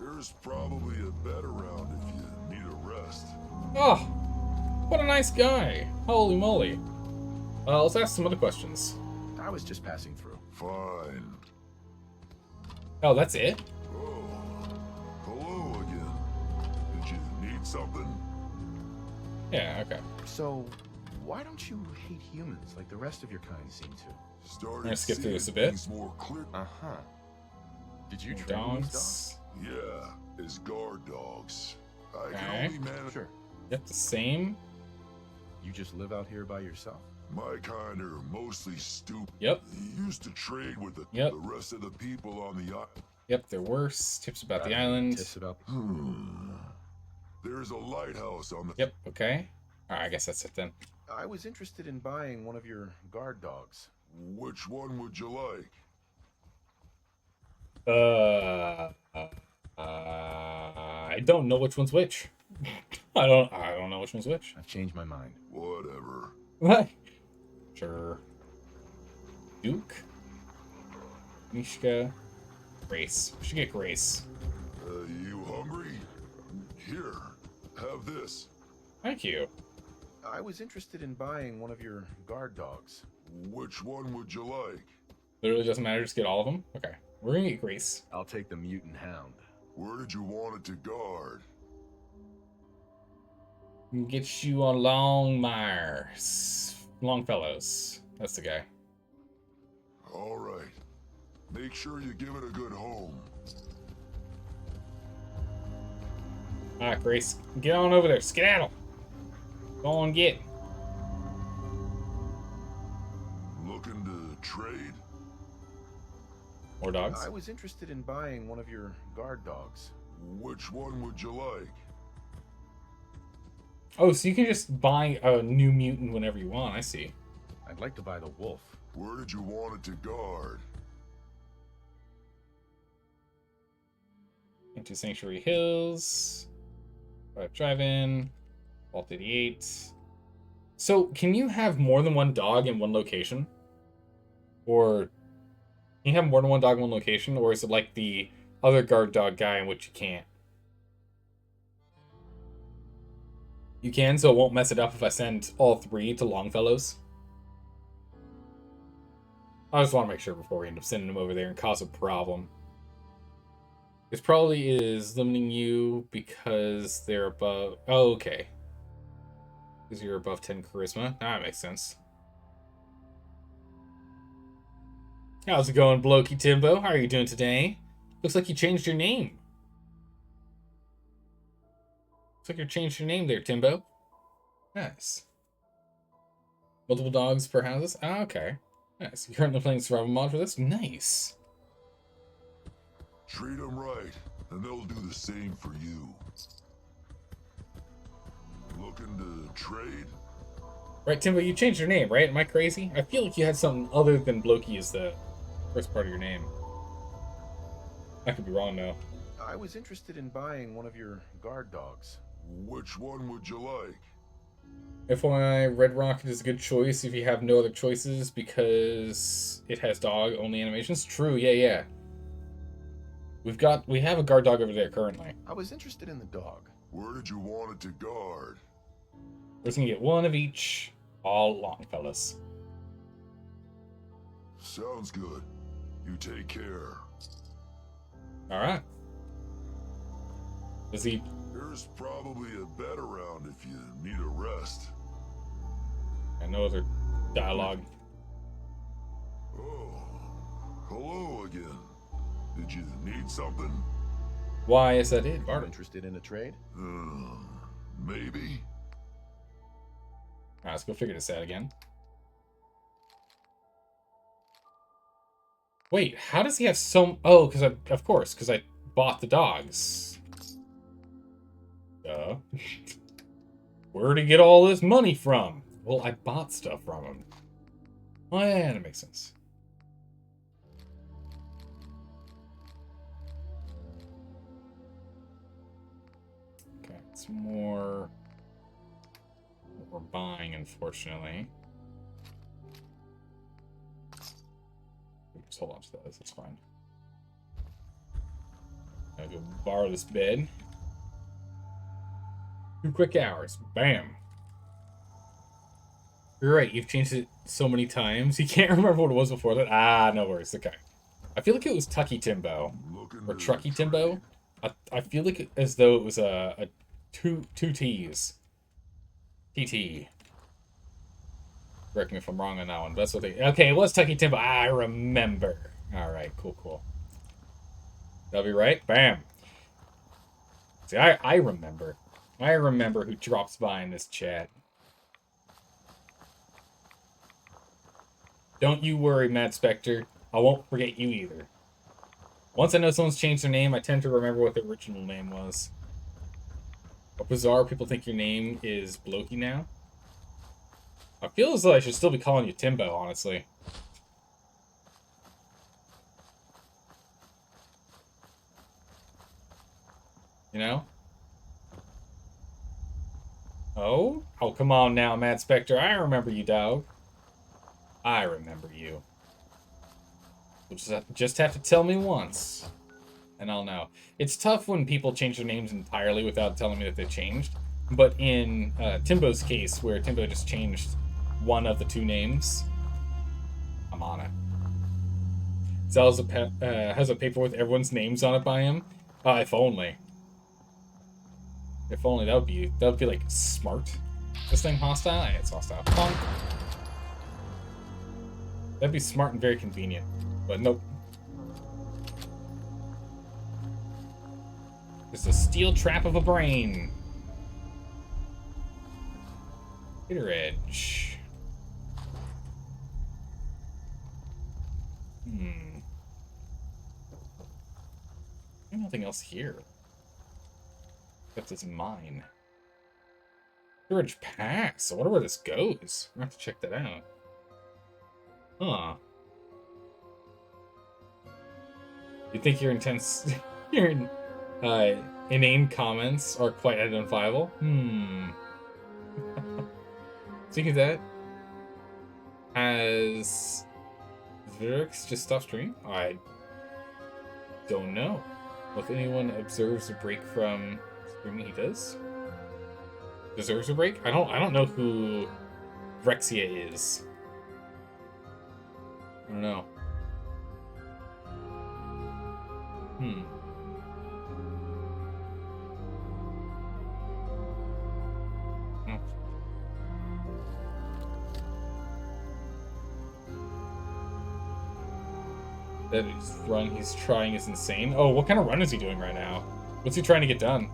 [SPEAKER 6] There's probably a bed around if you need a rest.
[SPEAKER 1] Oh, what a nice guy. Holy moly. Let's ask some other questions.
[SPEAKER 2] I was just passing through.
[SPEAKER 6] Fine.
[SPEAKER 1] Oh, that's it?
[SPEAKER 6] Oh, hello again. Did you need something?
[SPEAKER 1] Yeah, okay.
[SPEAKER 2] So, why don't you hate humans like the rest of your kind seem to?
[SPEAKER 6] Started
[SPEAKER 1] gonna skip through
[SPEAKER 6] seeing
[SPEAKER 1] this a bit.
[SPEAKER 6] things more clear.
[SPEAKER 2] Uh-huh. Did you train these dogs?
[SPEAKER 1] Dogs.
[SPEAKER 6] Yeah, as guard dogs. I
[SPEAKER 1] Okay.
[SPEAKER 6] can only manage.
[SPEAKER 2] Sure.
[SPEAKER 1] Yep, the same.
[SPEAKER 2] You just live out here by yourself?
[SPEAKER 6] My kind are mostly stupid.
[SPEAKER 1] Yep.
[SPEAKER 6] Used to trade with the
[SPEAKER 1] Yep.
[SPEAKER 6] rest of the people on the island.
[SPEAKER 1] Yep, they're worse. Tips about the
[SPEAKER 2] Got any
[SPEAKER 1] island.
[SPEAKER 2] Tips about
[SPEAKER 6] There's a lighthouse on the.
[SPEAKER 1] Yep, okay. Alright, I guess that's it then.
[SPEAKER 2] I was interested in buying one of your guard dogs.
[SPEAKER 6] Which one would you like?
[SPEAKER 1] I don't know which one's which. I don't know which one's which.
[SPEAKER 2] I've changed my mind.
[SPEAKER 6] Whatever.
[SPEAKER 1] What? Sure. Duke? Mishka? Grace. We should get Grace.
[SPEAKER 6] You hungry? Here, have this.
[SPEAKER 1] Thank you.
[SPEAKER 2] I was interested in buying one of your guard dogs.
[SPEAKER 6] Which one would you like?
[SPEAKER 1] Literally doesn't matter, just get all of them? Okay. We're gonna get Grace.
[SPEAKER 2] I'll take the mutant hound.
[SPEAKER 6] Where did you want it to guard?
[SPEAKER 1] Get you on Longmires. Longfellows. That's the guy.
[SPEAKER 6] All right. Make sure you give it a good home.
[SPEAKER 1] Alright, Grace. Get on over there. Skedaddle. Go on, get.
[SPEAKER 6] Looking to trade?
[SPEAKER 1] More dogs.
[SPEAKER 2] I was interested in buying one of your guard dogs.
[SPEAKER 6] Which one would you like?
[SPEAKER 1] Oh, so you can just buy a new mutant whenever you want. I see.
[SPEAKER 2] I'd like to buy the wolf.
[SPEAKER 6] Where did you want it to guard?
[SPEAKER 1] Into Sanctuary Hills. Drive-in. Vault 88. So, can you have more than one dog in one location? Or can you have more than one dog in one location? Or is it like the other guard dog guy in which you can't? You can, so it won't mess it up if I send all three to Longfellows. I just want to make sure before we end up sending them over there and cause a problem. This probably is limiting you because they're above... Oh, okay. Because you're above 10 charisma. That makes sense. How's it going, Blokey Timbo? How are you doing today? Looks like you changed your name. Looks like you changed your name there, Timbo. Nice. Multiple dogs per houses? Ah, okay. Nice. You're currently playing survival mod for this? Nice.
[SPEAKER 6] Treat them right, and they'll do the same for you. Looking to trade?
[SPEAKER 1] Right, Timbo, you changed your name, right? Am I crazy? I feel like you had something other than Blokey as the first part of your name. I could be wrong, though.
[SPEAKER 2] I was interested in buying one of your guard dogs.
[SPEAKER 6] Which one would you like?
[SPEAKER 1] FYI, Red Rocket is a good choice if you have no other choices because it has dog-only animations. True, yeah. We have a guard dog over there currently.
[SPEAKER 2] I was interested in the dog.
[SPEAKER 6] Where did you want it to guard?
[SPEAKER 1] We're just gonna get one of each, all along, fellas.
[SPEAKER 6] Sounds good. You take care.
[SPEAKER 1] Alright. Does he...
[SPEAKER 6] There's probably a bed around if you need a rest.
[SPEAKER 1] And no other dialogue.
[SPEAKER 6] Oh, hello again. Did you need something?
[SPEAKER 1] Why is that it,
[SPEAKER 2] Are
[SPEAKER 1] Bart?
[SPEAKER 2] interested in a trade?
[SPEAKER 6] Maybe.
[SPEAKER 1] Alright, let's go figure this out again. Wait, how does he have so... Oh, because of course, because I bought the dogs. Duh. Where'd he get all this money from? Well, I bought stuff from him. Oh, yeah, that makes sense. Okay, it's more... what we're buying, unfortunately. Just hold on to those, that's fine. I'll go borrow this bed. 2 quick hours. Bam. You're right, you've changed it so many times. You can't remember what it was before that. Ah, no worries. Okay. I feel like it was Tucky Timbo. Or Trucky Timbo. I feel like as though it was a two T's. TT. Correct me if I'm wrong on that one. But that's what they... Okay, it was Tucky Timbo. I remember. All right, cool. That'll be right. Bam. See, I remember. I remember who drops by in this chat. Don't you worry, Matt Spector. I won't forget you either. Once I know someone's changed their name, I tend to remember what the original name was. What bizarre, people think your name is Blokey now. I feel as though I should still be calling you Timbo, honestly. You know? Oh? Oh, come on now, Matt Spector. I remember you, dog. I remember you. You'll just have to tell me once, and I'll know. It's tough when people change their names entirely without telling me that they changed. But in Timbo's case, where Timbo just changed one of the two names, I'm on it. Zell has a paper with everyone's names on it by him. If only. If only, that would be like smart. This thing hostile? Yeah, it's hostile. Punk. That'd be smart and very convenient. But nope. It's a steel trap of a brain. Hitter edge. There's nothing else here. Except it's mine. Storage Pass. I wonder where this goes. I'm gonna have to check that out. Huh. You think your inane comments are quite identifiable? Speaking of that, has Zerix just stopped streaming? I don't know. Well, if anyone observes a break from streaming, he does. Deserves a break? I don't know who Rexia is. I don't know. That run he's trying is insane. Oh, what kind of run is he doing right now? What's he trying to get done?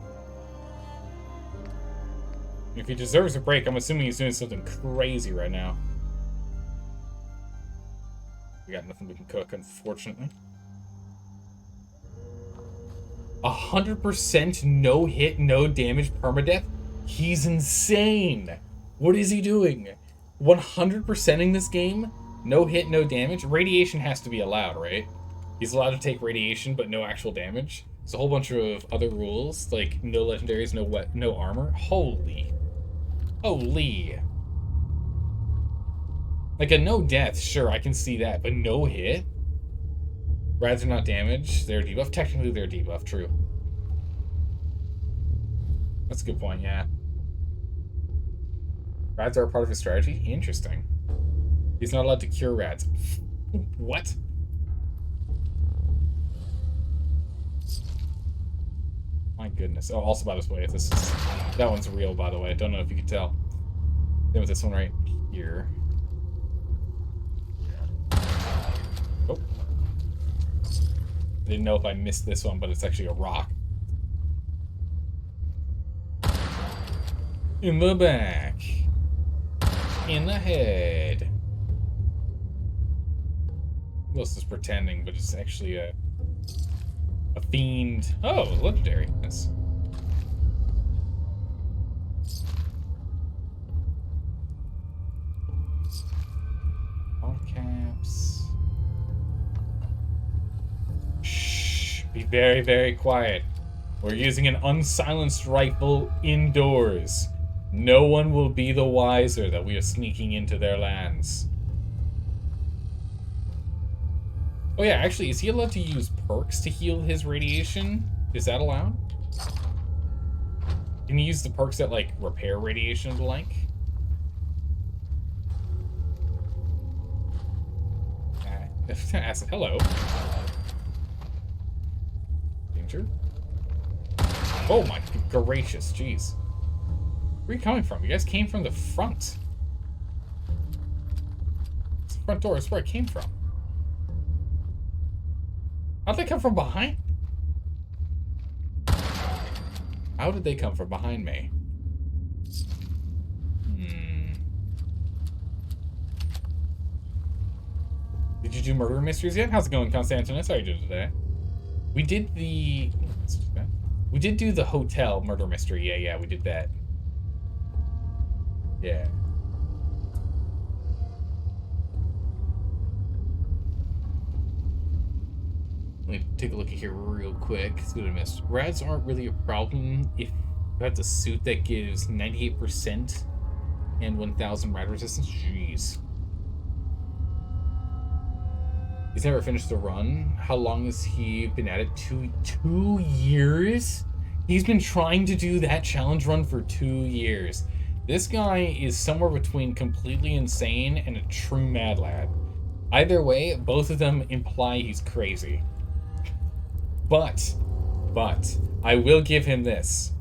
[SPEAKER 1] If he deserves a break, I'm assuming he's doing something crazy right now. We got nothing we can cook, unfortunately. 100% no hit, no damage permadeath? He's insane! What is he doing? 100%ing this game? No hit, no damage? Radiation has to be allowed, right? He's allowed to take radiation, but no actual damage. There's a whole bunch of other rules, like no legendaries, no armor. Holy. Like a no death, sure, I can see that, but no hit? Rads are not damaged. They're debuff. Technically, they're debuff. True. That's a good point, yeah. Rads are a part of his strategy? Interesting. He's not allowed to cure rads. What? My goodness. Oh, also, by this way, that one's real, by the way. I don't know if you can tell. Then with this one right here. Oh. I didn't know if I missed this one, but it's actually a rock. In the back. In the head. Who else is pretending, but it's actually a fiend. Oh, legendary. Yes. All caps. Shh. Be very, very quiet. We're using an unsilenced rifle indoors. No one will be the wiser that we are sneaking into their lands. Oh yeah, actually, is he allowed to use perks to heal his radiation? Is that allowed? Can you use the perks that, like, repair radiation and the like? Ask hello. Danger. Oh my gracious, jeez. Where are you coming from? You guys came from the front. Front door is where I came from. How'd they come from behind? How did they come from behind me? Did you do murder mysteries yet? How's it going, Constantinus? How are you doing today? We did the... We did do the hotel murder mystery. Yeah, we did that. Yeah. Let me take a look at here real quick. See what I missed. Rads aren't really a problem if you have the suit that gives 98% and 1000 rad resistance. Jeez. He's never finished the run. How long has he been at it? Two years? He's been trying to do that challenge run for 2 years. This guy is somewhere between completely insane and a true mad lad. Either way, both of them imply he's crazy. But, I will give him this.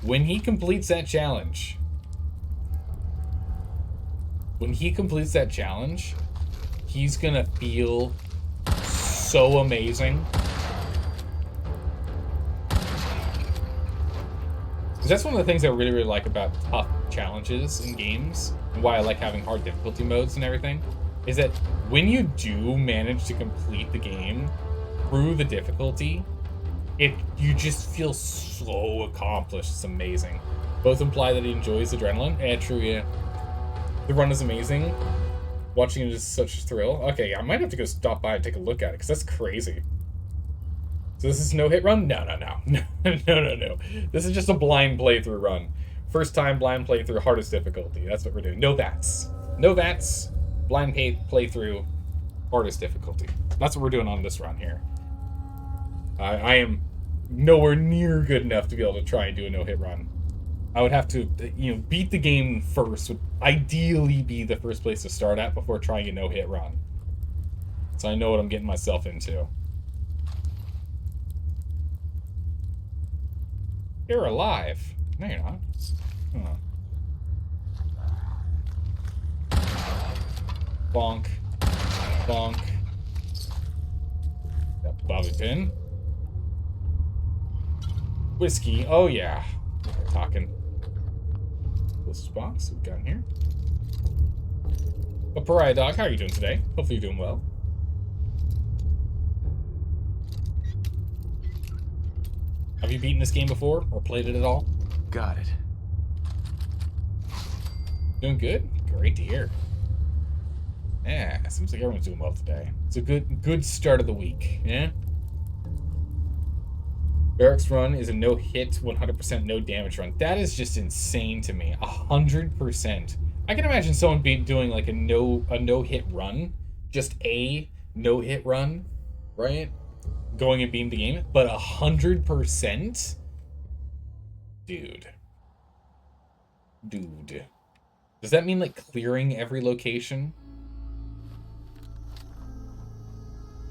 [SPEAKER 1] When he completes that challenge, he's gonna feel so amazing. That's one of the things I really like about tough challenges in games, and why I like having hard difficulty modes and everything, is that when you do manage to complete the game through the difficulty, you just feel so accomplished. It's amazing. Both imply that he enjoys adrenaline. Yeah, true, yeah. The run is amazing. Watching it is such a thrill. Okay, I might have to go stop by and take a look at it, because that's crazy. So this is no hit run? No. No. This is just a blind playthrough run. First time blind playthrough, hardest difficulty. That's what we're doing. No VATs. Blind playthrough, hardest difficulty. That's what we're doing on this run here. I am nowhere near good enough to be able to try and do a no-hit run. I would have to, beat the game first. Would ideally be the first place to start at before trying a no-hit run. So I know what I'm getting myself into. You're alive. No, you're not. Bonk. That bobby pin. Whiskey. Oh, yeah. We're talking. Closest box we've got in here. A pariah dog, how are you doing today? Hopefully you're doing well. Have you beaten this game before, or played it at all?
[SPEAKER 5] Got it.
[SPEAKER 1] Doing good? Great to hear. Yeah, seems like everyone's doing well today. It's a good start of the week, yeah? Barracks run is a no-hit, 100% no damage run. That is just insane to me. 100%. I can imagine someone doing like a no-hit run. Just a no-hit run, right? Going and beating the game, but 100%? Dude. Does that mean like clearing every location?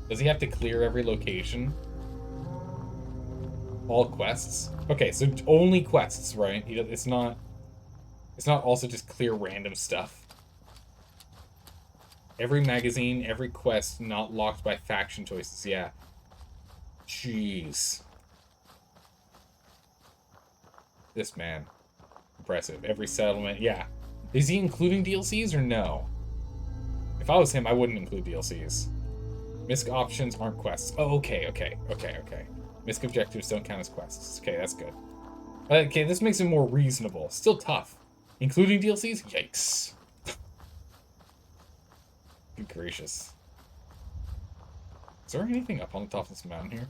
[SPEAKER 1] Does he have to clear every location? All quests? Okay, so only quests, right? It's not also just clear random stuff. Every magazine, every quest not locked by faction choices, yeah. Jeez. This man. Impressive. Every settlement, yeah. Is he including DLCs or no? If I was him, I wouldn't include DLCs. Misc options aren't quests. Oh, okay. Misc objectives don't count as quests. Okay, that's good. Okay, this makes it more reasonable. Still tough. Including DLCs? Yikes. Good gracious. Is there anything up on the top of this mountain here?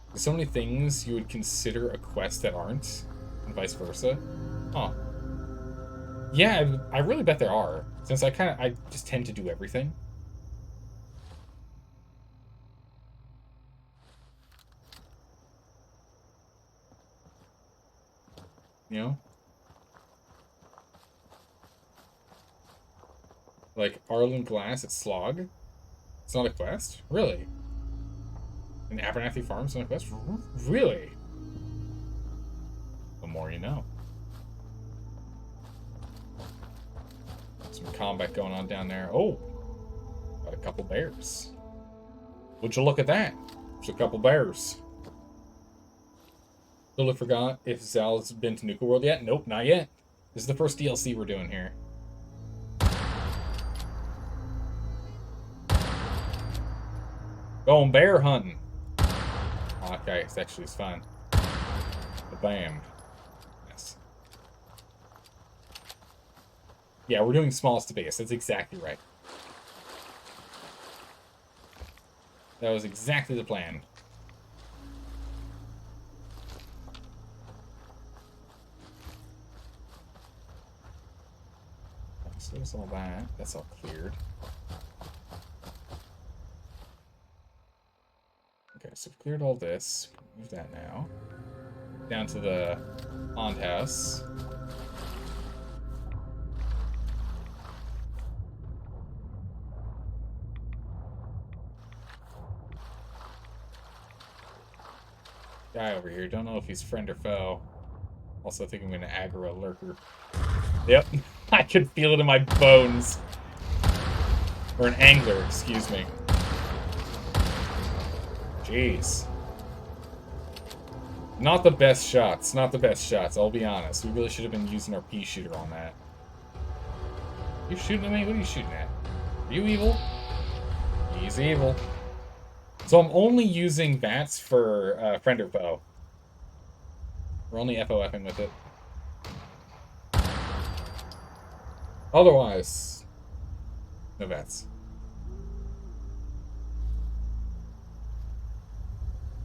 [SPEAKER 1] There's so many things you would consider a quest that aren't, and vice versa. Huh. Yeah, I really bet there are, since I just tend to do everything. You know? Like, Arlen Glass at Slog? It's not a quest? Really? And Abernathy Farm's not a quest? Really? The more you know. some combat going on down there. Oh, got a couple bears. Would you look at that? There's a couple bears. Totally forgot if Zal's been to Nuka World yet. Nope, not yet. This is the first DLC we're doing here. Going bear hunting. Okay, it's actually fun. Bam. Yes. Yeah, we're doing smallest to biggest. That's exactly right. That was exactly the plan. So there's all that. That's all cleared. Okay, so we've cleared all this. Move that now. Down to the pond house. Guy over here. Don't know if he's friend or foe. Also, I think I'm going to aggro a lurker. Yep. I can feel it in my bones. Or an angler, excuse me. Jeez. Not the best shots. Not the best shots, I'll be honest. We really should have been using our pea shooter on that. You shooting at me? What are you shooting at? Are you evil? He's evil. So I'm only using bats for friend or foe. We're only FOFing with it. Otherwise, no bats.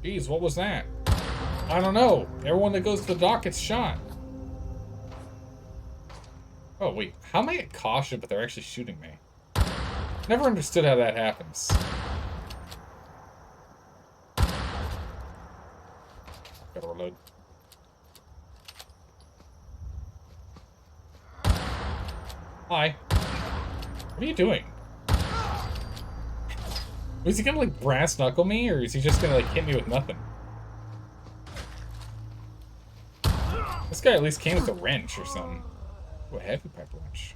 [SPEAKER 1] Jeez, what was that? I don't know. Everyone that goes to the dock gets shot. Oh, wait. How am I at caution, but they're actually shooting me? Never understood how that happens. Gotta reload. Hi. What are you doing? Was he gonna, like, brass knuckle me, or is he just gonna, like, hit me with nothing? This guy at least came with a wrench or something. Oh, a heavy pipe wrench.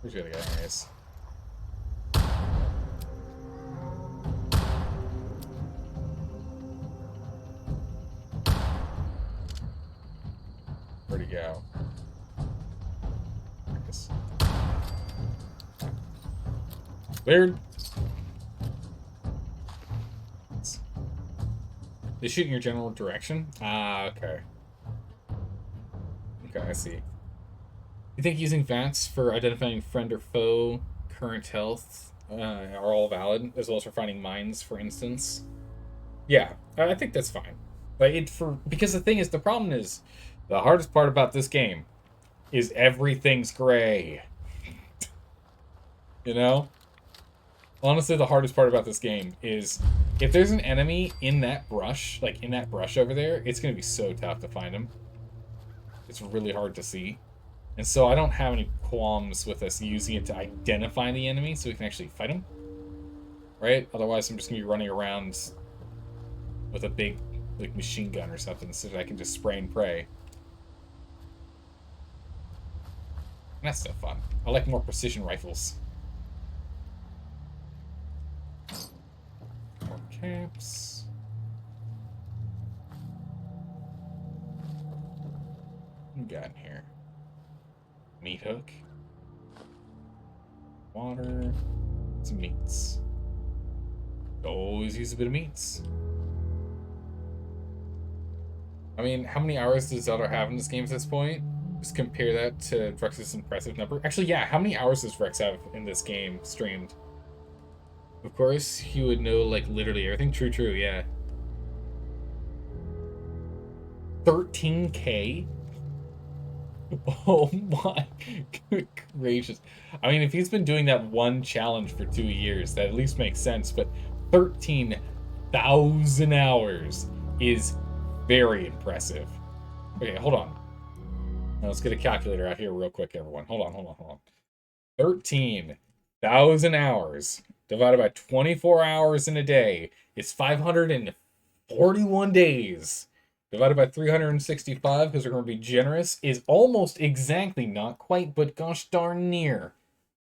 [SPEAKER 1] Where's the other guy? There he is. Where'd he go? There he is. Weird. They shoot in your general direction? Ah, okay. Okay, I see. You think using VATS for identifying friend or foe, current health, are all valid, as well as for finding mines, for instance? Yeah, I think that's fine. Like because the thing is, the problem is, the hardest part about this game is everything's gray. You know? Honestly, the hardest part about this game is if there's an enemy in that brush, like in that brush over there, it's going to be so tough to find him. It's really hard to see. And so I don't have any qualms with us using it to identify the enemy so we can actually fight him. Right? Otherwise, I'm just going to be running around with a big like machine gun or something so that I can just spray and pray. And that's no fun. I like more precision rifles. More camps. What we got in here? Meat hook. Water. Some meats. Always use a bit of meats. I mean, how many hours does Zelda have in this game at this point? Just compare that to Rex's impressive number. Actually, yeah, how many hours does Rex have in this game streamed? Of course, he would know, like, literally everything. True, yeah. 13K? Oh my good gracious. I mean, if he's been doing that one challenge for 2 years, that at least makes sense, but 13,000 hours is very impressive. Okay, hold on. Now let's get a calculator out here real quick, everyone. Hold on. 13,000 hours divided by 24 hours in a day is 541 days. divided by 365, because we're going to be generous, is almost exactly, not quite, but gosh darn near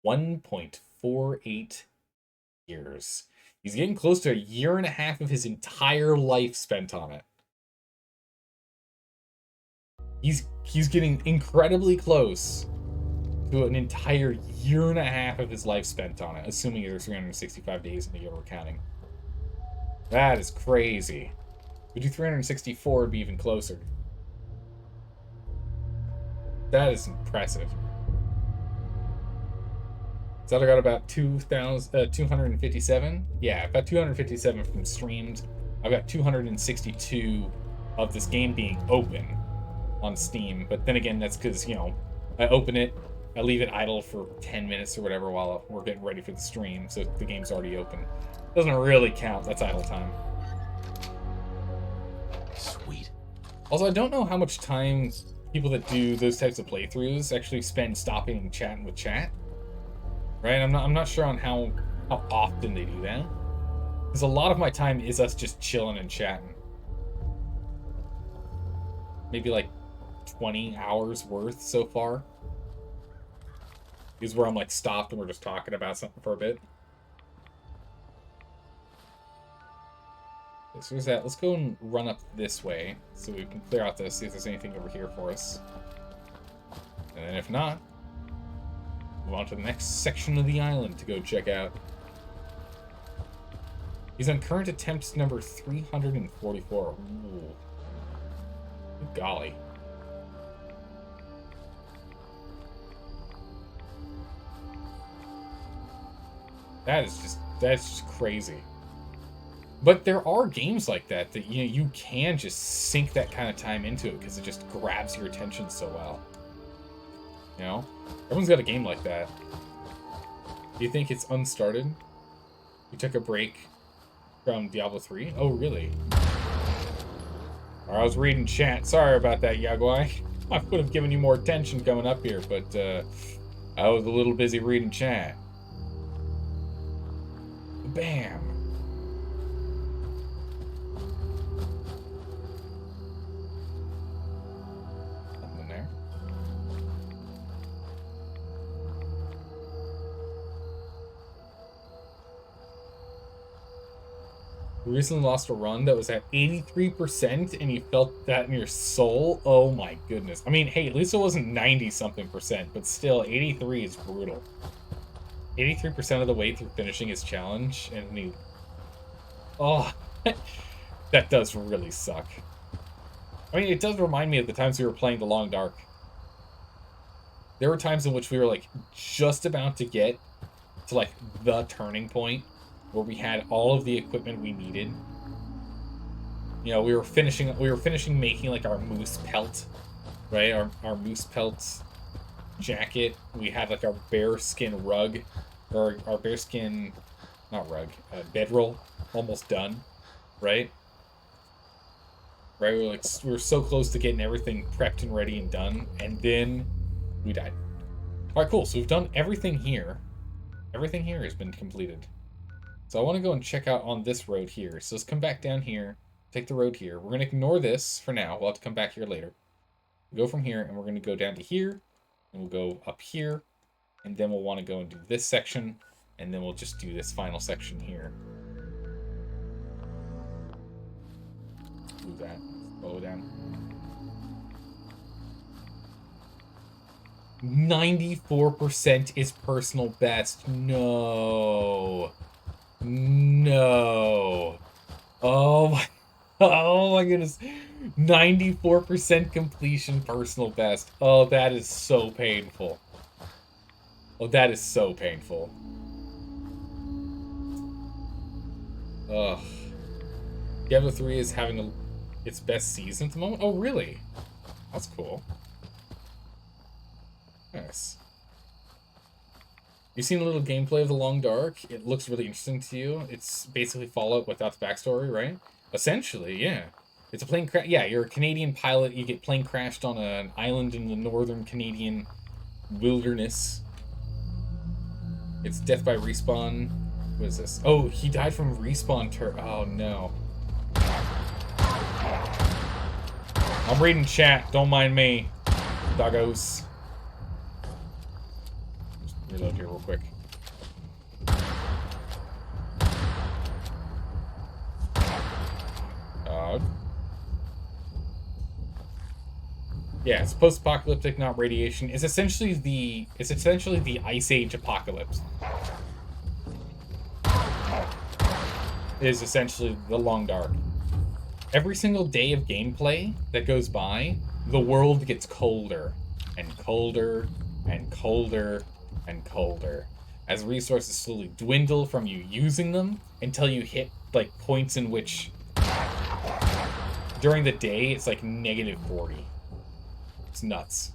[SPEAKER 1] 1.48 years. He's getting close to a year and a half of his entire life spent on it. He's getting incredibly close to an entire year and a half of his life spent on it, assuming there's 365 days in the year we're counting. That is crazy. If we do 364, it'd be even closer. That is impressive. So I got about 257. Yeah, about 257 from streamed. I've got 262 of this game being open on Steam. But then again, that's because, you know, I open it, I leave it idle for 10 minutes or whatever while we're getting ready for the stream. So the game's already open. Doesn't really count. That's idle time.
[SPEAKER 2] Sweet.
[SPEAKER 1] Also, I don't know how much time people that do those types of playthroughs actually spend stopping and chatting with chat. Right? I'm not sure on how often they do that. Because a lot of my time is us just chilling and chatting. Maybe like 20 hours worth so far. Is where I'm like stopped and we're just talking about something for a bit. Okay, so here's that. Let's go and run up this way so we can clear out this, see if there's anything over here for us. And then if not, move on to the next section of the island to go check out. He's on current attempt number 344. Ooh. Good golly. That's just crazy. But there are games like that you know, you can just sink that kind of time into it because it just grabs your attention so well. You know? Everyone's got a game like that. Do you think it's unstarted? You took a break from Diablo 3? Oh, really? I was reading chat. Sorry about that, Yaguai. I would have given you more attention coming up here, but I was a little busy reading chat. Bam! Nothing in there. You recently lost a run that was at 83% and you felt that in your soul? Oh my goodness. I mean, hey, at least it wasn't 90-something%, but still, 83 is brutal. 83% of the way through finishing his challenge, and he... Oh, that does really suck. I mean, it does remind me of the times we were playing The Long Dark. There were times in which we were, like, just about to get to, like, the turning point where we had all of the equipment we needed. You know, we were finishing making, like, our moose pelt, right? Our moose pelt jacket. We had, like, our bearskin rug, or our bearskin, not rug, bedroll, almost done, right? Right, we were so close to getting everything prepped and ready and done, and then we died. All right, cool. So we've done everything here. Everything here has been completed. So I want to go and check out on this road here. So let's come back down here, take the road here. We're going to ignore this for now. We'll have to come back here later. We'll go from here, and we're going to go down to here, and we'll go up here, and then we'll want to go and do this section, and then we'll just do this final section here. Do that. Slow it down. 94% is personal best. No. No. Oh my goodness. 94% completion personal best. Oh, that is so painful. Oh, that is so painful. Ugh. Diablo 3 is having its best season at the moment? Oh, really? That's cool. Nice. You've seen a little gameplay of The Long Dark. It looks really interesting to you. It's basically Fallout without the backstory, right? Essentially, yeah. It's a plane crash. Yeah, you're a Canadian pilot. You get plane crashed on an island in the northern Canadian wilderness. It's death by respawn. What is this? Oh, he died from respawn oh no. I'm reading chat. Don't mind me. Doggos. Just reload here real quick. Dog. Yeah, it's post-apocalyptic, not radiation. It's essentially the Ice Age apocalypse. It is essentially the Long Dark. Every single day of gameplay that goes by, the world gets colder and colder and colder and colder as resources slowly dwindle from you using them until you hit like points in which during the day it's like -40. It's nuts.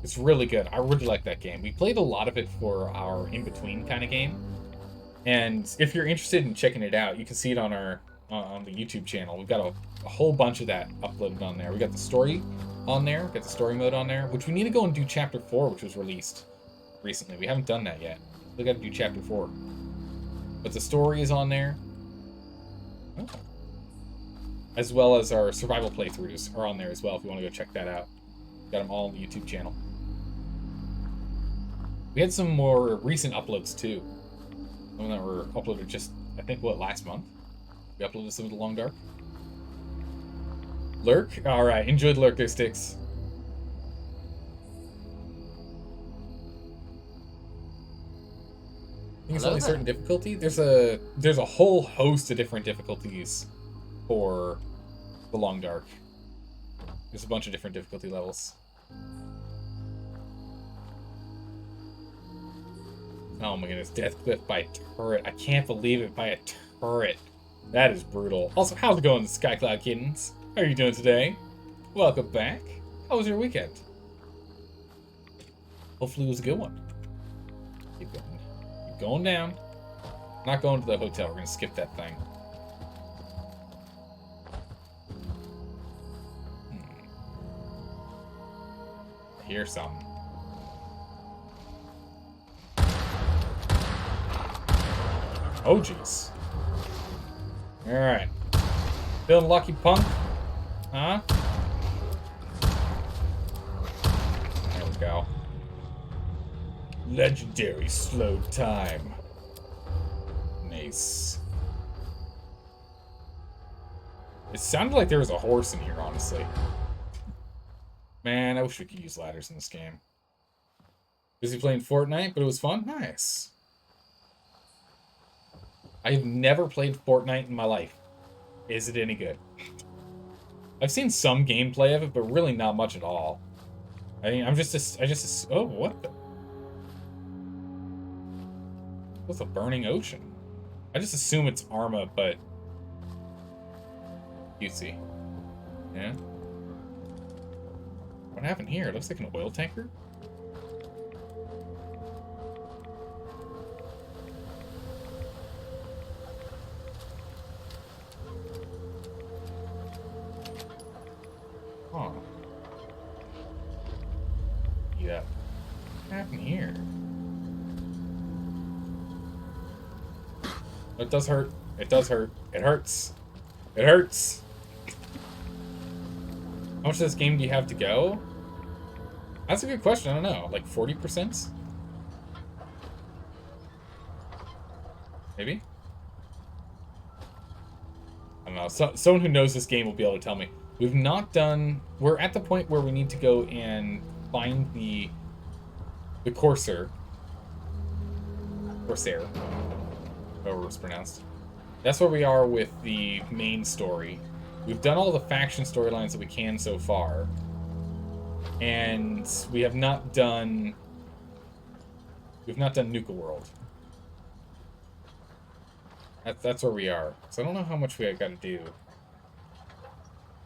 [SPEAKER 1] It's really good. I really like that game. We played a lot of it for our in-between kind of game. And if you're interested in checking it out, you can see it on our on the YouTube channel. We've got a whole bunch of that uploaded on there. We got the story on there, got the story mode on there, which we need to go and do chapter 4, which was released recently. We haven't done that yet. We got to do chapter 4. But the story is on there. Oh. As well as our survival playthroughs are on there as well if you want to go check that out. Got them all on the YouTube channel. We had some more recent uploads too. Some that were uploaded just, I think, what, last month? We uploaded some of the Long Dark. Lurk? Alright, enjoyed Lurk there, Sticks. I think it's only certain difficulty. There's a whole host of different difficulties for the Long Dark. There's a bunch of different difficulty levels. Oh my goodness, death cliff by a turret. I can't believe it, by a turret. That is brutal. Also, how's it going, Skycloud Kittens? How are you doing today? Welcome back. How was your weekend? Hopefully it was a good one. Keep going. Keep going down. Not going to the hotel. We're going to skip that thing. I hear something. Oh, jeez. Alright. Feeling lucky, punk? Huh? There we go. Legendary slow time. Nice. It sounded like there was a horse in here, honestly. Man, I wish we could use ladders in this game. Busy playing Fortnite, but it was fun? Nice. I've never played Fortnite in my life. Is it any good? I've seen some gameplay of it, but really not much at all. I mean, oh, what the? What's a burning ocean? I just assume it's Arma, but cutesy. Yeah. What happened here? It looks like an oil tanker. Huh. Yeah. What happened here? It does hurt. It does hurt. It hurts. It hurts. How much of this game do you have to go? That's a good question. I don't know. Like 40%? Maybe? I don't know. Someone who knows this game will be able to tell me. We've not done... We're at the point where we need to go and find the Corsair. Corsair. However it's pronounced. That's where we are with the main story. We've done all the faction storylines that we can so far. And we have not done... We've not done Nuka World. That's where we are. So I don't know how much we got to do.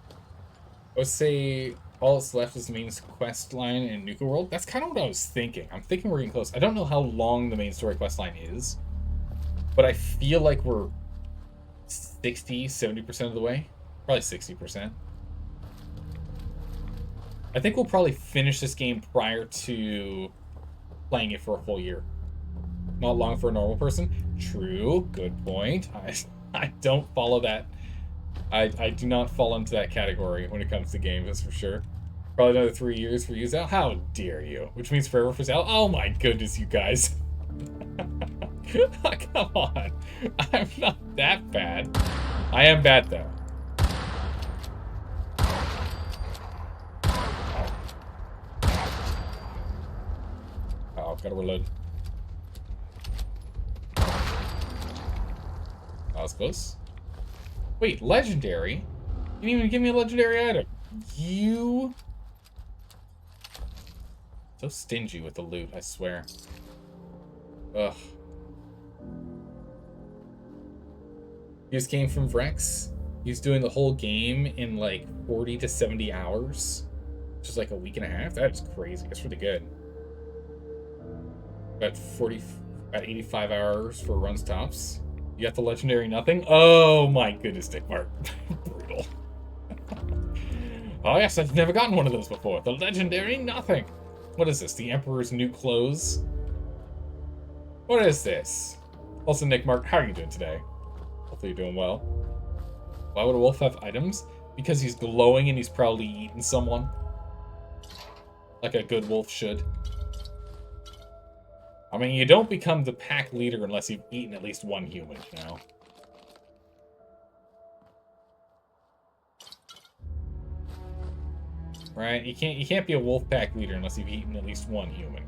[SPEAKER 1] I would say all that's left is the main quest line in Nuka World. That's kind of what I was thinking. I'm thinking we're getting close. I don't know how long the main story quest line is. But I feel like we're 60, 70% of the way. Probably 60%. I think we'll probably finish this game prior to playing it for a full year. Not long for a normal person. True. Good point. I don't follow that I do not fall into that category when it comes to games, that's for sure. Probably another 3 years for you, Zal. How dare you? Which means forever for Zal. Oh my goodness, you guys. Come on. I'm not that bad. I am bad, though. Oh, gotta reload. That was close. Wait, legendary? You didn't even give me a legendary item. You... So stingy with the loot, I swear. Ugh. He just came from Vrex. He's doing the whole game in like 40 to 70 hours. Which is like a week and a half. That is crazy. That's really good. About 85 hours for runs tops. You got the legendary nothing? Oh my goodness, Dick Mark. Brutal. Oh yes, I've never gotten one of those before. The legendary nothing. What is this? The Emperor's new clothes? What is this? Also, Nick Mark, how are you doing today? Hopefully you're doing well. Why would a wolf have items? Because he's glowing and he's probably eaten someone. Like a good wolf should. I mean, you don't become the pack leader unless you've eaten at least one human, you know? Right? You can't be a wolf pack leader unless you've eaten at least one human.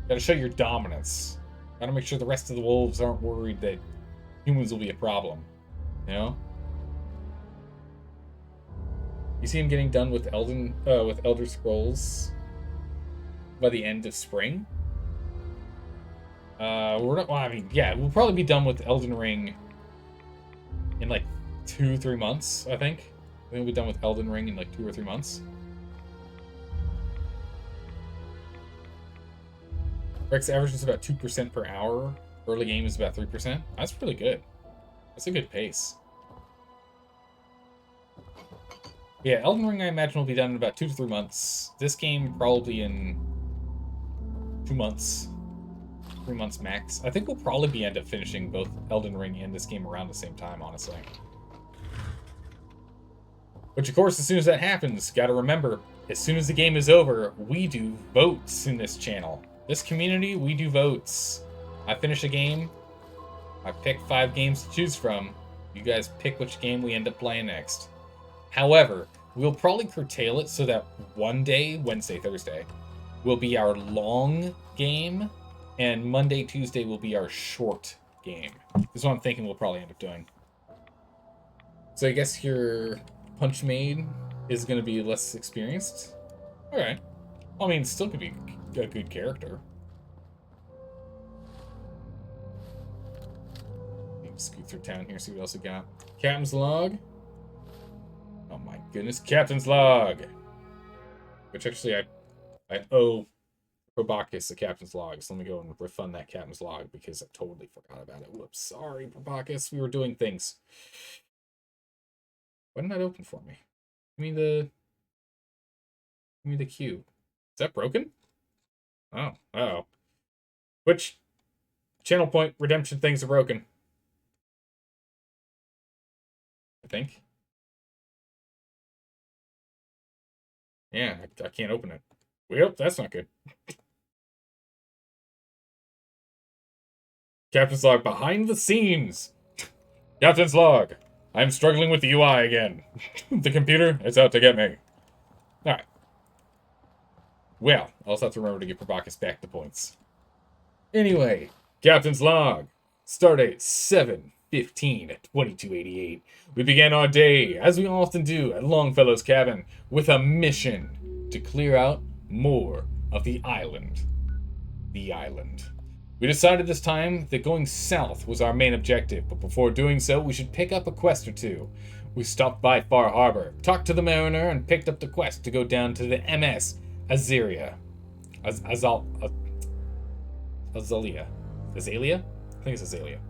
[SPEAKER 1] Gotta show your dominance. Gotta make sure the rest of the wolves aren't worried that humans will be a problem. You know? You see him getting done with Elder Scrolls by the end of spring? We're not, well, I mean, yeah, we'll probably be done with Elden Ring in like 2-3 months, I think. I think we'll be done with Elden Ring in like 2 or 3 months. Rex average is about 2% per hour. Early game is about 3%. That's really good. That's a good pace. Yeah, Elden Ring I imagine will be done in about 2 to 3 months. This game probably in 2 months. 3 months max. I think we'll probably end up finishing both Elden Ring and this game around the same time, honestly. Which, of course, as soon as that happens, gotta remember, as soon as the game is over, we do votes in this channel. This community, we do votes. I finish a game, I pick 5 games to choose from. You guys pick which game we end up playing next. However, we'll probably curtail it so that one day, Wednesday, Thursday, will be our long game, and Monday, Tuesday will be our short game. This is what I'm thinking we'll probably end up doing. So I guess your punch maid is going to be less experienced. Alright. I mean, still could be a good character. Scoot through town here, see what else we got. Captain's log. Oh my goodness, Captain's log. Which actually I owe Probakis the Captain's log, so let me go and refund that Captain's log because I totally forgot about it. Whoops, sorry, Probakis. We were doing things. Why didn't that open for me? Give me the queue. Is that broken? Oh, uh-oh. Which channel point redemption things are broken? I think. Yeah, I can't open it. Well, that's not good. Captain's log behind the scenes. Captain's log. I'm struggling with the UI again. The computer is out to get me. Alright. Well, I'll also have to remember to give Probakis back the points. Anyway, Captain's log. Stardate 7/15 at 2288. We began our day, as we often do, at Longfellow's cabin, with a mission to clear out more of the island. The island. We decided this time that going south was our main objective, but before doing so, we should pick up a quest or two. We stopped by Far Harbor, talked to the mariner, and picked up the quest to go down to the MS Azalia. Azalea? I think it's Azalea.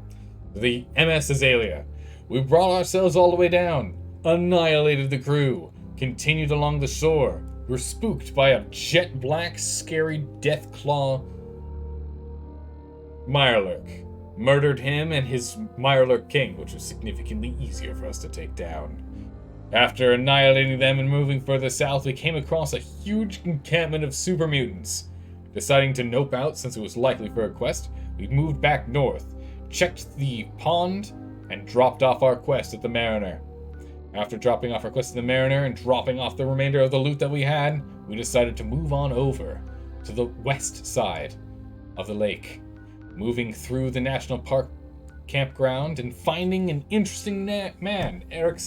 [SPEAKER 1] The MS Azalea. We brought ourselves all the way down, annihilated the crew, continued along the shore. We're spooked by a jet black, scary death claw Mirelurk. murdered him and his Mirelurk King, which was significantly easier for us to take down. After annihilating them and moving further south, we came across a huge encampment of super mutants. Deciding to nope out since it was likely for a quest, we moved back north, checked the pond, and dropped off our quest at the Mariner. After dropping off our quest at the Mariner and dropping off the remainder of the loot that we had, we decided to move on over to the west side of the lake, moving through the national park campground and finding an interesting man, Eric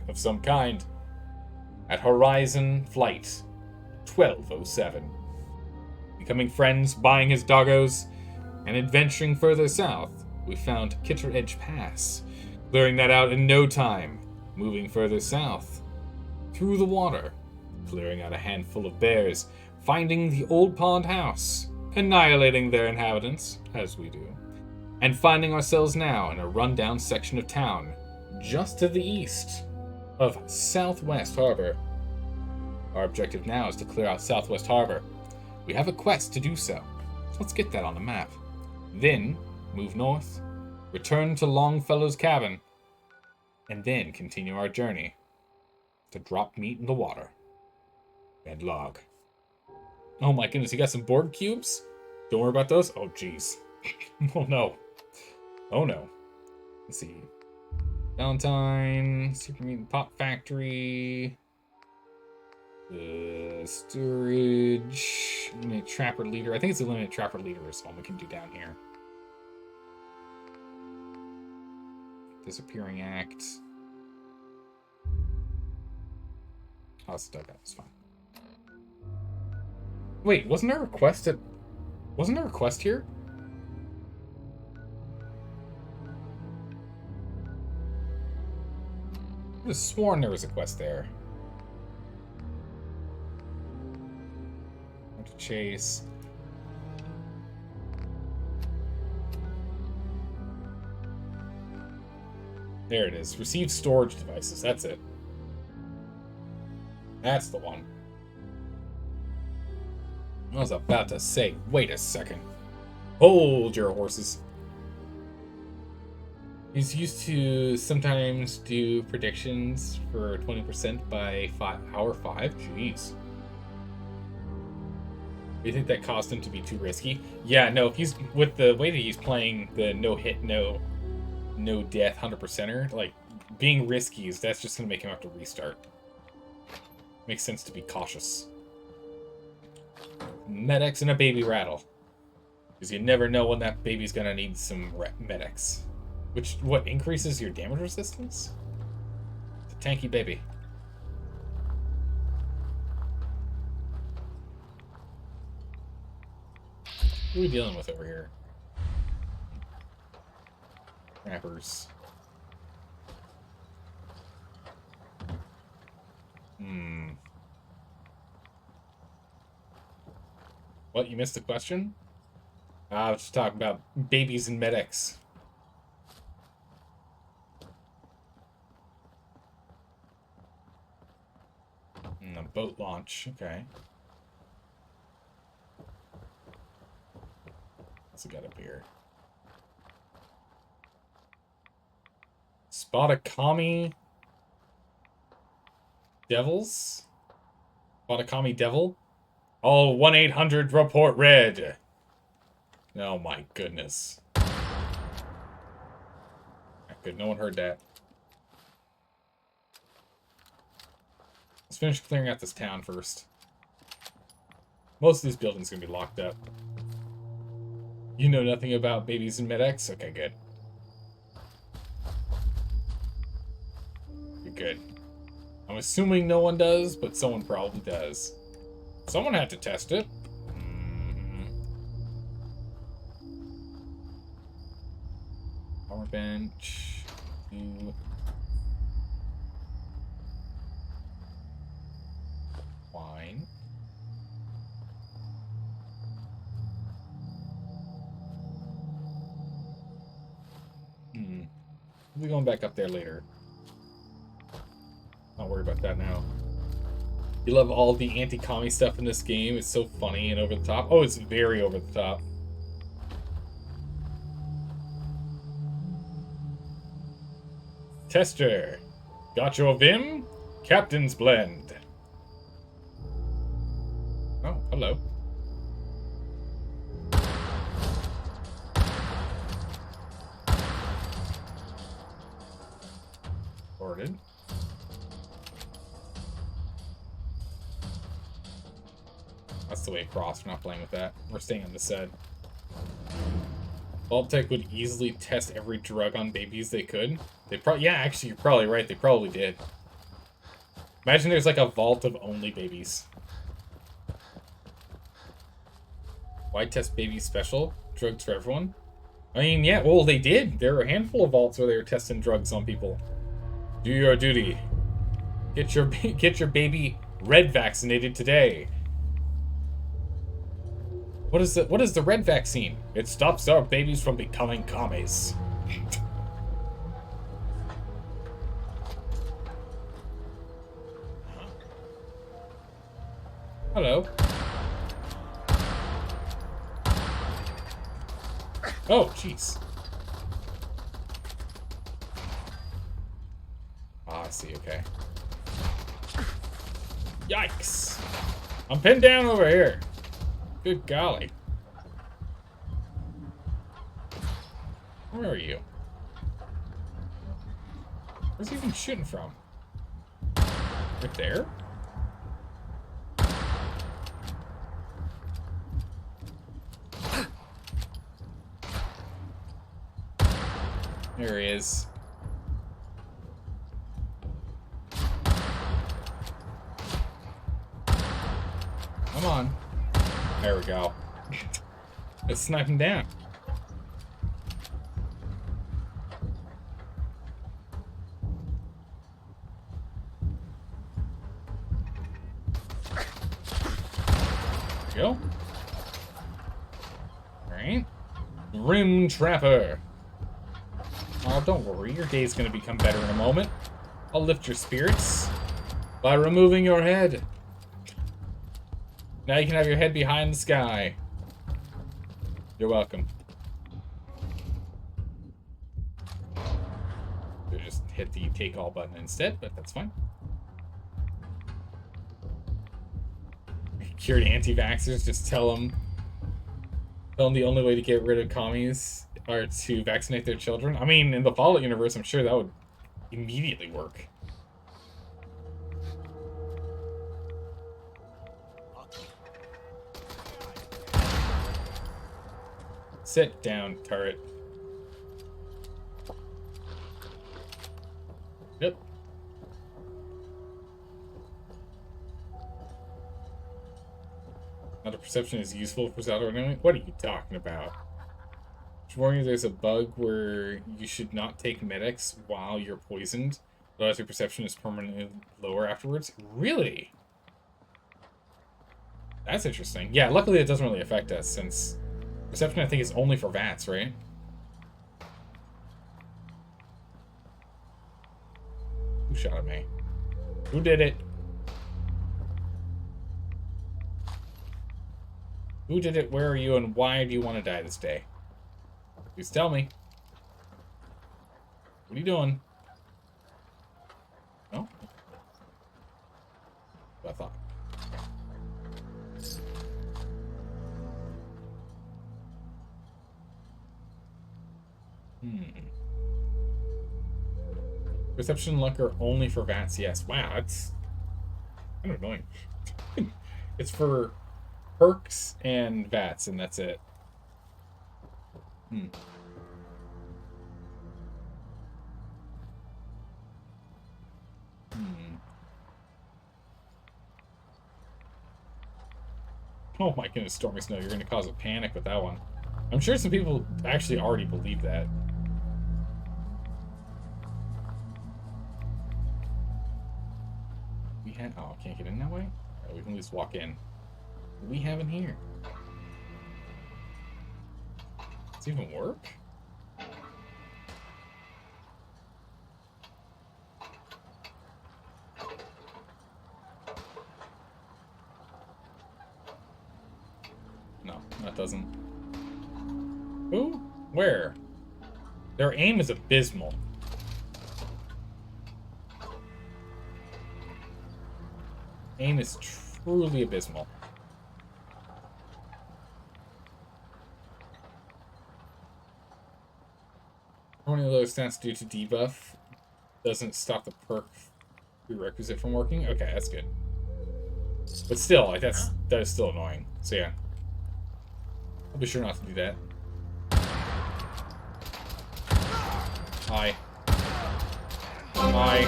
[SPEAKER 1] of some kind, at Horizon Flight 1207. Becoming friends, buying his doggos, and adventuring further south, we found Kitcher Edge Pass, clearing that out in no time, moving further south, through the water, clearing out a handful of bears, finding the old pond house, annihilating their inhabitants, as we do, and finding ourselves now in a rundown section of town, just to the east of Southwest Harbor. Our objective now is to clear out Southwest Harbor. We have a quest to do so, so let's get that on the map. Then, move north, return to Longfellow's cabin, and then continue our journey to drop meat in the water and log. Oh my goodness, you got some Borg cubes? Don't worry about those? Oh jeez. Oh no. Oh no. Let's see. Valentine, Super Mutant Pop Factory, storage, Eliminate Trapper Leader. I think it's Eliminate Trapper Leader is one we can do down here. Disappearing Act. Oh, it's dug up. It's fine. Wait, wasn't there a quest at... Wasn't there a quest here? I could have sworn there was a quest there. To chase. There it is. Receive storage devices. That's it. That's the one. I was about to say, wait a second. Hold your horses. He's used to sometimes do predictions for 20% by hour 5. Jeez. You think that caused him to be too risky? Yeah, no, if he's with the way that he's playing the no hit, no death 100%er, like being risky is that's just gonna make him have to restart. Makes sense to be cautious. Medics and a baby rattle. Because you never know when that baby's gonna need some medics. Which, what, increases your damage resistance? It's a tanky baby. What are we dealing with over here? Trappers. What, you missed the question? I was just talking about babies and medics. A boat launch, okay. What's it got up here? Spot a commie devils? Spot a commie devil? Oh, 1-800 report red. Oh my goodness. Good, no one heard that. Let's finish clearing out this town first. Most of these buildings are gonna be locked up. You know nothing about babies and medics? Okay, good. You're good. I'm assuming no one does, but someone probably does. Someone had to test it. Power bench. Wine. We'll be going back up there later. Not worry about that now. You love all the anti-commie stuff in this game. It's so funny and over the top. Oh, it's very over the top. Tester. Got your Vim? Captain's Blend. Oh, hello. Sorted. That's the way across. We're not playing with that. We're staying on the set. Vault-Tec would easily test every drug on babies they could. They probably, yeah, actually, you're probably right. They probably did. Imagine there's like a vault of only babies. Why test babies special? Drugs for everyone? I mean, yeah, well, they did. There were a handful of vaults where they were testing drugs on people. Do your duty. Get your baby red vaccinated today. What is the red vaccine? It stops our babies from becoming commies. Hello. Oh, jeez. Ah, I see, okay. Yikes. I'm pinned down over here. Good golly. Where are you? Where's he even shooting from? Right there? There he is. Come on. There we go. Let's snipe him down. There we go. Alright. Rim Trapper. Oh, don't worry. Your day's gonna become better in a moment. I'll lift your spirits by removing your head. Now you can have your head behind the sky. You're welcome. You just hit the take all button instead, but that's fine. Cured anti-vaxxers, just tell them the only way to get rid of commies are to vaccinate their children. I mean, in the Fallout universe, I'm sure that would immediately work. Sit down, turret. Yep. Not a perception is useful for Zelda anyway. What are you talking about? Just warning you, there's a bug where you should not take medics while you're poisoned, otherwise your perception is permanently lower afterwards. Really? That's interesting. Yeah, luckily it doesn't really affect us, since perception, I think, is only for VATS, right? Who shot at me? Who did it? Who did it? Where are you? And why do you want to die this day? Please tell me. What are you doing? No? What I thought. Perception Lunker only for VATS, yes. Wow, that's kind of annoying. It's for perks and VATS, and that's it. Oh my goodness, Stormy Snow, you're going to cause a panic with that one. I'm sure some people actually already believe that. Oh, can't get in that way? Alright, we can at least walk in. What do we have in here? Does it even work? No, that doesn't. Who? Where? Their aim is abysmal. Aim is truly abysmal. One of those stats due to debuff doesn't stop the perk prerequisite from working. Okay, that's good. But still, like that is still annoying. So yeah, I'll be sure not to do that. Hi. Hi.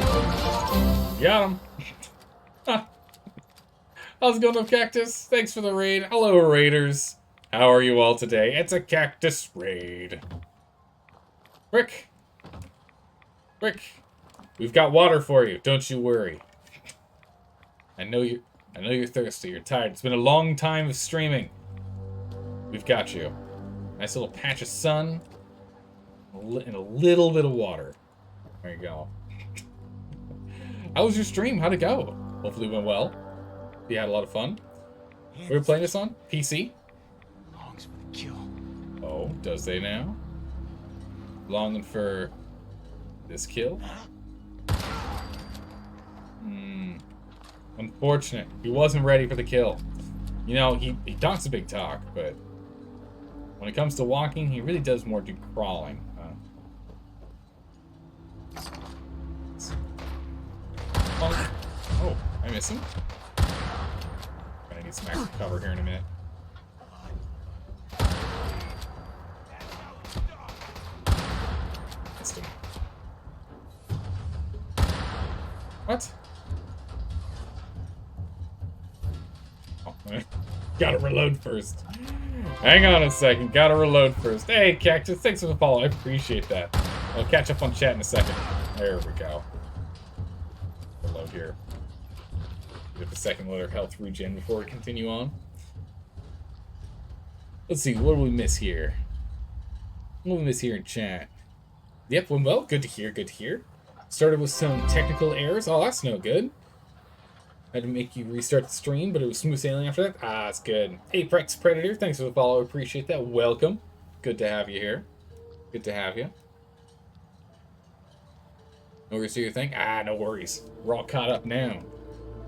[SPEAKER 1] Got him. How's it going up, Cactus? Thanks for the raid. Hello, raiders. How are you all today? It's a Cactus raid. Quick. Quick. We've got water for you. Don't you worry. I know you're thirsty. You're tired. It's been a long time of streaming. We've got you. Nice little patch of sun and a little bit of water. There you go. How was your stream? How'd it go? Hopefully it went well. You had a lot of fun. We were playing this on PC.
[SPEAKER 5] Longs for the kill.
[SPEAKER 1] Oh, does they now? Longing for this kill? Unfortunate. He wasn't ready for the kill. You know, he talks a big talk, but when it comes to walking, he really does more do crawling. Oh, I miss him. Gonna need some extra cover here in a minute. Missed him. What? Oh, gotta reload first. Hang on a second, gotta reload first. Hey, Cactus, thanks for the follow. I appreciate that. I'll catch up on chat in a second. There we go. Reload here. Get the second loader health regen before we continue on. Let's see, what do we miss here? What do we miss here in chat? Yep, went well. Good to hear, good to hear. Started with some technical errors. Oh, that's no good. Had to make you restart the stream, but it was smooth sailing after that. Ah, that's good. Apex Predator, thanks for the follow. Appreciate that. Welcome. Good to have you here. Good to have you. No worries, do your thing? Ah, no worries. We're all caught up now.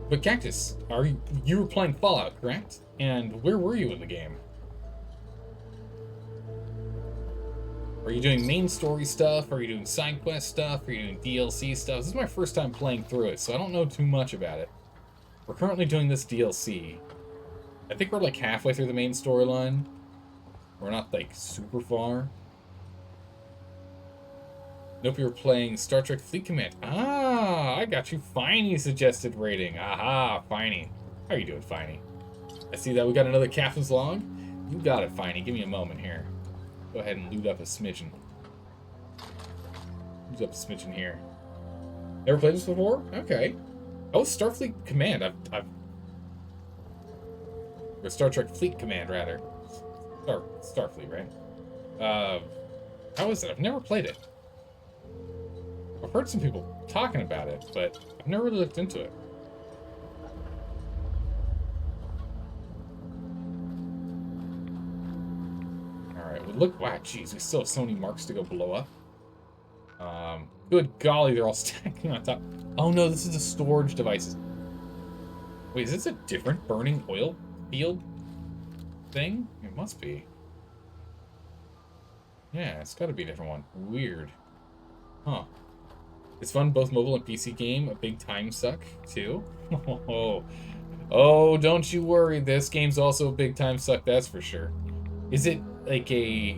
[SPEAKER 1] But Cactus, you were playing Fallout, correct? And where were you in the game? Are you doing main story stuff? Are you doing side quest stuff? Are you doing DLC stuff? This is my first time playing through it, so I don't know too much about it. We're currently doing this DLC. I think we're like halfway through the main storyline. We're not like super far. Nope, you were playing Star Trek Fleet Command. Ah, I got you. Finey suggested rating. Aha, Finey. How are you doing, Finey? I see that we got another Captain's Log. You got it, Finey. Give me a moment here. Go ahead and loot up a smidgen. Loot up a smidgen here. Never played this before? Okay. Oh, Starfleet Command. Or Star Trek Fleet Command, rather. Starfleet, right? How is it? I've never played it. I've heard some people talking about it, but I've never really looked into it. Alright, well look, wow, jeez, we still have so many marks to go blow up. Good golly, they're all stacking on top. Oh no, this is the storage devices. Wait, is this a different burning oil field thing? It must be. Yeah, it's gotta be a different one. Weird. Huh. It's fun, both mobile and PC game. A big time suck, too. Oh, don't you worry. This game's also a big time suck, that's for sure. Is it like a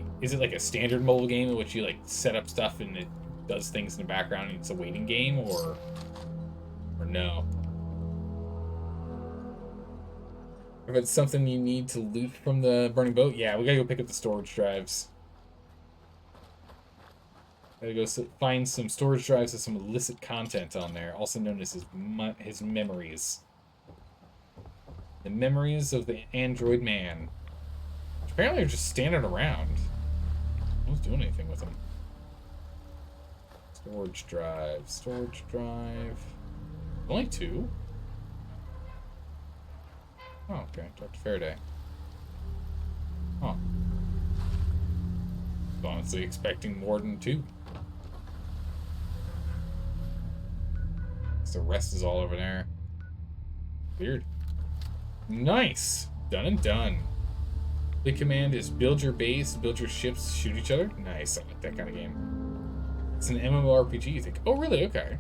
[SPEAKER 1] standard mobile game in which you like set up stuff and it does things in the background and it's a waiting game, or no? If it's something you need to loot from the burning boat, yeah, we gotta go pick up the storage drives. Gotta go find some storage drives with some illicit content on there, also known as his memories. The memories of the android man. Which apparently are just standing around. No one's doing anything with them. Storage drive. Storage drive. Only 2? Oh, okay. Dr. Faraday. Huh. Honestly expecting more than 2. The rest is all over there. Weird. Nice. Done and done. The command is build your base, build your ships, shoot each other. Nice. I like that kind of game. It's an MMORPG, you think. Oh, really? Okay.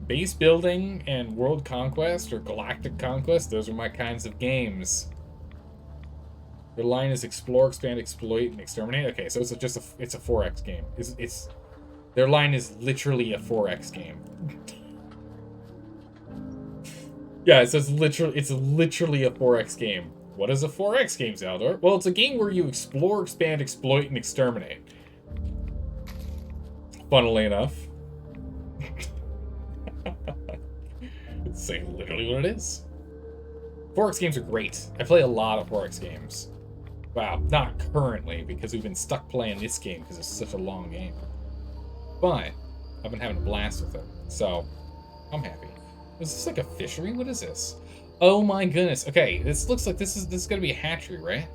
[SPEAKER 1] Base building and world conquest or galactic conquest, those are my kinds of games. The line is explore, expand, exploit, and exterminate. Okay, so it's it's a 4X game. It's their line is literally a 4X game. Yeah, so it's literally a 4X game. What is a 4X game, Zaldor? Well, it's a game where you explore, expand, exploit, and exterminate. Funnily enough. It's saying literally what it is. 4X games are great. I play a lot of 4X games. Wow, not currently, because we've been stuck playing this game because it's such a long game. But I've been having a blast with it, so I'm happy. Is this like a fishery? What is this? Oh my goodness. Okay, this looks like this is gonna be a hatchery, right?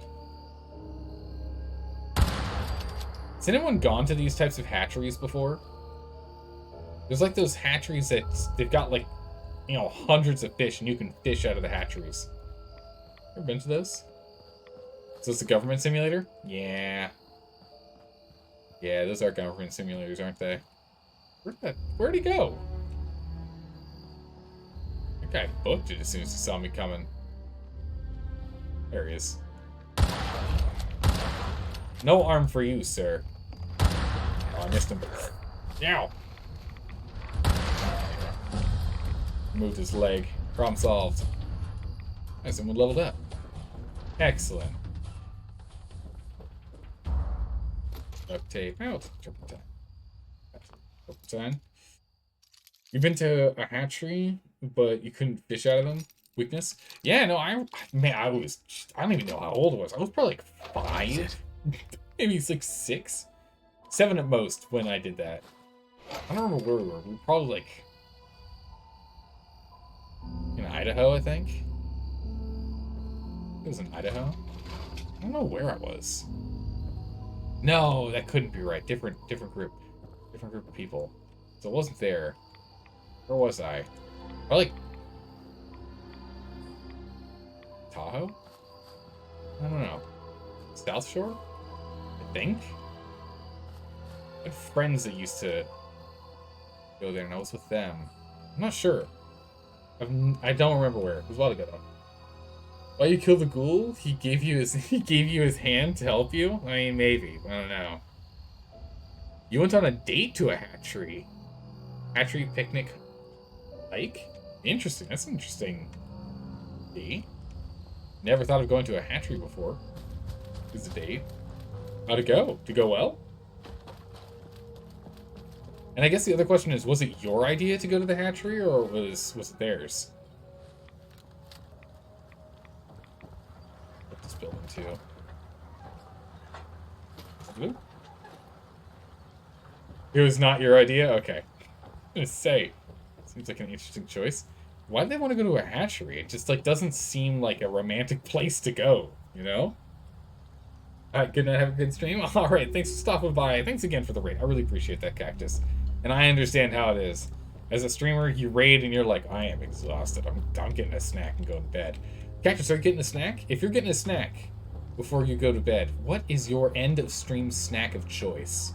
[SPEAKER 1] Has anyone gone to these types of hatcheries before? There's like those hatcheries that they've got like, you know, hundreds of fish and you can fish out of the hatcheries. Ever been to those? Is this a government simulator? Yeah. Yeah, those are government simulators, aren't they? Where'd he go? That guy booked it as soon as he saw me coming. There he is. No arm for you, sir. Oh, I missed him. Ow! Moved his leg. Problem solved. Nice, someone leveled up. Excellent. Duct tape out. Turpentine. You've been to a hatchery, but you couldn't fish out of them? Weakness? Yeah, no, I don't even know how old I was. I was probably like 5. Maybe like 6. 7 at most when I did that. I don't remember where we were. We were probably like in Idaho, I think. It was in Idaho. I don't know where I was. No, that couldn't be right. Different group. Different group of people. So it wasn't there. Where was I? Probably like Tahoe? I don't know. South Shore? I think? I had friends that used to go there and I was with them. I'm not sure. I don't remember where. It was a while ago though. Why you killed the ghoul? He gave you his hand to help you? I mean, maybe. I don't know. You went on a date to a hatchery. Hatchery picnic hike? Interesting. That's an interesting date. Never thought of going to a hatchery before. It's a date. How'd it go? Did it go well? And I guess the other question is, was it your idea to go to the hatchery, or was it theirs? Put this building too. Blue? It was not your idea? Okay. I'm gonna say, seems like an interesting choice. Why do they want to go to a hatchery? It just like doesn't seem like a romantic place to go, you know? Alright, good night, have a good stream. Alright, thanks for stopping by. Thanks again for the raid. I really appreciate that, Cactus. And I understand how it is. As a streamer, you raid and you're like, I am exhausted. I'm getting a snack and going to bed. Cactus, are you getting a snack? If you're getting a snack before you go to bed, what is your end of stream snack of choice?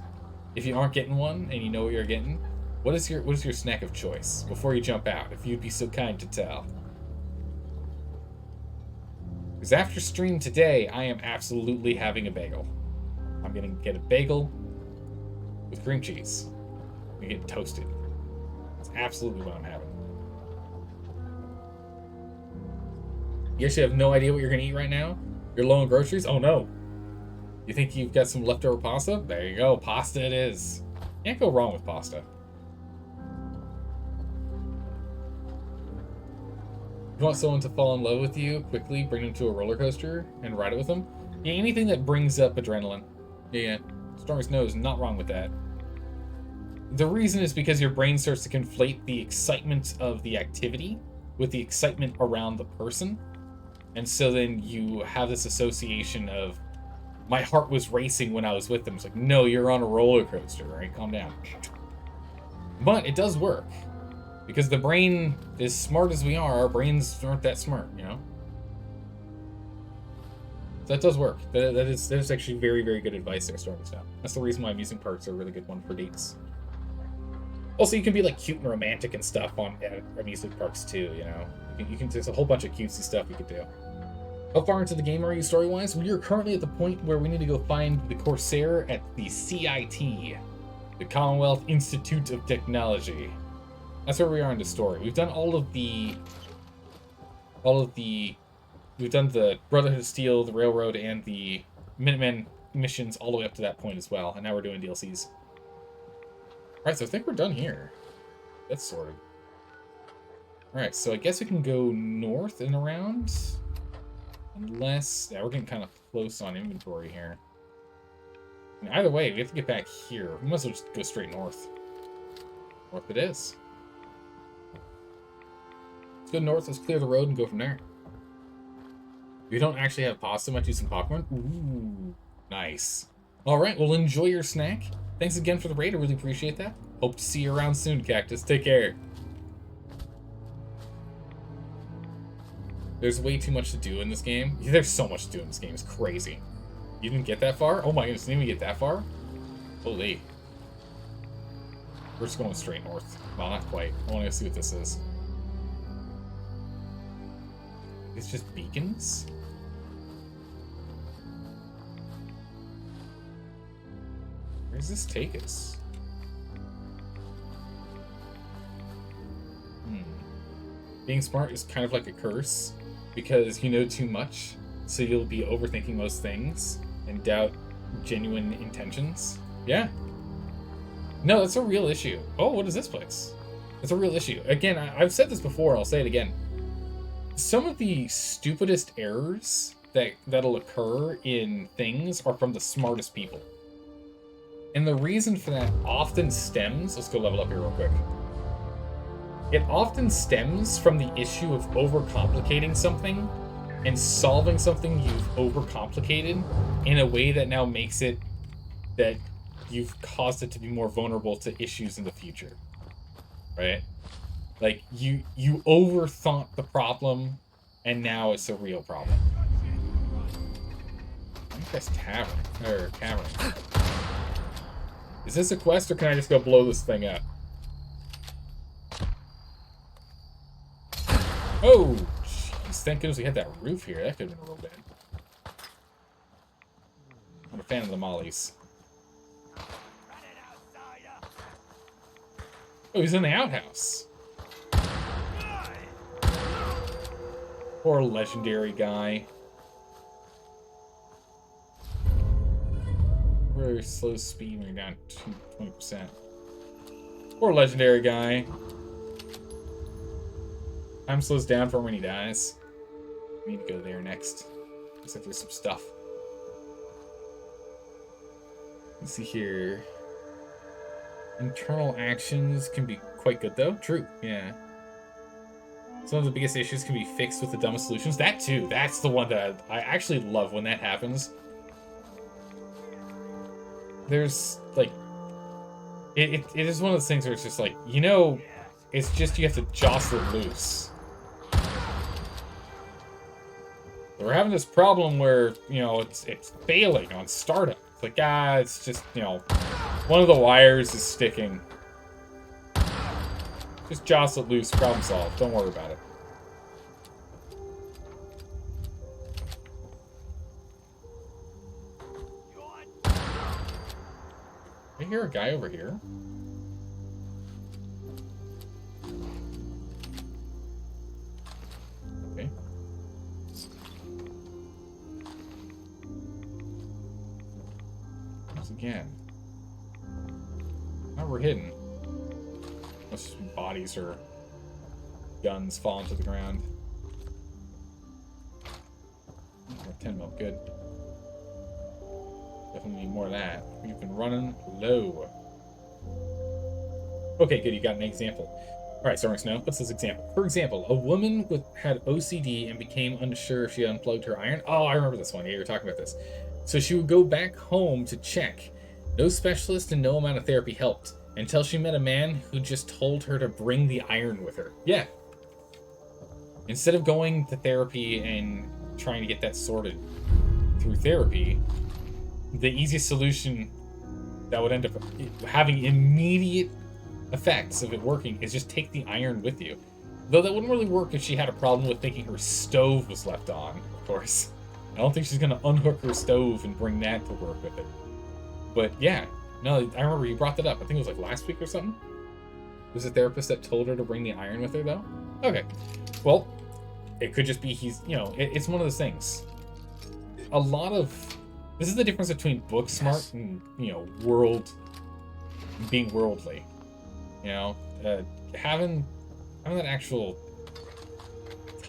[SPEAKER 1] If you aren't getting one and you know what you're getting, what is your snack of choice before you jump out, if you'd be so kind to tell? Because after stream today, I am absolutely having a bagel. I'm gonna get a bagel with cream cheese. I'm gonna get toasted. That's absolutely what I'm having. You actually have no idea what you're gonna eat right now? You're low on groceries? Oh no. You think you've got some leftover pasta? There you go, pasta it is. Can't go wrong with pasta. You want someone to fall in love with you quickly, bring them to a roller coaster and ride it with them? Yeah, anything that brings up adrenaline. Yeah, Storm's nose, not wrong with that. The reason is because your brain starts to conflate the excitement of the activity with the excitement around the person. And so then you have this association of, my heart was racing when I was with them. It's like, no, you're on a roller coaster, right? Calm down. But it does work. Because the brain, as smart as we are, our brains aren't that smart, you know? That does work. That is actually very, very good advice there, Stormy Snow. That's the reason why amusement parks are a really good one for dates. Also, you can be like cute and romantic and stuff at amusement parks too, you know? You can there's a whole bunch of cutesy stuff you could do. How far into the game are you story-wise? We are currently at the point where we need to go find the Corsair at the CIT, the Commonwealth Institute of Technology. That's where we are in the story. We've done we've done the Brotherhood of Steel, the Railroad, and the Minutemen missions all the way up to that point as well, and now we're doing DLCs. Alright, so I think we're done here. That's sorted. Alright, so I guess we can go north and around. Unless... yeah, we're getting kind of close on inventory here. And either way, we have to get back here. We might as well just go straight north. North it is. Let's go north, let's clear the road and go from there. If you don't actually have pasta, might do some popcorn. Ooh, nice. Alright, well enjoy your snack. Thanks again for the raid, I really appreciate that. Hope to see you around soon, Cactus. Take care. There's way too much to do in this game. Yeah, there's so much to do in this game, it's crazy. You didn't get that far? Oh my goodness, didn't even get that far? Holy. We're just going straight north. Well, not quite. I want to see what this is. It's just beacons? Where does this take us? Being smart is kind of like a curse, because you know too much, so you'll be overthinking most things and doubt genuine intentions. Yeah. No, that's a real issue. Oh, what is this place? It's a real issue. Again, I've said this before, I'll say it again. Some of the stupidest errors that'll occur in things are from the smartest people. And the reason for that often stems... let's go level up here real quick. It often stems from the issue of overcomplicating something and solving something you've overcomplicated in a way that now makes it that you've caused it to be more vulnerable to issues in the future. Right? Like, you overthought the problem, and now it's a real problem. I think that's tavern, or cavern. Is this a quest, or can I just go blow this thing up? Oh, jeez, thank goodness we had that roof here. That could have been real bad. I'm a fan of the mollies. Oh, he's in the outhouse. Poor legendary guy. Very slow speed when you're down to 20%. Poor legendary guy. Time slows down for him when he dies. We need to go there next. Looks like there's some stuff. Let's see here. Internal actions can be quite good though. True, yeah. Some of the biggest issues can be fixed with the dumbest solutions. That too, that's the one that I actually love when that happens. There's, like... It is one of those things where it's just like, you know, it's just you have to jostle it loose. We're having this problem where, you know, it's failing on startup. It's like, it's just, you know, one of the wires is sticking. Just jostle it loose, problem solved. Don't worry about it. I hear a guy over here. Okay. Once again. Now we're hidden. Unless bodies or guns fall into the ground. 10 mil, good. Definitely need more of that. We've been running low. Okay, good, you got an example. Alright, Stormy Snow, what's this example? For example, a woman had OCD and became unsure if she unplugged her iron. Oh, I remember this one. Yeah, you were talking about this. So she would go back home to check. No specialist and no amount of therapy helped. until she met a man who just told her to bring the iron with her. Yeah. Instead of going to therapy and trying to get that sorted through therapy, the easiest solution that would end up having immediate effects of it working is just take the iron with you. Though that wouldn't really work if she had a problem with thinking her stove was left on, of course. I don't think she's going to unhook her stove and bring that to work with it. But yeah, no, I remember you brought that up. I think it was like last week or something. Was a therapist that told her to bring the iron with her, though? Okay. Well, it could just be he's, you know, it's one of those things. A lot of... This is the difference between book smart and, you know, being worldly. You know, having that actual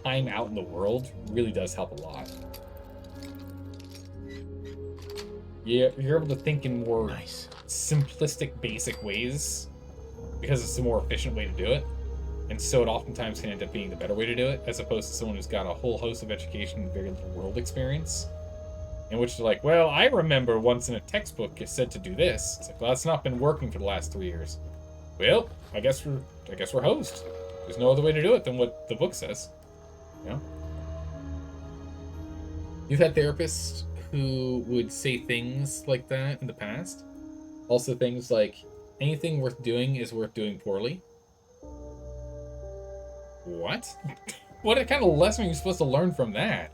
[SPEAKER 1] time out in the world really does help a lot. Yeah, you're able to think in more simplistic, basic ways because it's a more efficient way to do it. And so it oftentimes can end up being the better way to do it, as opposed to someone who's got a whole host of education and very little world experience. In which they're like, well, I remember once in a textbook it said to do this. It's like, well, that's not been working for the last 3 years. Well, I guess we're hosed. There's no other way to do it than what the book says. You know? You've had therapists who would say things like that in the past. Also things like, anything worth doing is worth doing poorly. What? What kind of lesson are you supposed to learn from that?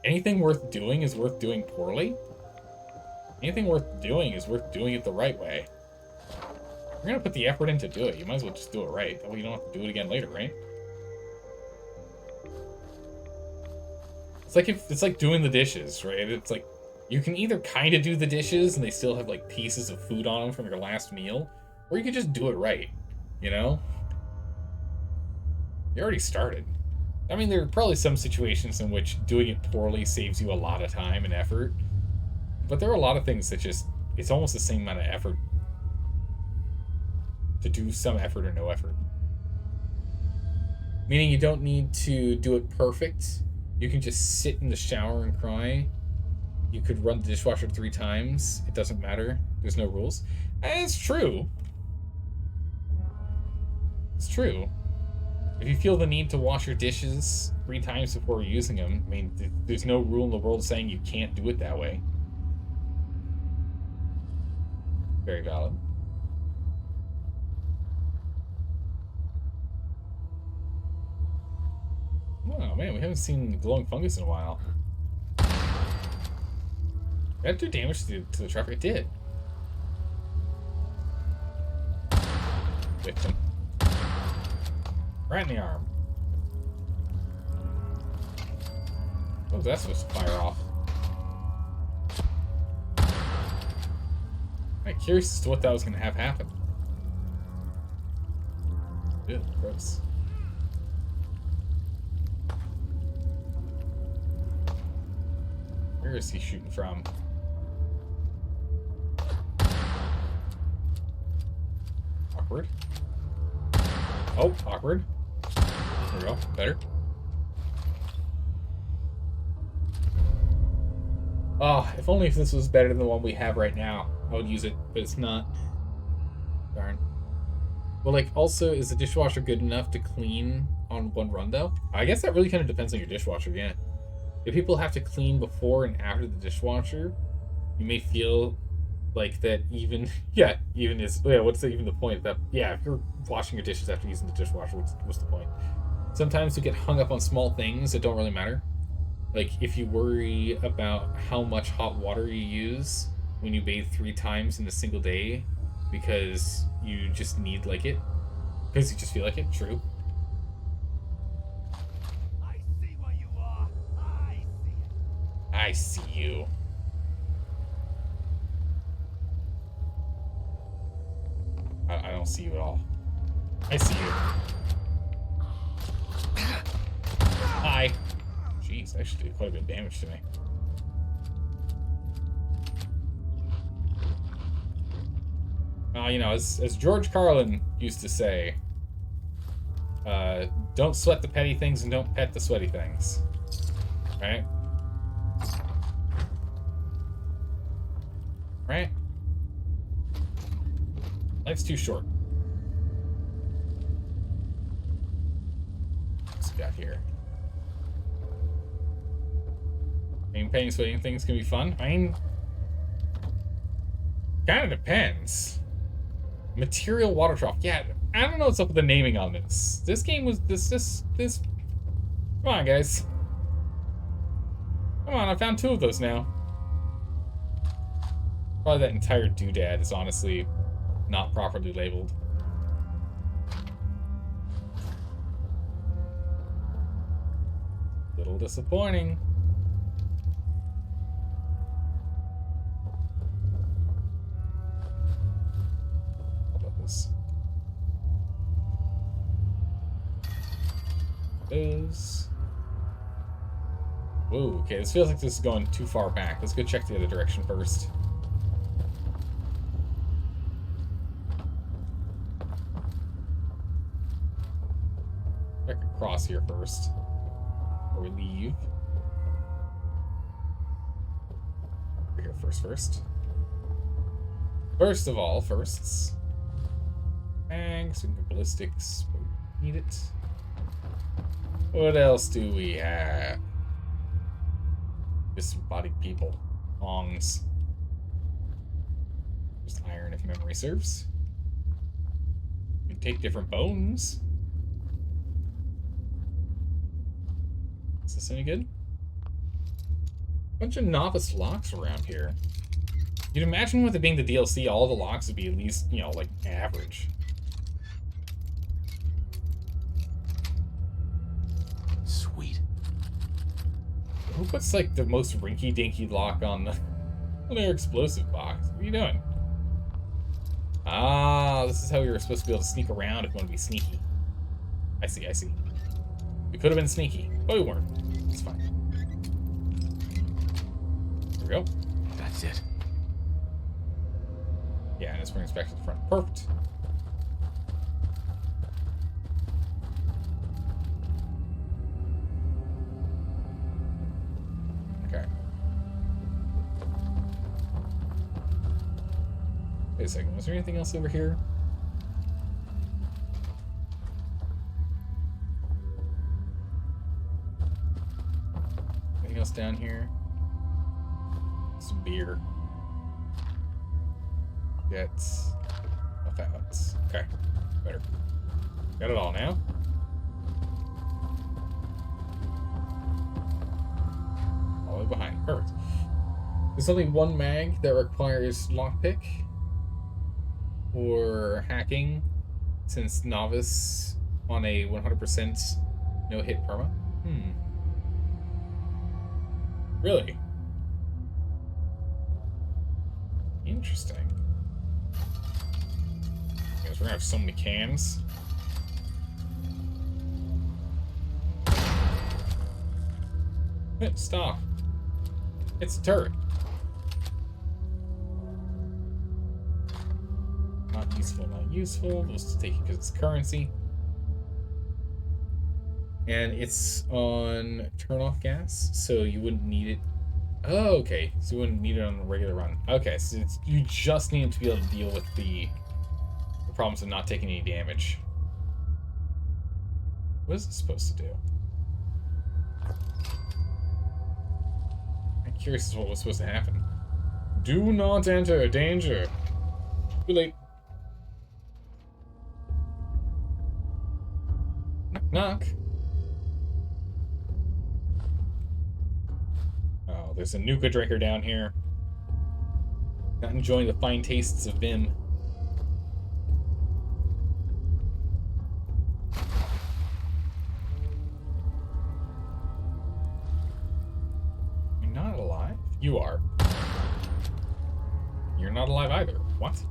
[SPEAKER 1] Anything worth doing is worth doing poorly? Anything worth doing is worth doing it the right way. You're gonna put the effort in to do it. You might as well just do it right. That way you don't have to do it again later, right? It's like doing the dishes, right? It's like you can either kind of do the dishes and they still have like pieces of food on them from your last meal, or you can just do it right, you know? You already started. I mean, there are probably some situations in which doing it poorly saves you a lot of time and effort, but there are a lot of things that just, it's almost the same amount of effort to do some effort or no effort. Meaning you don't need to do it perfect. You can just sit in the shower and cry. You could run the dishwasher 3 times. It doesn't matter. There's no rules. And it's true. It's true. If you feel the need to wash your dishes 3 times before using them, I mean, there's no rule in the world saying you can't do it that way. Very valid. Oh man, we haven't seen glowing fungus in a while. Did that do damage to the truck? It did. Victim. Right in the arm. What was that supposed to fire off? I'm curious as to what that was going to have happen. Ew, gross. Where is he shooting from? Awkward. Oh, awkward. There we go. Better. Oh, if only if this was better than the one we have right now, I would use it, but it's not. Darn. Well, like, also, is the dishwasher good enough to clean on one run, though? I guess that really kind of depends on your dishwasher, yeah. If people have to clean before and after the dishwasher, you may feel like that even what's even the point? That, yeah, if you're washing your dishes after using the dishwasher, what's the point? Sometimes you get hung up on small things that don't really matter. Like, if you worry about how much hot water you use when you bathe 3 times in a single day because you just need like it, because you just feel like it, true.
[SPEAKER 7] I see what you are. I see it.
[SPEAKER 1] I see you. I don't see you at all. I see you. Hi. Jeez, that actually did quite a bit of damage to me. You know, as George Carlin used to say, don't sweat the petty things and don't pet the sweaty things. Right? Right? Life's too short. got here? Painting, sweating things can be fun. I mean, kind of depends. Material water trough. Yeah, I don't know what's up with the naming on this. This game was this. Come on, guys. Come on, I found 2 of those now. Probably that entire doodad is honestly not properly labeled. Little disappointing. How about this? Those. Whoa, okay, this feels like this is going too far back. Let's go check the other direction first. Check across here first. Before we leave. We're here first. First of all, firsts. Bags and ballistics. Need it. What else do we have? Disembodied people. Ongs. Just iron if memory serves. We can take different bones. Is this any good? Bunch of novice locks around here. You'd imagine with it being the DLC, all the locks would be at least, you know, like average.
[SPEAKER 2] Sweet.
[SPEAKER 1] Who puts like the most rinky-dinky lock on their explosive box? What are you doing? Ah, this is how we were supposed to be able to sneak around if we want to be sneaky. I see. We could have been sneaky, but we weren't. It's fine. There we go.
[SPEAKER 2] That's it.
[SPEAKER 1] Yeah, and this brings us back to the front. Perfect. Okay. Wait a second. Was there anything else over here? Anything else down here? Some beer. Get off out. Okay, better. Got it all now. All the way behind. Perfect. There's only one mag that requires lockpick or hacking, since novice on a 100% no hit perma. Really? Interesting. We're gonna have so many cams. Stop. It's a turret. Not useful. We'll just take it because it's currency. And it's on turn off gas, so you wouldn't need it. Oh, okay. So you wouldn't need it on a regular run. Okay, so you just need to be able to deal with the problems of not taking any damage. What is this supposed to do? I'm curious as to what was supposed to happen. Do not enter. Danger. Too late. Knock, knock. Oh, there's a Nuka drinker down here. Not enjoying the fine tastes of Vim. You are. You're not alive either. What?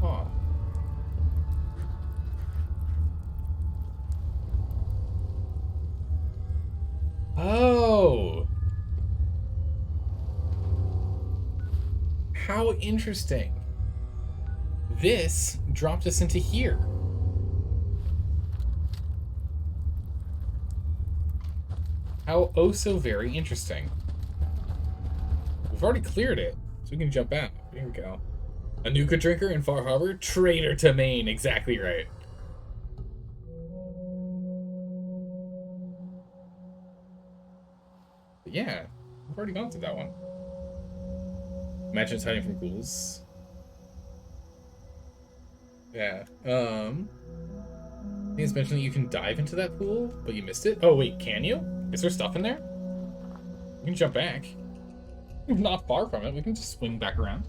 [SPEAKER 1] Oh. Oh. How interesting. This dropped us into here. How oh so very interesting. We've already cleared it, so we can jump out. Here we go. A Nuka drinker in Far Harbor? Traitor to Maine. Exactly right. But yeah, I've already gone through that one. Imagine it's hiding from ghouls. Yeah. I think it's mentioned that you can dive into that pool, but you missed it. Oh wait, can you? Is there stuff in there? We can jump back. We're not far from it. We can just swing back around.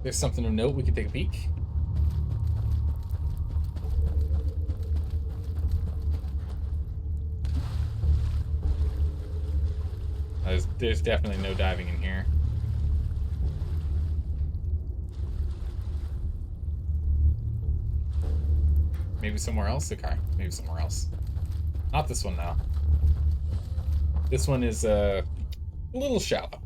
[SPEAKER 1] There's something of note. We can take a peek. There's definitely no diving in here. Maybe somewhere else? Okay, maybe somewhere else. Not this one, though. This one is a little shallow.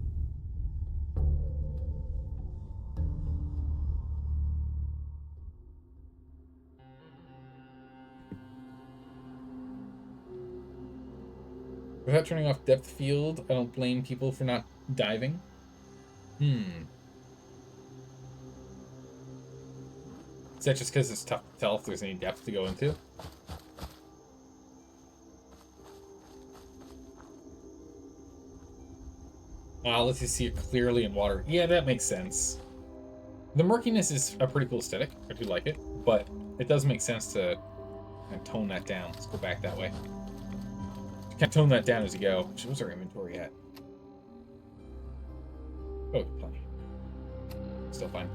[SPEAKER 1] Without turning off depth field, I don't blame people for not diving. Is that just because it's tough to tell if there's any depth to go into? Lets you see it clearly in water. Yeah, that makes sense. The murkiness is a pretty cool aesthetic. I do like it, but it does make sense to kind of tone that down. Let's go back that way. Kind of tone that down as you go. What's our inventory at? Oh, plenty. Still fine.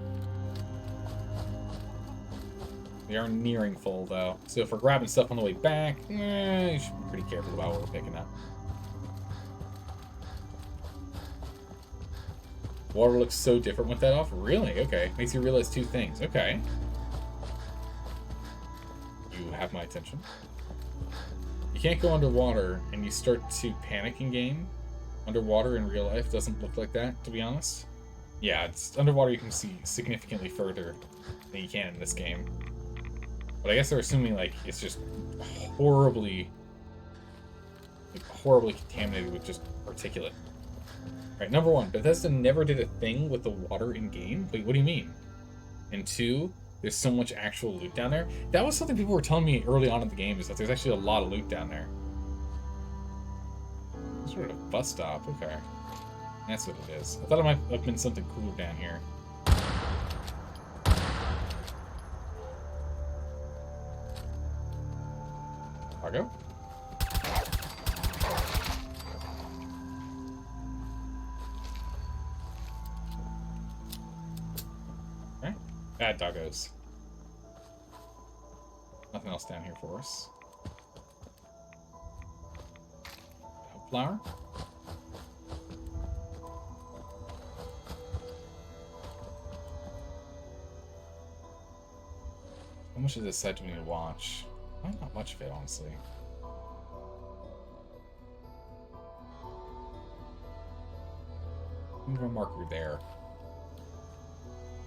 [SPEAKER 1] We are nearing full, though. So if we're grabbing stuff on the way back, you should be pretty careful about what we're picking up. Water looks so different with that off. Really? Okay. Makes you realize two things. Okay. You have my attention. You can't go underwater, and you start to panic in game. Underwater in real life doesn't look like that, to be honest. Yeah, it's underwater you can see significantly further than you can in this game. But I guess they're assuming, like, it's just horribly contaminated with just particulate. Alright, number one, Bethesda never did a thing with the water in-game. Wait, what do you mean? And two, there's so much actual loot down there. That was something people were telling me early on in the game, is that there's actually a lot of loot down there. Some sort of bus stop, okay. That's what it is. I thought it might have been something cooler down here. Cargo? Okay. Bad doggos. Nothing else down here for us. Flower? How much of this side do we need to watch? Not much of it, honestly. Move a marker there.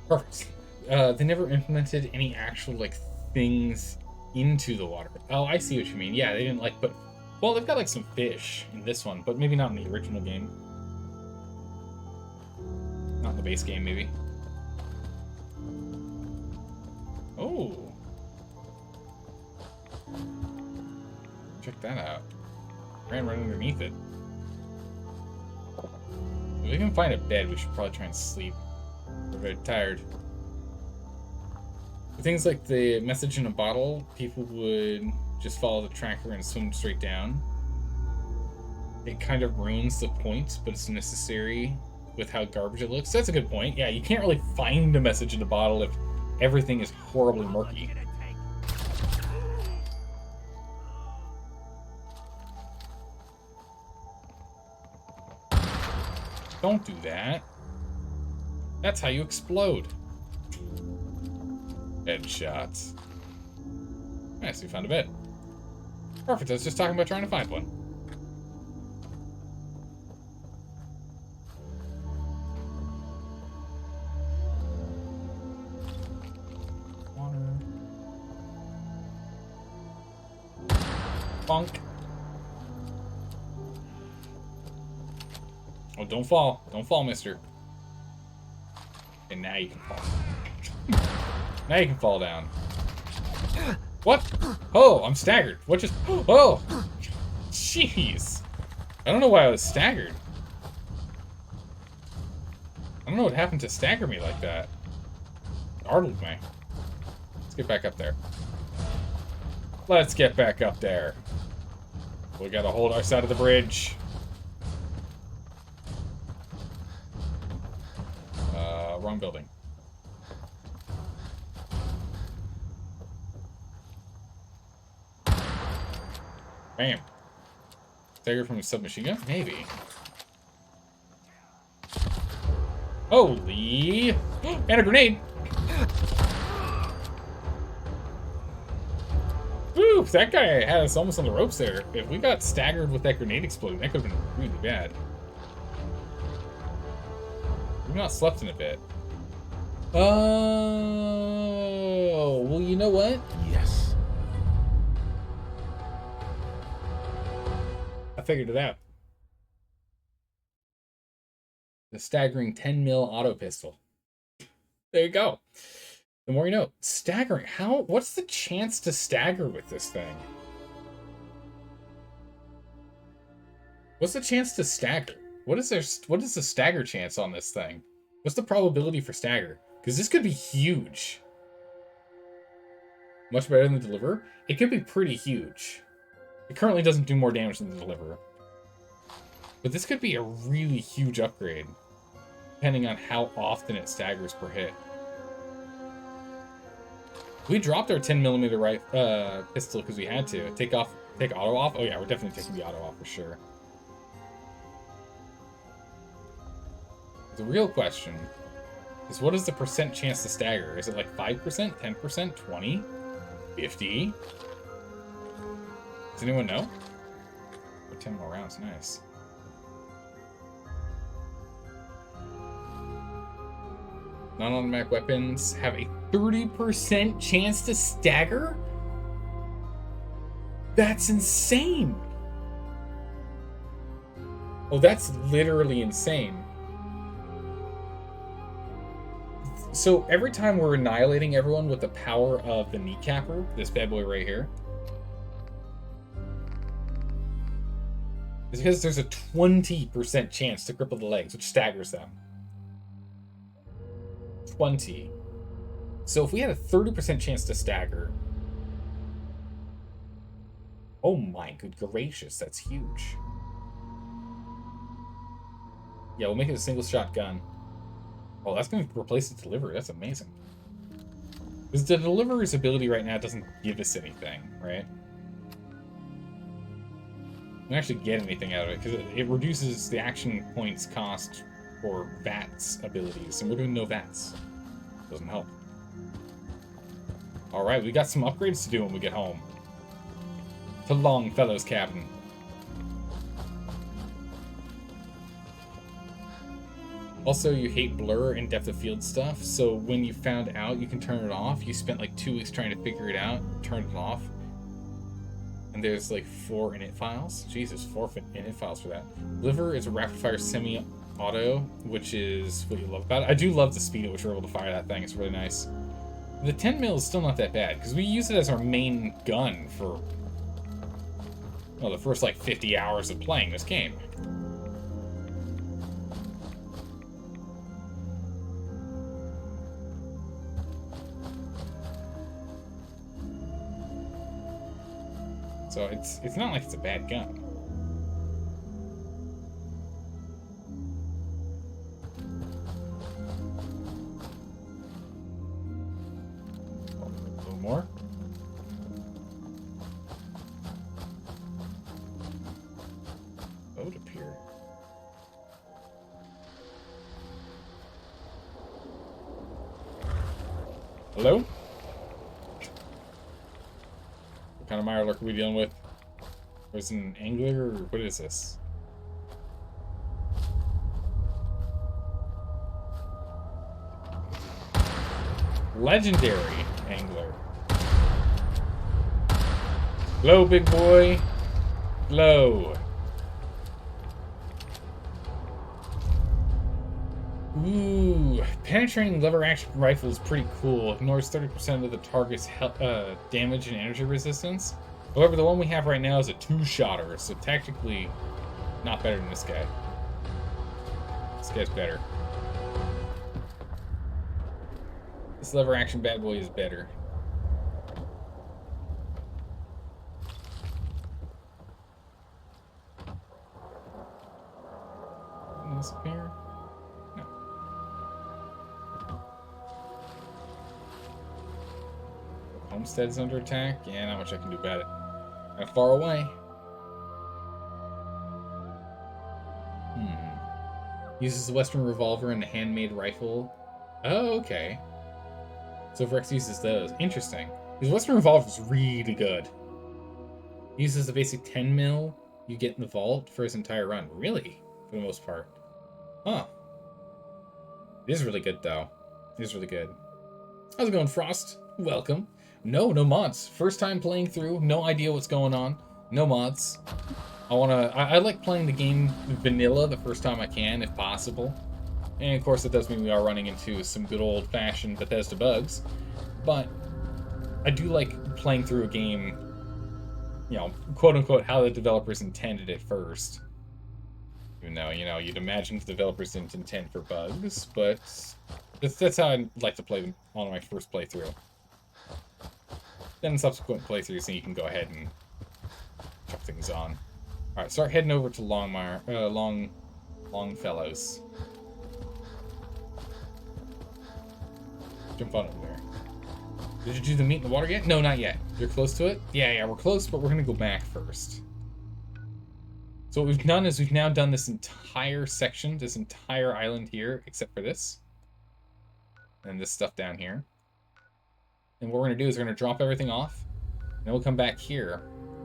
[SPEAKER 1] Perfect. They never implemented any actual, like, things into the water. Oh, I see what you mean. Yeah, they didn't, like, put... Well, they've got, like, some fish in this one, but maybe not in the original game. Not in the base game, maybe. Oh. Check that out. Ran right underneath it. If we can find a bed, we should probably try and sleep. We're very tired. Things like the message in a bottle, people would just follow the tracker and swim straight down. It kind of ruins the point, but it's necessary with how garbage it looks. That's a good point. Yeah, you can't really find a message in a bottle if everything is horribly murky. Don't do that. That's how you explode. Headshots. Nice, we found a bed. Perfect, I was just talking about trying to find one. Water. Bonk. Oh, don't fall. Don't fall, mister. And now you can fall. Now you can fall down. What? Oh, I'm staggered. What just... Oh! Jeez. I don't know why I was staggered. I don't know what happened to stagger me like that. Startled me. Let's get back up there. Let's get back up there. We gotta hold our side of the bridge. Wrong building. Bam. Stagger from a submachine gun? Maybe. Holy! And a grenade! Woo! That guy had us almost on the ropes there. If we got staggered with that grenade exploding, that could have been really bad. We've not slept in a bit. Oh, well, you know what?
[SPEAKER 2] Yes.
[SPEAKER 1] I figured it out. The staggering 10 mil auto pistol. There you go. The more you know. Staggering. What's the chance to stagger with this thing? What's the chance to stagger? What is the stagger chance on this thing? What's the probability for stagger? Because this could be huge. Much better than the deliverer. It could be pretty huge. It currently doesn't do more damage than the deliverer. But this could be a really huge upgrade. Depending on how often it staggers per hit. We dropped our 10mm pistol because we had to. Take auto off? Oh yeah, we're definitely taking the auto off for sure. The real question is, what is the percent chance to stagger? Is it like 5%, 10%, 20, 50? Does anyone know? Oh, 10 more rounds, nice. Non-automatic weapons have a 30% chance to stagger? That's insane! Oh, that's literally insane. So every time we're annihilating everyone with the power of the kneecapper, this bad boy right here, it's because there's a 20% chance to cripple the legs, which staggers them. 20. So if we had a 30% chance to stagger, oh my good gracious, that's huge. Yeah, we'll make it a single shot gun. Oh, that's going to replace the delivery. That's amazing. Because the delivery's ability right now doesn't give us anything, right? We don't actually get anything out of it, because it reduces the action points cost for VATS abilities, and we're doing no VATS. Doesn't help. Alright, we got some upgrades to do when we get home. To Longfellow's cabin. Also, you hate blur and depth of field stuff, so when you found out you can turn it off, you spent like 2 weeks trying to figure it out, turned it off, and there's like 4 init files. Jesus, 4 init files for that. Liver is a rapid-fire semi-auto, which is what you love about it. I do love the speed at which we're able to fire that thing. It's really nice. The 10 mil is still not that bad, because we use it as our main gun for, well, the first like 50 hours of playing this game. So it's not like it's a bad gun. A little more. Boat appeared. Hello? What kind of Mirelurk are we dealing with? There's an angler, or what is this? Legendary angler. Hello, big boy. Hello. Ooh. penetrating lever action rifle is pretty cool. Ignores 30% of the target's damage and energy resistance. However, the one we have right now is a two-shotter, so tactically not better than this guy. This guy's better. This lever action bad boy is better. This up here? No. Homestead is under attack. Yeah, not much I can do about it. Kind of far away. Uses the Western revolver and the handmade rifle. Oh, okay. So Rex uses those. Interesting. His Western revolver is really good. He uses the basic 10 mil you get in the vault for his entire run. Really? For the most part. Huh. It is really good, though. It is really good. How's it going, Frost? Welcome. No mods. First time playing through. No idea what's going on. No mods. I like playing the game vanilla the first time I can, if possible. And of course, it does mean we are running into some good old-fashioned Bethesda bugs. But I do like playing through a game, you know, quote-unquote, how the developers intended it first. Even though, you know, you'd imagine the developers didn't intend for bugs, but that's how I like to play on my first playthrough. Then subsequent playthroughs, you can go ahead and chuck things on. Alright, start heading over to Longfellows. Jump on over there. Did you do the meat in the water yet? No, not yet. You're close to it? Yeah, we're close, but we're gonna go back first. So what we've done is we've now done this entire section, this entire island here, except for this. And this stuff down here. And what we're gonna do is we're gonna drop everything off, and then we'll come back here.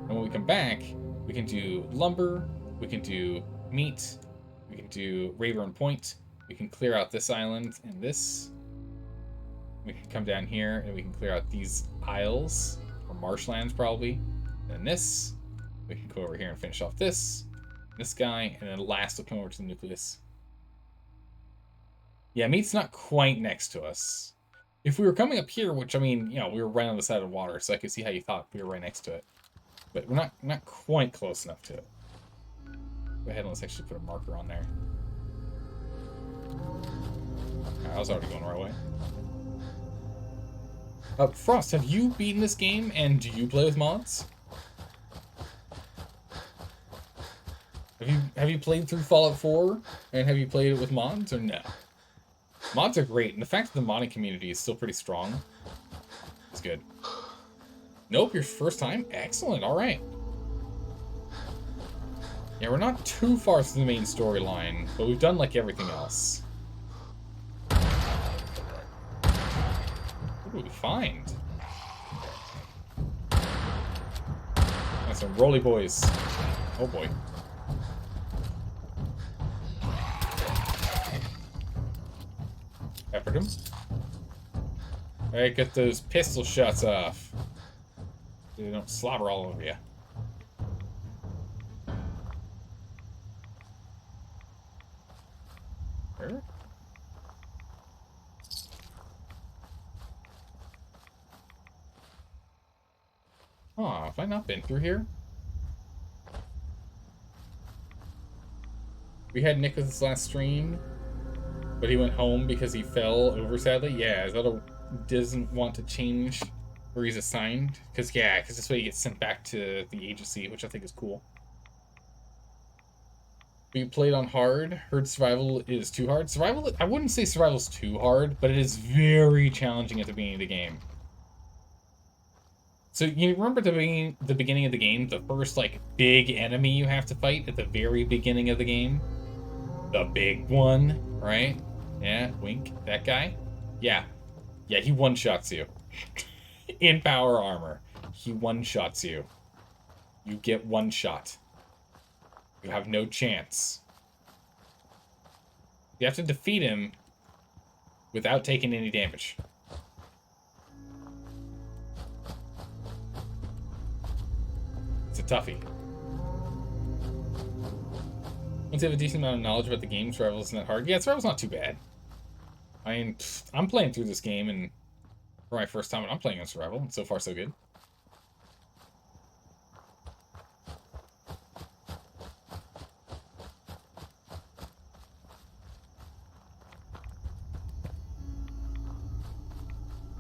[SPEAKER 1] And when we come back, we can do lumber, we can do meat, we can do Rayburn Point, we can clear out this island and this. We can come down here and we can clear out these isles, or marshlands probably. And this, we can go over here and finish off this guy, and then last we'll come over to the nucleus. Yeah, meat's not quite next to us. If we were coming up here, which I mean, you know, we were right on the side of the water, so I could see how you thought we were right next to it. But we're not quite close enough to it. Go ahead and let's actually put a marker on there. Right, I was already going the right way. Frost, have you beaten this game, and do you play with mods? Have you played through Fallout 4, and have you played it with mods, or no? Mods are great, and the fact that the modding community is still pretty strong is good. Nope, your first time? Excellent, alright. Yeah, we're not too far through the main storyline, but we've done, like, everything else. What do we find? That's some roly boys. Oh boy. Peppered him. Alright, get those pistol shots off. So they don't slobber all over you. Where? Oh, have I not been through here? We had Nick with his last stream, but he went home because he fell over, sadly. Yeah, Zelda doesn't want to change where he's assigned. Because this way he gets sent back to the agency, which I think is cool. We played on hard. Heard survival is too hard. Survival, I wouldn't say survival's too hard, but it is very challenging at the beginning of the game. So you remember the beginning of the game, the first like big enemy you have to fight at the very beginning of the game? The big one, right? Yeah, wink, that guy? Yeah, he one-shots you. In power armor, he one-shots you. You get one shot. You have no chance. You have to defeat him without taking any damage. It's a toughie. Once you have a decent amount of knowledge about the game, survival isn't that hard. Yeah, survival's not too bad. I mean, I'm playing through this game, and for my first time, I'm playing on survival. So far, so good.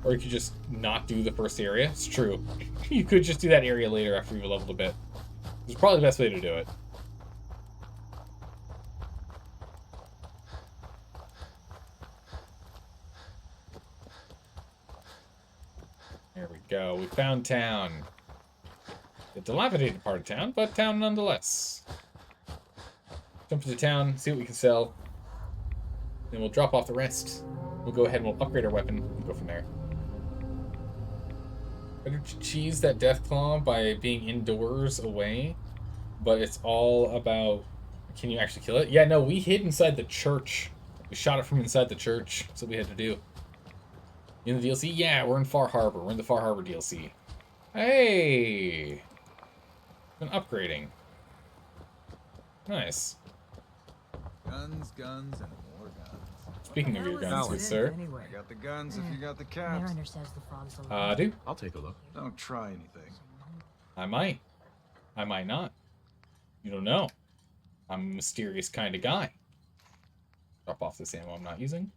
[SPEAKER 1] Or you could just not do the first area. It's true. You could just do that area later after you've leveled a bit. It's probably the best way to do it. There we go. We found town. A dilapidated part of town, but town nonetheless. Jump into town, see what we can sell. Then we'll drop off the rest. We'll go ahead and we'll upgrade our weapon and go from there. Better to cheese that Deathclaw by being indoors away, but it's all about, can you actually kill it? Yeah, no, we hid inside the church. We shot it from inside the church. That's what we had to do. In the DLC? Yeah, we're in Far Harbor. We're in the Far Harbor DLC. Hey! Been upgrading. Nice.
[SPEAKER 5] Guns, guns, and more guns.
[SPEAKER 1] Speaking of your guns, good sir.
[SPEAKER 3] Anyway.
[SPEAKER 5] I got the guns if you got the caps.
[SPEAKER 8] Mariner says the frogs alive.
[SPEAKER 1] Do?
[SPEAKER 2] I'll take a look.
[SPEAKER 5] Don't try anything.
[SPEAKER 1] I might. I might not. You don't know. I'm a mysterious kind of guy. Drop off this ammo I'm not using.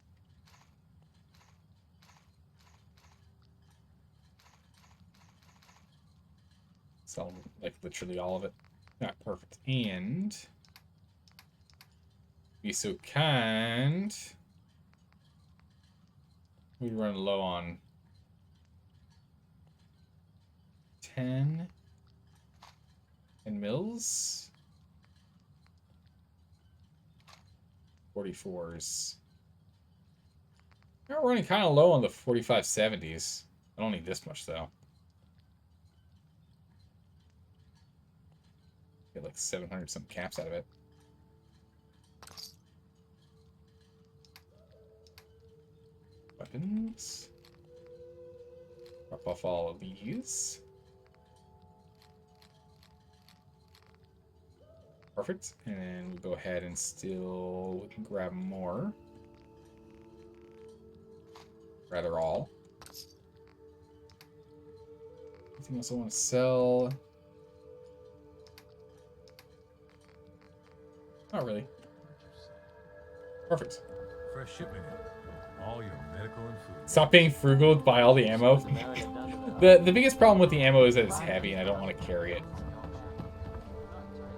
[SPEAKER 1] Sell, like, literally all of it. Alright, perfect. And... be so kind... we run low on... 10... and mils? 44s. We're running kind of low on the 4570s. I don't need this much, though. Get like 700 some caps out of it. Weapons. Drop off all of these. Perfect. And then we'll go ahead and still, we can grab more. Rather all. Anything else I want to sell? Not really. Perfect.
[SPEAKER 9] Fresh shipment in. All your medical and food.
[SPEAKER 1] Stop being frugal, buy all the ammo. The biggest problem with the ammo is that it's heavy and I don't want to carry it.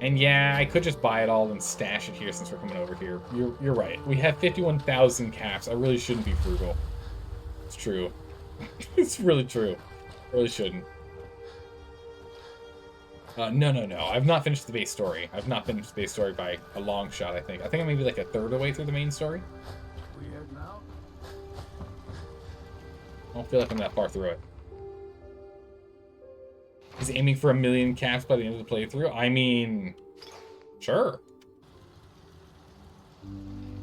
[SPEAKER 1] And yeah, I could just buy it all and stash it here since we're coming over here. You're right. We have 51,000 caps. I really shouldn't be frugal. It's true. It's really true. I really shouldn't. No. I've not finished the base story. I've not finished the base story by a long shot, I think. I think I'm maybe like a third of the way through the main story.
[SPEAKER 9] We heading out?
[SPEAKER 1] I don't feel like I'm that far through it. He's aiming for 1 million caps by the end of the playthrough. I mean, sure.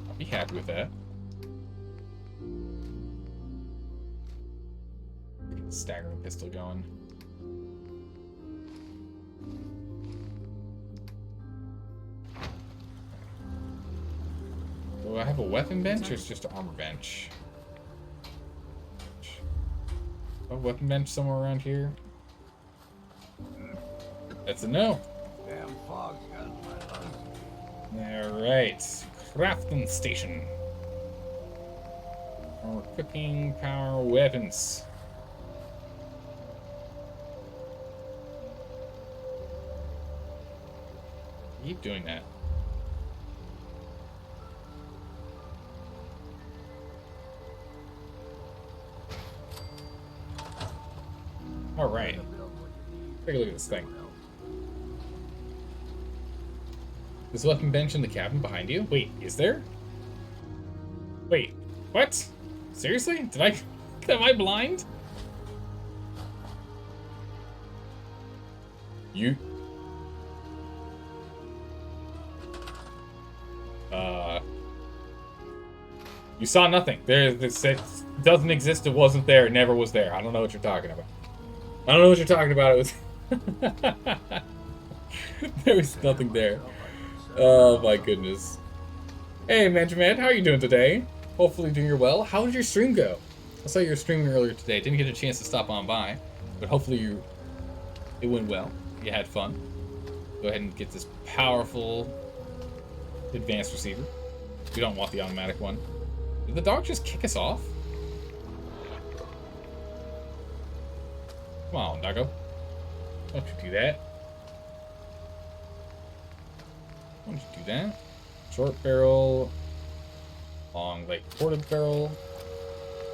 [SPEAKER 1] I'll be happy with that. Get the staggering pistol going. Do I have a weapon bench or it's just an armor bench? A weapon bench somewhere around here? That's a no.
[SPEAKER 7] Damn fog's got my lungs.
[SPEAKER 1] Alright. Crafting station. Or cooking power weapons. Keep doing that. Alright. Take a look at this thing. There's a weapon bench in the cabin behind you? Wait, is there? Wait, what? Seriously? Am I blind? You... You saw nothing. This doesn't exist, it wasn't there, it never was there. I don't know what you're talking about. I don't know what you're talking about. It was... There was nothing there. Oh my goodness. Hey, Benjamin, how are you doing today? Hopefully doing well. How did your stream go? I saw you were streaming earlier today. Didn't get a chance to stop on by, but hopefully it went well. You had fun. Go ahead and get this powerful advanced receiver. We don't want the automatic one. Did the dog just kick us off? Come on, doggo. Don't you do that. Don't you do that. Short barrel. Long leg ported barrel.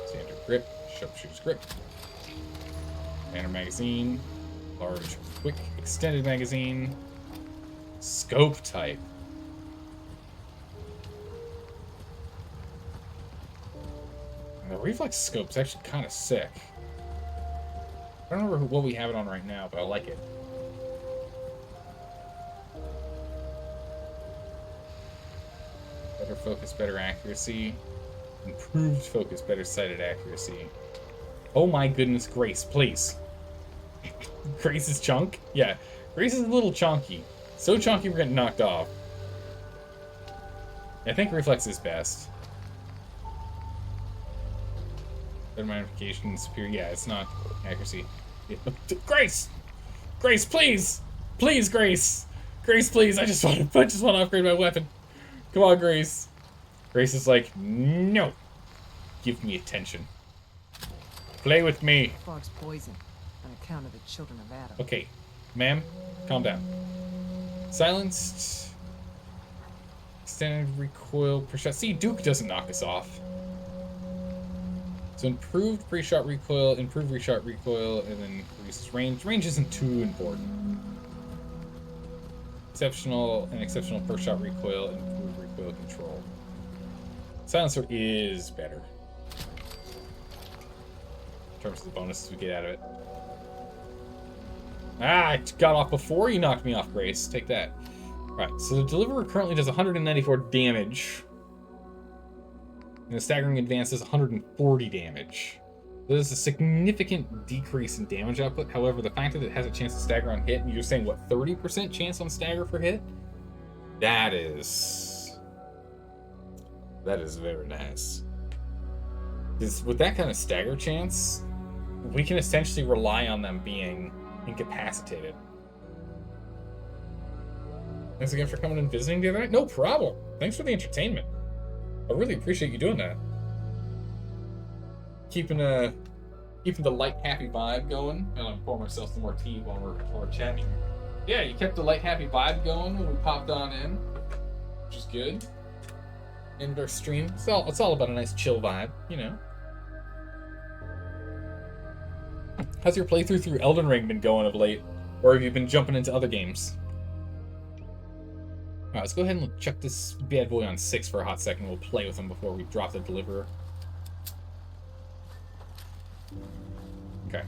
[SPEAKER 1] Standard grip. Sharpshooter's grip. Standard magazine. Large quick extended magazine. Scope type. And the reflex scope's actually kind of sick. I don't remember what we have it on right now, but I like it. Better focus, better accuracy. Improved focus, better sighted accuracy. Oh my goodness, Grace, please. Grace is chunk? Yeah, Grace is a little chunky. So chunky we're getting knocked off. I think reflex is best. Better magnification, superior. Yeah, it's not accuracy. Yeah. Grace! Grace, please! Please, Grace! Grace, please! I just want to upgrade my weapon. Come on, Grace. Grace is like, no. Give me attention. Play with me.
[SPEAKER 3] Fog's poison on account of the children of Adam.
[SPEAKER 1] Okay, ma'am, calm down. Silenced. Extended recoil per shot. See, Duke doesn't knock us off. So improved pre-shot recoil, improved re-shot recoil, and then increases range. Range isn't too important. Exceptional per-shot recoil, and improved recoil control. Silencer is better. In terms of the bonuses we get out of it. Ah, I got off before you knocked me off, Grace. Take that. Alright, so the Deliverer currently does 194 damage. And the Staggering Advance does 140 damage. There's a significant decrease in damage output. However, the fact that it has a chance to stagger on hit, and you're saying, what, 30% chance on stagger for hit? That is very nice. Because with that kind of stagger chance, we can essentially rely on them being incapacitated. Thanks again for coming and visiting the other night. No problem. Thanks for the entertainment. I really appreciate you doing that. Keeping the light, happy vibe going. And I'm pouring myself some more tea while we're chatting. Yeah, you kept the light, happy vibe going when we popped on in, which is good. Ended our stream. It's all about a nice chill vibe, you know. How's your playthrough through Elden Ring been going of late? Or have you been jumping into other games? Alright, let's go ahead and check this bad boy on 6 for a hot second. We'll play with him before we drop the Deliverer. Okay.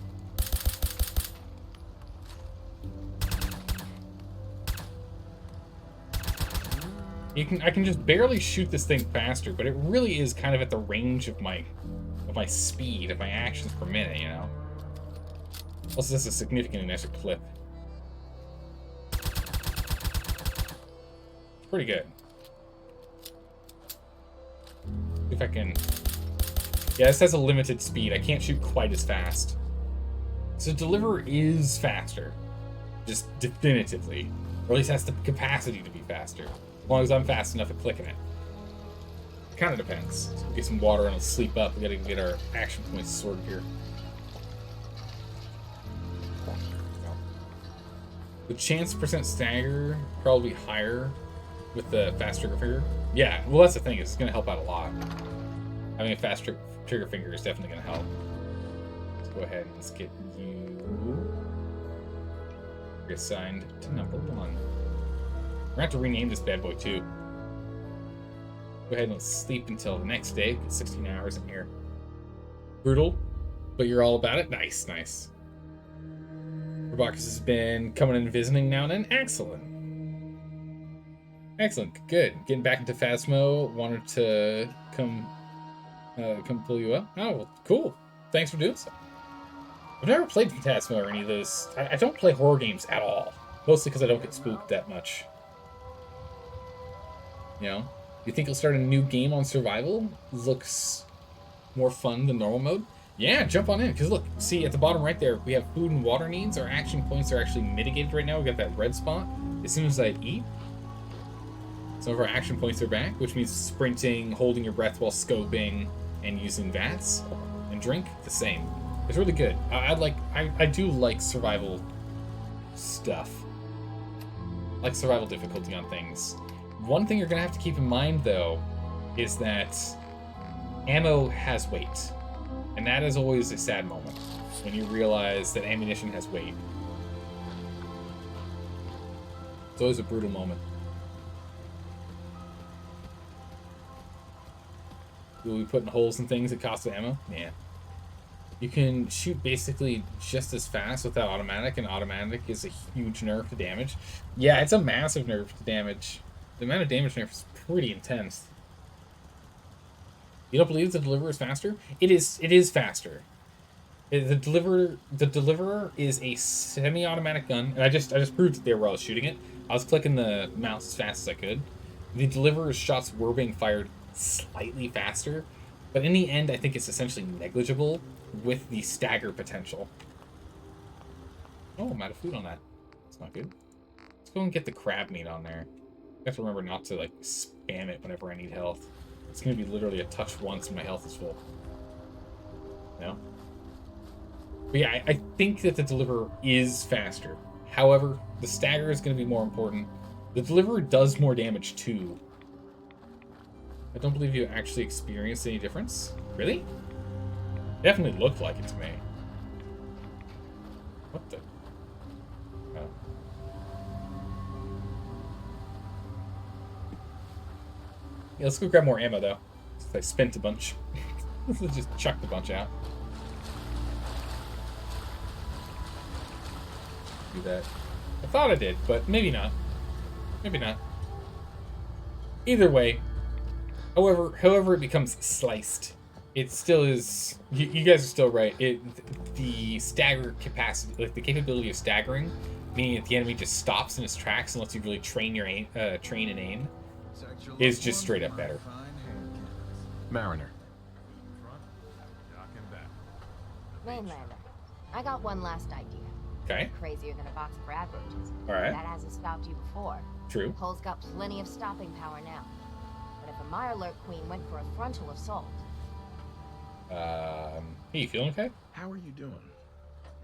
[SPEAKER 1] I can just barely shoot this thing faster, but it really is kind of at the range of my speed, of my actions per minute, you know? Also, that's a significant initial clip. It's pretty good. If I can... Yeah, this has a limited speed. I can't shoot quite as fast. So Deliverer is faster. Just definitively. Or at least has the capacity to be faster. As long as I'm fast enough at clicking it. It kind of depends. So we'll get some water and I'll sleep up. We gotta get our action points sorted here. The chance percent stagger probably higher with the fast trigger finger. Yeah, well that's the thing, is it's gonna help out a lot. Having a fast trigger finger is definitely gonna help. Let's go ahead and let's get you reassigned to number 1. We're gonna have to rename this bad boy too. Go ahead and let's sleep until the next day. Get 16 hours in here. Brutal, but you're all about it. Nice, nice. Robokus has been coming and visiting now and then. Excellent. Excellent. Good. Getting back into Phasmo. Wanted to come pull you up. Oh, well, cool. Thanks for doing so. I've never played Phasmo or any of those. I don't play horror games at all. Mostly because I don't get spooked that much. You know? You think you'll start a new game on survival? Looks more fun than normal mode? Yeah, jump on in. Because look, see at the bottom right there, we have food and water needs. Our action points are actually mitigated right now. We got that red spot. As soon as I eat, some of our action points are back, which means sprinting, holding your breath while scoping, and using VATS. And drink, the same. It's really good. I do like survival stuff. I like survival difficulty on things. One thing you're going to have to keep in mind, though, is that ammo has weight. And that is always a sad moment, when you realize that ammunition has weight. It's always a brutal moment. Will we put in holes and things that cost ammo? Yeah. You can shoot basically just as fast without automatic, and automatic is a huge nerf to damage. Yeah, it's a massive nerf to damage. The amount of damage nerf is pretty intense. You don't believe the deliverer is faster? It is faster. The deliverer is a semi-automatic gun, and I just proved it there while I was shooting it. I was clicking the mouse as fast as I could. The deliverer's shots were being fired slightly faster, but in the end, I think it's essentially negligible with the stagger potential. Oh, I'm out of food on that. That's not good. Let's go and get the crab meat on there. I have to remember not to like spam it whenever I need health. It's going to be literally a touch once when my health is full. No? But yeah, I think that the deliverer is faster. However, the stagger is going to be more important. The deliverer does more damage too. I don't believe you actually experienced any difference. Really? Definitely looked like it to me. What the? Oh. Yeah, let's go grab more ammo, though. I spent a bunch. Let's just chuck the bunch out. Do that. I thought I did, but maybe not. Maybe not. Either way, however it becomes sliced, it still is. You guys are still right. The stagger capacity, like the capability of staggering, meaning that the enemy just stops in its tracks and lets you really train your aim, train and aim, is just straight up better.
[SPEAKER 2] Mariner.
[SPEAKER 4] Mainlander, I got one last idea.
[SPEAKER 1] Okay.
[SPEAKER 4] Crazier than a box of radroaches.
[SPEAKER 1] All right.
[SPEAKER 4] That hasn't stopped you before.
[SPEAKER 1] True.
[SPEAKER 4] Hull's got plenty of stopping power now. But if a Mirelurk Queen went for a frontal assault...
[SPEAKER 1] Hey, you feeling okay?
[SPEAKER 2] How are you doing?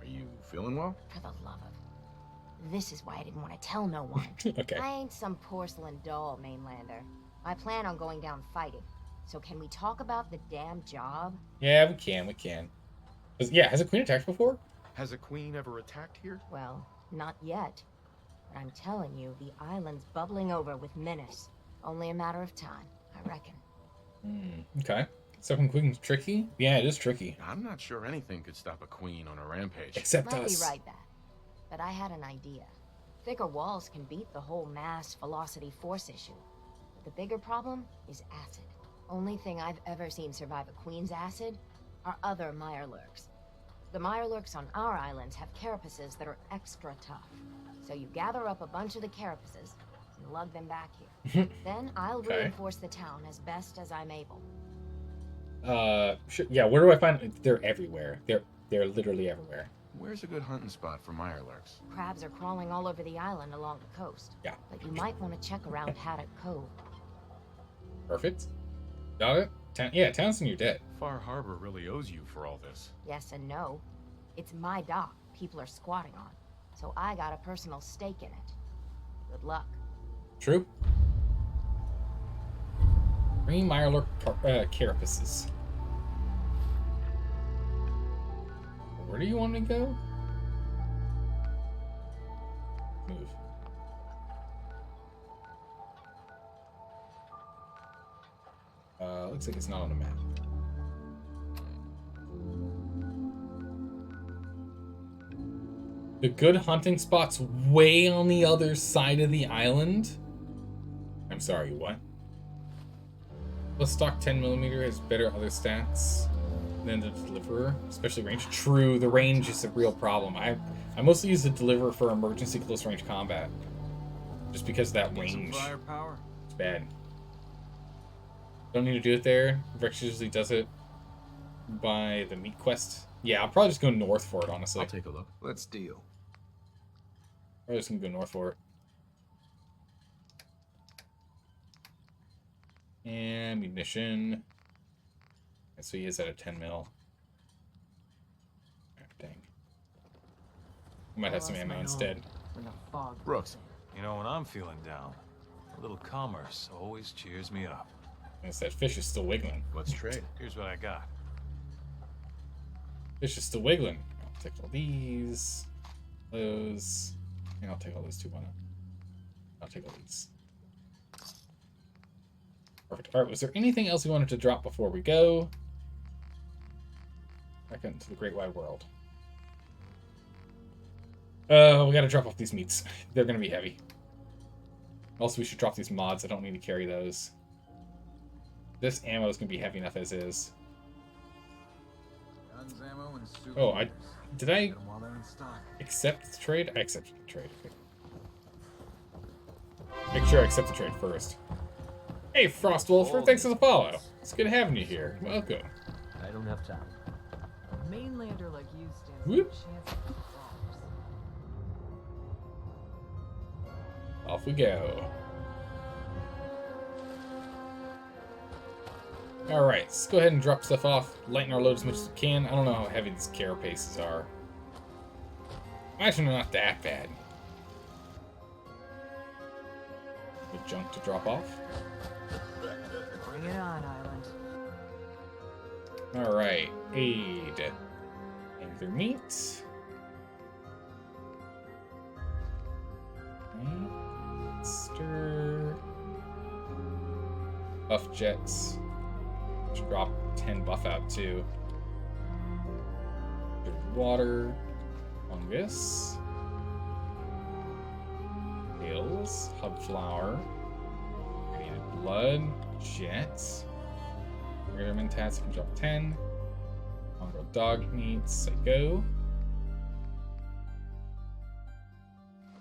[SPEAKER 2] Are you feeling well?
[SPEAKER 4] For the love of... This is why I didn't want to tell no one.
[SPEAKER 1] Okay.
[SPEAKER 4] I ain't some porcelain doll, Mainlander. I plan on going down fighting. So can we talk about the damn job?
[SPEAKER 1] Yeah, we can. Yeah, has a queen attacked before?
[SPEAKER 2] Has a queen ever attacked here?
[SPEAKER 4] Well, not yet. But I'm telling you, the island's bubbling over with menace. Only a matter of time, I reckon.
[SPEAKER 1] Okay. Stopping queen's tricky? Yeah, it is tricky.
[SPEAKER 2] I'm not sure anything could stop a queen on a rampage.
[SPEAKER 1] Except
[SPEAKER 4] Might
[SPEAKER 1] us.
[SPEAKER 4] be right, that. But I had an idea. Thicker walls can beat the whole mass velocity force issue. But the bigger problem is acid. Only thing I've ever seen survive a queen's acid are other Mirelurks. The Mirelurks on our islands have carapaces that are extra tough. So you gather up a bunch of the carapaces and lug them back here. Then I'll reinforce the town as best as I'm able.
[SPEAKER 1] Sure. Yeah, where do I find... They're everywhere. They're literally everywhere.
[SPEAKER 2] Where's a good hunting spot for Mirelurks?
[SPEAKER 4] Crabs are crawling all over the island along the coast.
[SPEAKER 1] Yeah.
[SPEAKER 4] But you might want to check around Haddock Cove.
[SPEAKER 1] Perfect. Got it? Yeah, Townsend, you're dead.
[SPEAKER 9] Far Harbor really owes you for all this.
[SPEAKER 4] Yes and no. It's my dock people are squatting on. So I got a personal stake in it. Good luck.
[SPEAKER 1] True. Bringing Mirelurk carapaces. Where do you want me to go? Move. Looks like it's not on the map. The good hunting spot's way on the other side of the island. I'm sorry, what? Plus stock 10mm has better other stats than the deliverer, especially range. True, the range is a real problem. I mostly use the deliverer for emergency close range combat. Just because of that range.
[SPEAKER 5] Firepower.
[SPEAKER 1] It's bad. Don't need to do it there. Vex usually does it by the meat quest. Yeah, I'll probably just go north for it, honestly.
[SPEAKER 2] I'll take a look.
[SPEAKER 5] Let's deal.
[SPEAKER 1] I'm just gonna go north for it. Ammunition. So he is at a 10 mil. Oh, dang. I might have some ammo instead.
[SPEAKER 3] When the fog
[SPEAKER 2] Brooks.
[SPEAKER 9] You know, when I'm feeling down, a little commerce always cheers me up.
[SPEAKER 1] Guess that fish is still wiggling.
[SPEAKER 2] Let's trade.
[SPEAKER 9] Here's what I got.
[SPEAKER 1] Fish is still wiggling. I'll take all these. Those. And I'll take all those too. Why not? I'll take all these. Perfect. Alright, was there anything else we wanted to drop before we go? Back out into the great wide world. We gotta drop off these meats. They're gonna be heavy. Also, we should drop these mods. I don't need to carry those. This ammo is gonna be heavy enough as is.
[SPEAKER 5] Guns, ammo, and souvenirs.
[SPEAKER 1] Oh, did I
[SPEAKER 5] Get 'em while they're in stock.
[SPEAKER 1] accept the trade? I accepted the trade. Okay. Make sure I accept the trade first. Hey, Frostwolfer, thanks for the follow. It's good having you here. Welcome.
[SPEAKER 8] I don't have time.
[SPEAKER 3] A mainlander like you stands
[SPEAKER 1] Whoop.
[SPEAKER 3] a chance at the flowers.
[SPEAKER 1] Off we go. Alright, let's go ahead and drop stuff off. Lighten our load as much as we can. I don't know how heavy these carapaces are. Imagine they're not that bad. Good junk to drop off.
[SPEAKER 3] Bring it on, Island.
[SPEAKER 1] Alright, aid. Angler meat. Stir. Buff jets. Should drop 10 buff out too. Good water. Fungus. Hills. Hub flower. Created blood. Jets. Regular mentats can drop 10. Mongrel dog meat. Psycho.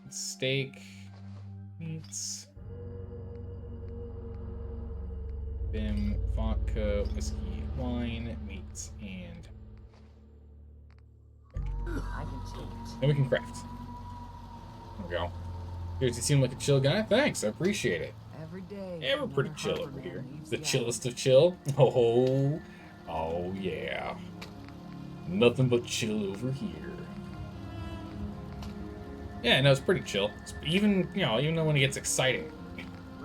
[SPEAKER 1] Steak. Meats. Bim, vodka, whiskey, wine, meats, and
[SPEAKER 3] I can take it.
[SPEAKER 1] then we can craft. There we go. Here's you seem like a chill guy. Thanks, I appreciate it.
[SPEAKER 3] Every day.
[SPEAKER 1] Yeah, we're pretty
[SPEAKER 3] another
[SPEAKER 1] chill
[SPEAKER 3] harbor
[SPEAKER 1] over
[SPEAKER 3] man
[SPEAKER 1] here.
[SPEAKER 3] leaves
[SPEAKER 1] The
[SPEAKER 3] the
[SPEAKER 1] chillest of chill. Oh yeah. Nothing but chill over here. Yeah, no, it's pretty chill. It's even though when it gets exciting,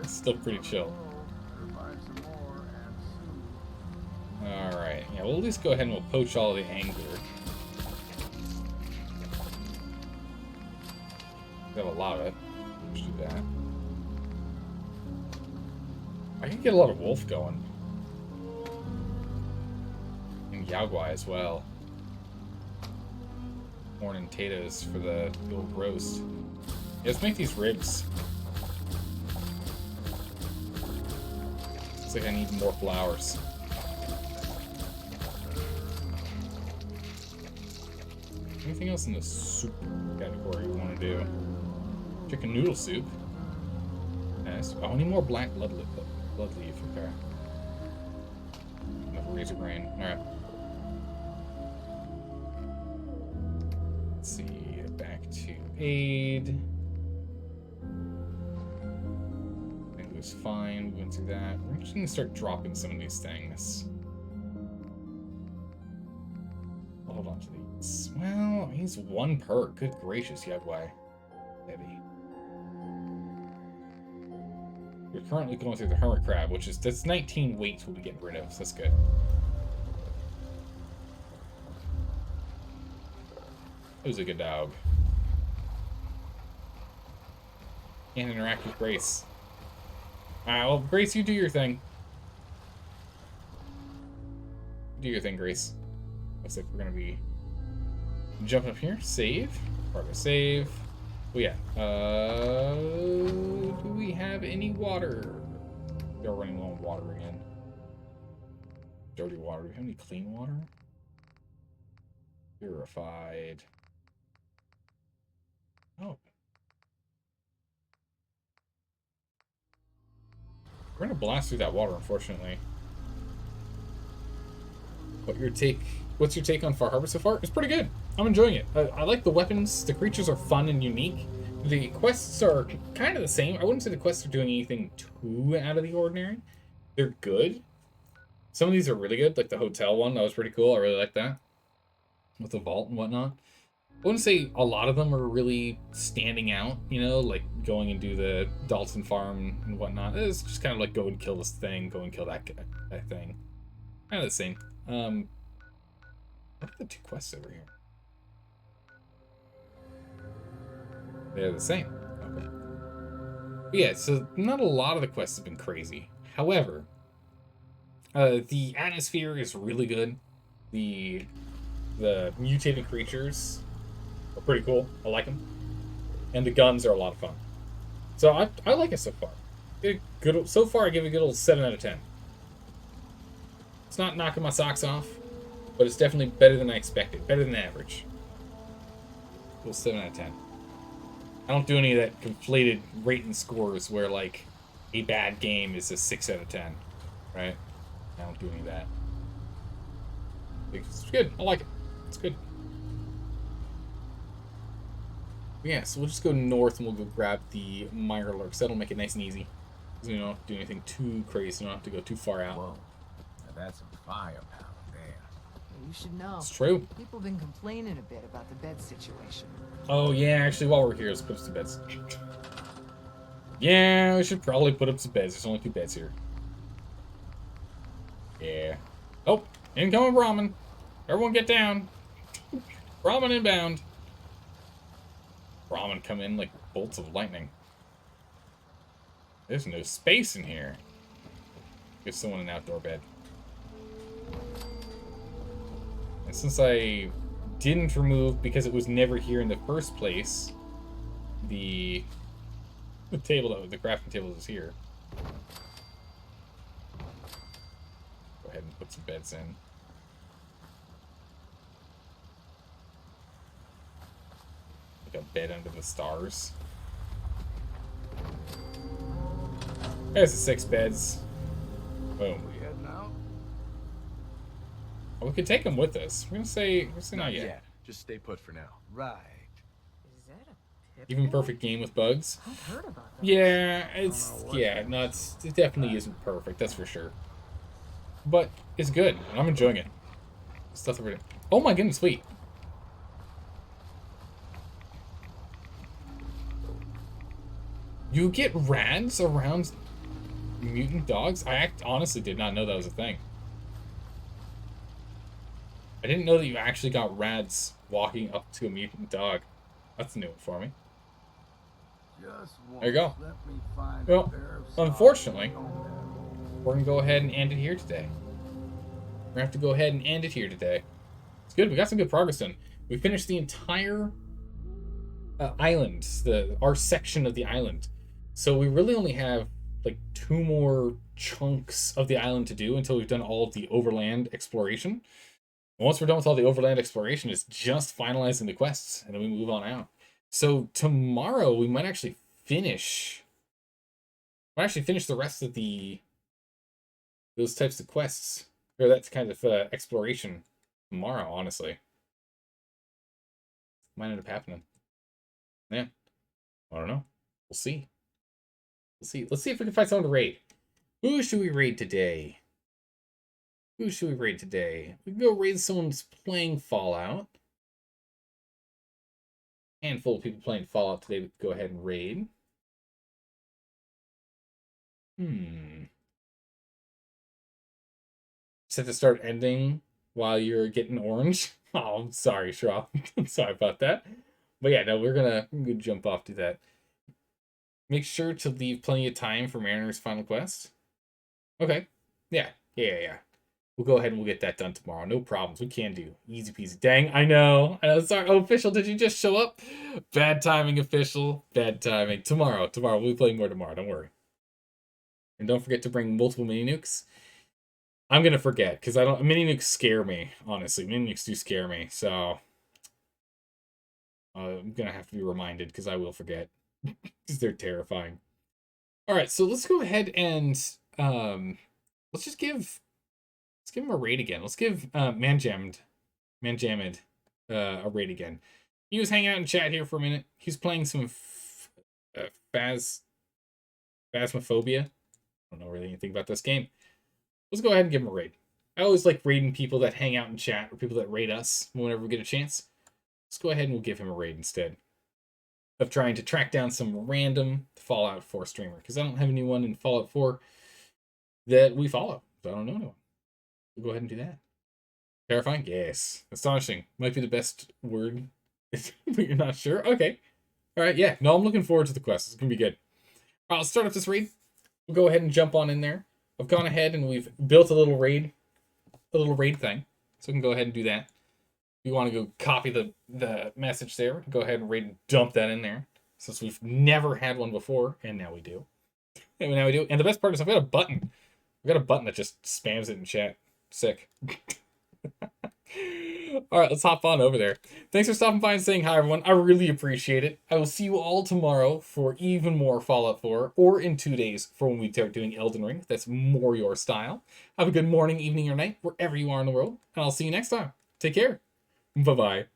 [SPEAKER 1] it's still pretty chill.
[SPEAKER 5] Find some more and soon.
[SPEAKER 1] Alright, yeah, we'll at least go ahead and we'll poach all the angler. We have a lot of it. Let's do that. I can get a lot of wolf going. And yaguai as well. Corn and potatoes for the old roast. Yeah, let's make these ribs. Looks like I need more flowers. Anything else in the soup category you want to do? Chicken noodle soup. Nice. Oh, I need more black blood leaf. Okay. Enough razor grain. Alright. Let's see. Back to aid. I think it was fine. We went through that. We're just going to start dropping some of these things. I'll hold on to these. Well, he's one perk. Good gracious, Yaguai. Heavy. We're currently going through the hermit crab, which is that's 19 weight we'll be getting rid of, so that's good. It was a good dog. Can't interact with Grace. Alright, well, Grace, you do your thing. Do your thing, Grace. Looks like we're gonna be jumping up here. Save. Cargo save. Oh yeah. Do we have any water? They're running low on water again. Dirty water. Do we have any clean water? Purified. Oh. We're gonna blast through that water, unfortunately. What's your take on Far Harbor so far? It's pretty good. I'm enjoying it. I like the weapons. The creatures are fun and unique. The quests are kind of the same. I wouldn't say the quests are doing anything too out of the ordinary. They're good. Some of these are really good, like the hotel one. That was pretty cool. I really like that. With the vault and whatnot. I wouldn't say a lot of them are really standing out, you know, like going and do the Dalton farm and whatnot. It's just kind of like go and kill this thing, go and kill that thing. Kind of the same. What are the two quests over here? They're the same. Okay. But yeah, so not a lot of the quests have been crazy. However, the atmosphere is really good. The mutated creatures are pretty cool. I like them. And the guns are a lot of fun. So I like it so far. So far, I give it a good old 7 out of 10. It's not knocking my socks off, but it's definitely better than I expected. Better than average. Cool 7 out of 10. I don't do any of that conflated rating scores where, like, a bad game is a 6 out of 10. Right? I don't do any of that. It's good. I like it. It's good. Yeah, so we'll just go north and we'll go grab the mire lurks. That'll make it nice and easy. Because we don't have to do anything too crazy. We don't have to go too far out.
[SPEAKER 5] Whoa. Now that's some firepower there.
[SPEAKER 3] You should know.
[SPEAKER 1] It's true.
[SPEAKER 3] People have been complaining a bit about the bed situation.
[SPEAKER 1] Oh, yeah, actually, while we're here, let's put up some beds. Yeah, we should probably put up some beds. There's only 2 beds here. Yeah. Oh, incoming Brahmin. Everyone get down. Brahmin inbound. Brahmin come in like bolts of lightning. There's no space in here. Give someone an outdoor bed. And since I didn't remove, because it was never here in the first place, the table, the crafting table is here. Go ahead and put some beds in. Like a bed under the stars. There's the 6 beds. Boom.
[SPEAKER 5] We heading out?
[SPEAKER 1] Oh, we could take them with us. We're gonna say not yet.
[SPEAKER 2] Yeah, just stay put for now.
[SPEAKER 5] Right.
[SPEAKER 3] Is that a pip?
[SPEAKER 1] Even perfect game with bugs.
[SPEAKER 3] I've heard about that.
[SPEAKER 1] Yeah, it definitely isn't perfect. That's for sure. But it's good. And I'm enjoying it. Stuff over there. Oh my goodness, wait. You get rads around mutant dogs? I honestly did not know that was a thing. I didn't know that you actually got rads walking up to a mutant dog. That's new for me. There you go. Well, unfortunately, we're going to go ahead and end it here today. We're going to have to go ahead and end it here today. It's good. We got some good progress done. We finished the entire island, our section of the island. So we really only have like 2 more chunks of the island to do until we've done all of the overland exploration. And once we're done with all the overland exploration, it's just finalizing the quests, and then we move on out. So tomorrow we might actually finish. The rest of those types of quests, or that kind of exploration tomorrow. Honestly, might end up happening. Yeah, I don't know. We'll see. Let's see if we can find someone to raid. Who should we raid today? We can go raid someone who's playing Fallout. Handful of people playing Fallout today. We can go ahead and raid. Just have to start ending while you're getting orange. Oh, I'm sorry, Shraw. I'm sorry about that. But yeah, no, we're gonna jump off to that. Make sure to leave plenty of time for Mariner's final quest. Okay. Yeah. We'll go ahead and we'll get that done tomorrow. No problems. We can do. Easy peasy. Dang, I know. Sorry. Oh, Official, did you just show up? Bad timing, Official. Bad timing. Tomorrow. We'll be playing more tomorrow. Don't worry. And don't forget to bring multiple mini nukes. I'm going to forget because mini nukes scare me, honestly. Mini nukes do scare me. So I'm going to have to be reminded because I will forget. Because they're terrifying. All right, so let's go ahead and let's just give Let's give him a raid again. Let's give Manjammed a raid again. He was hanging out in chat here for a minute. He's playing some Phasmophobia. I don't know really anything about this game. Let's go ahead and give him a raid. I always like raiding people that hang out in chat or people that raid us whenever we get a chance. Let's go ahead and we'll give him a raid instead of trying to track down some random Fallout 4 streamer, because I don't have anyone in Fallout 4 that we follow. So I don't know anyone. We'll go ahead and do that. Terrifying? Yes. Astonishing. Might be the best word, but you're not sure? Okay. All right, yeah. No, I'm looking forward to the quest. It's going to be good. All right, let's start up this raid. We'll go ahead and jump on in there. I've gone ahead and we've built a little raid thing. So we can go ahead and do that. If you want to go copy the message there, go ahead and raid and dump that in there. Since we've never had one before, and now we do. And now we do. And the best part is I've got a button. I've got a button that just spams it in chat. Sick. All right, let's hop on over there. Thanks for stopping by and saying hi, everyone. I really appreciate it. I will see you all tomorrow for even more Fallout 4, or in 2 days for when we start doing Elden Ring. That's more your style. Have a good morning, evening, or night, wherever you are in the world, and I'll see you next time. Take care. Bye-bye.